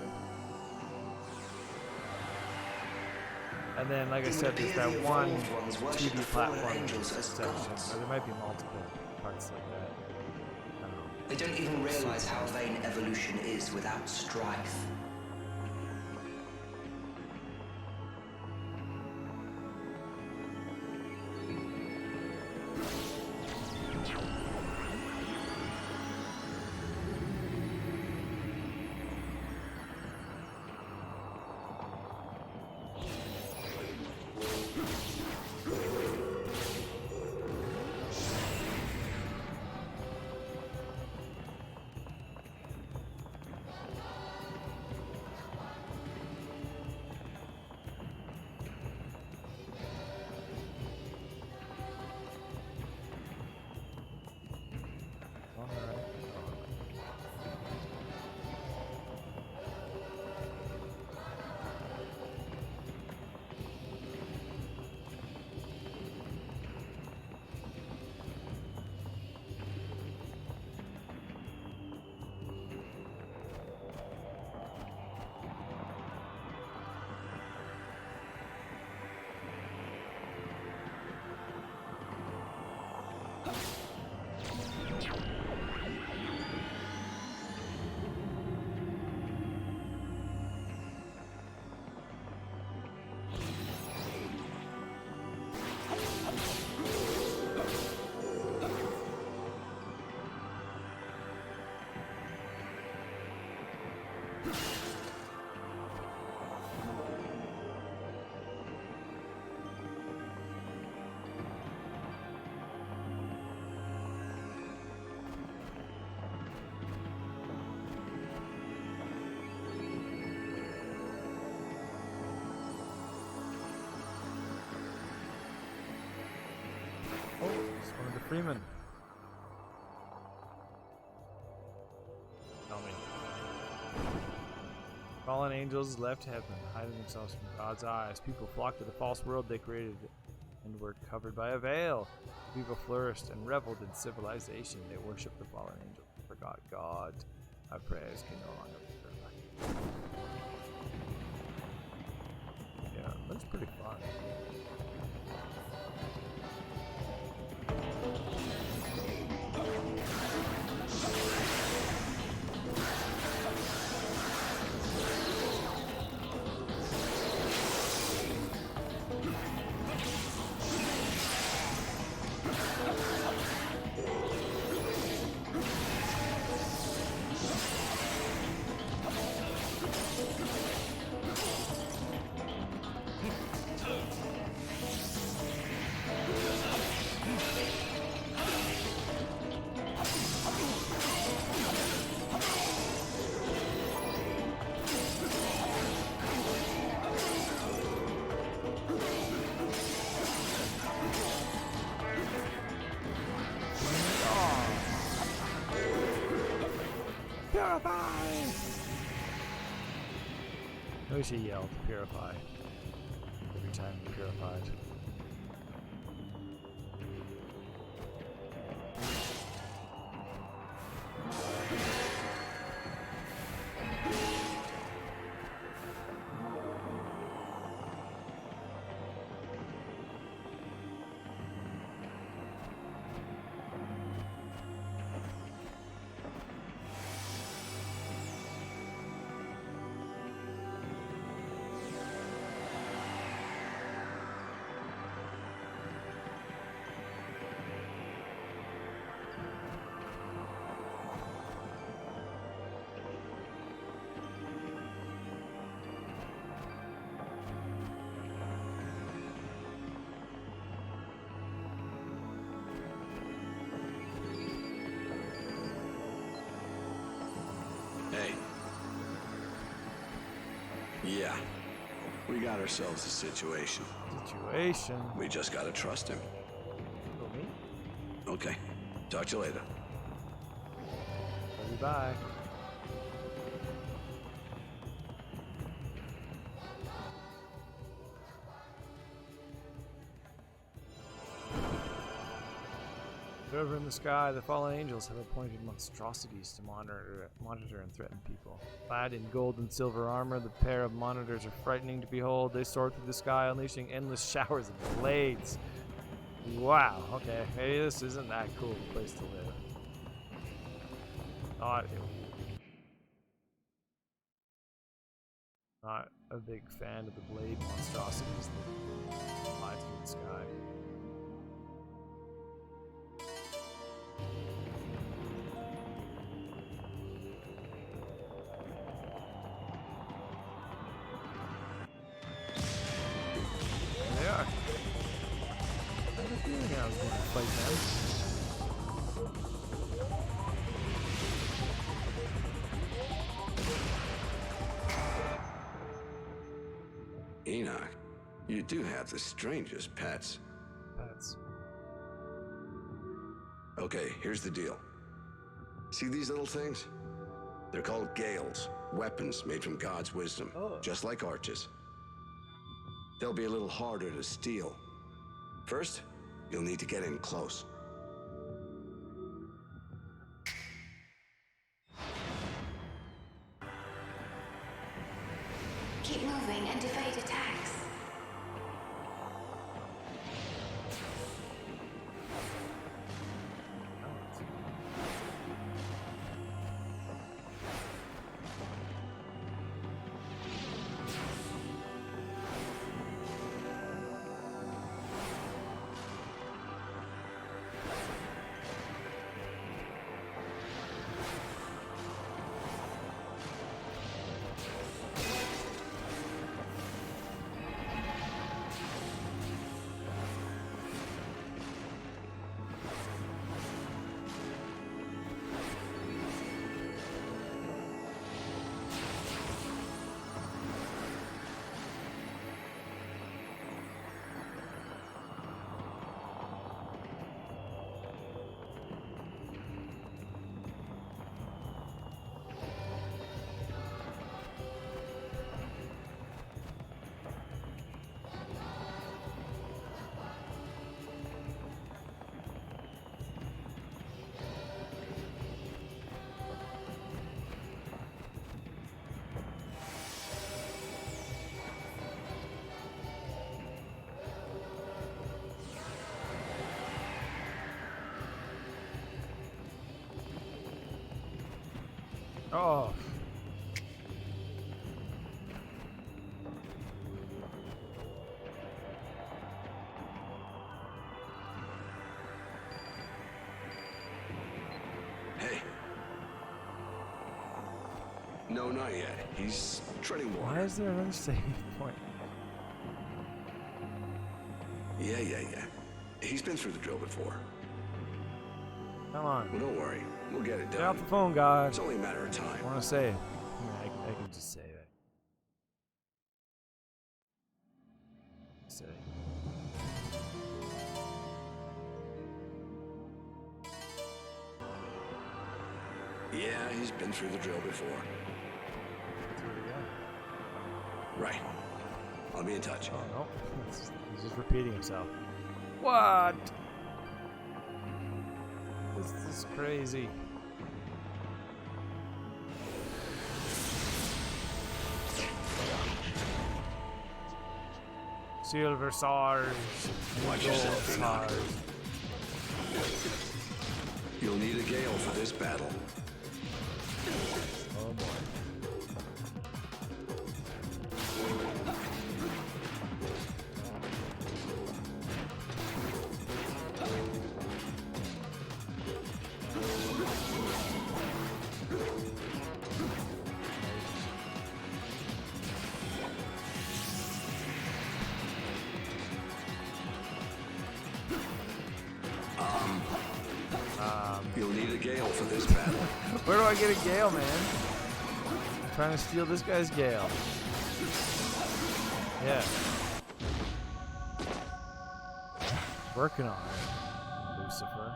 And then, like I said, there's that one 2D platform section, or there might be multiple parts like that. I don't know. They don't even realize how vain evolution is without strife. Oh, it's one of the Freemen. Tell me. Fallen angels left heaven, hiding themselves from God's eyes. People flocked to the false world they created and were covered by a veil. The people flourished and reveled in civilization. They worshipped the fallen angels and forgot God. Our prayers can no longer be heard. Yeah, that's pretty fun. I wish he yelled, purify, every time he purified. Hey. Yeah. We got ourselves a situation. Situation? We just gotta trust him. For me? Okay. Talk to you later. Love you, bye. Over in the sky, the fallen angels have appointed monstrosities to monitor and threaten people. Clad in gold and silver armor, the pair of monitors are frightening to behold. They soar through the sky, unleashing endless showers of blades. Wow, okay, maybe this isn't that cool of a place to live. Not a big fan of the blade monstrosities that fly through the sky. There they are. I had a feeling I was going to fight them. Enoch, you do have the strangest pets. Pets. Okay, here's the deal. See these little things? They're called gales, weapons made from God's wisdom, just like arches. They'll be a little harder to steal. First, you'll need to get in close. Keep moving and evade attacks. Oh. Hey. No, not yet. He's treading water. Why is there another save point? Yeah. He's been through the drill before. Come on. Well, don't worry. We'll get it done. Get off the phone, God. It's only a matter of time. I want to save. I can just save it. Save. Yeah, he's been through the drill before. Right. I'll be in touch. Oh, no. He's just repeating himself. What? This is crazy. Silver swords. Watch yourself, Enoch. You'll need a gale for this battle. Oh boy. You'll need a gale for this battle. Where do I get a gale, man? I'm trying to steal this guy's gale. Yeah. Working on it, Lucifer.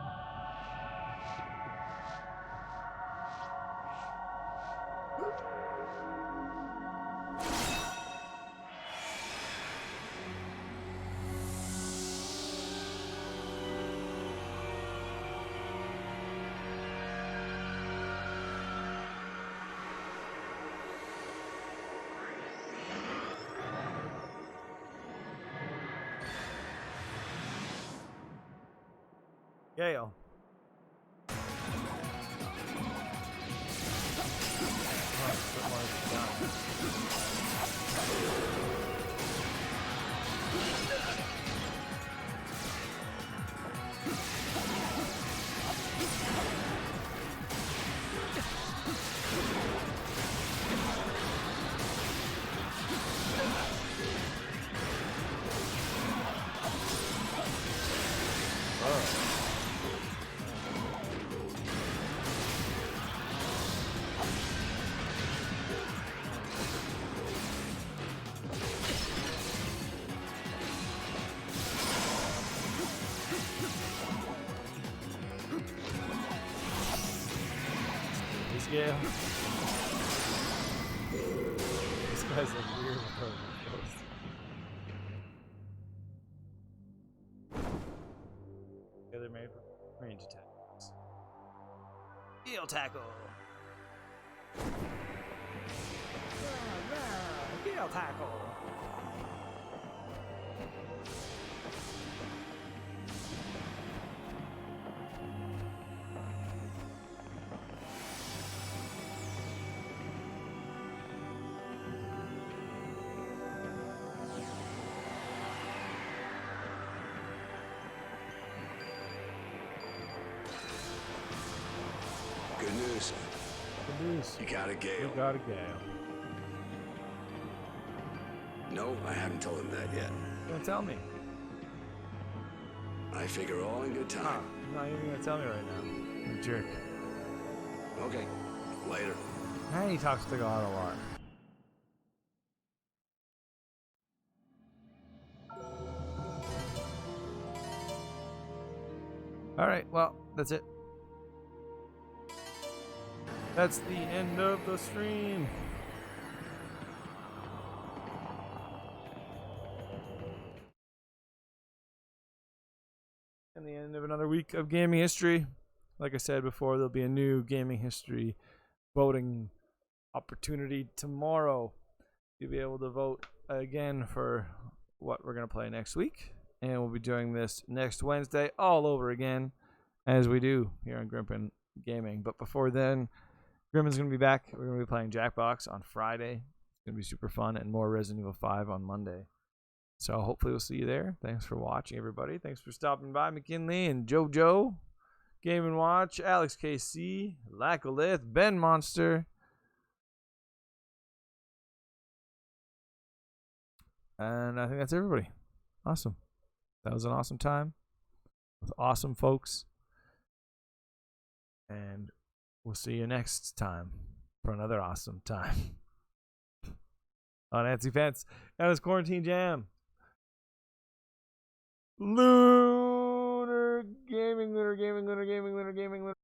Gale. Yeah. This guy's a weird approach. Yeah, they're made for range attacks. Heel tackle. Heel tackle. Good news. Good news. You got a Gale. You got a Gale. No, I haven't told him that yet. Don't tell me. I figure all in good time. He's not even gonna tell me right now. You jerk. Okay. Later. And he talks to God a lot. Alright, well, that's it. That's the end of the stream. And the end of another week of gaming history. Like I said before, there'll be a new gaming history voting opportunity tomorrow. You'll be able to vote again for what we're going to play next week. And we'll be doing this next Wednesday all over again, as we do here on Grimpen Gaming. But before then, Grimpen's going to be back. We're going to be playing Jackbox on Friday. It's going to be super fun, and more Resident Evil 5 on Monday. So hopefully we'll see you there. Thanks for watching, everybody. Thanks for stopping by, McKinley and JoJo, Game & Watch, Alex KC, Lackolith, Ben Monster. And I think that's everybody. Awesome. That was an awesome time with awesome folks. And we'll see you next time for another awesome time on Nancy Pence and his Quarantine Jam. Lunar Gaming, Lunar Gaming, Lunar Gaming, Lunar Gaming, Lunar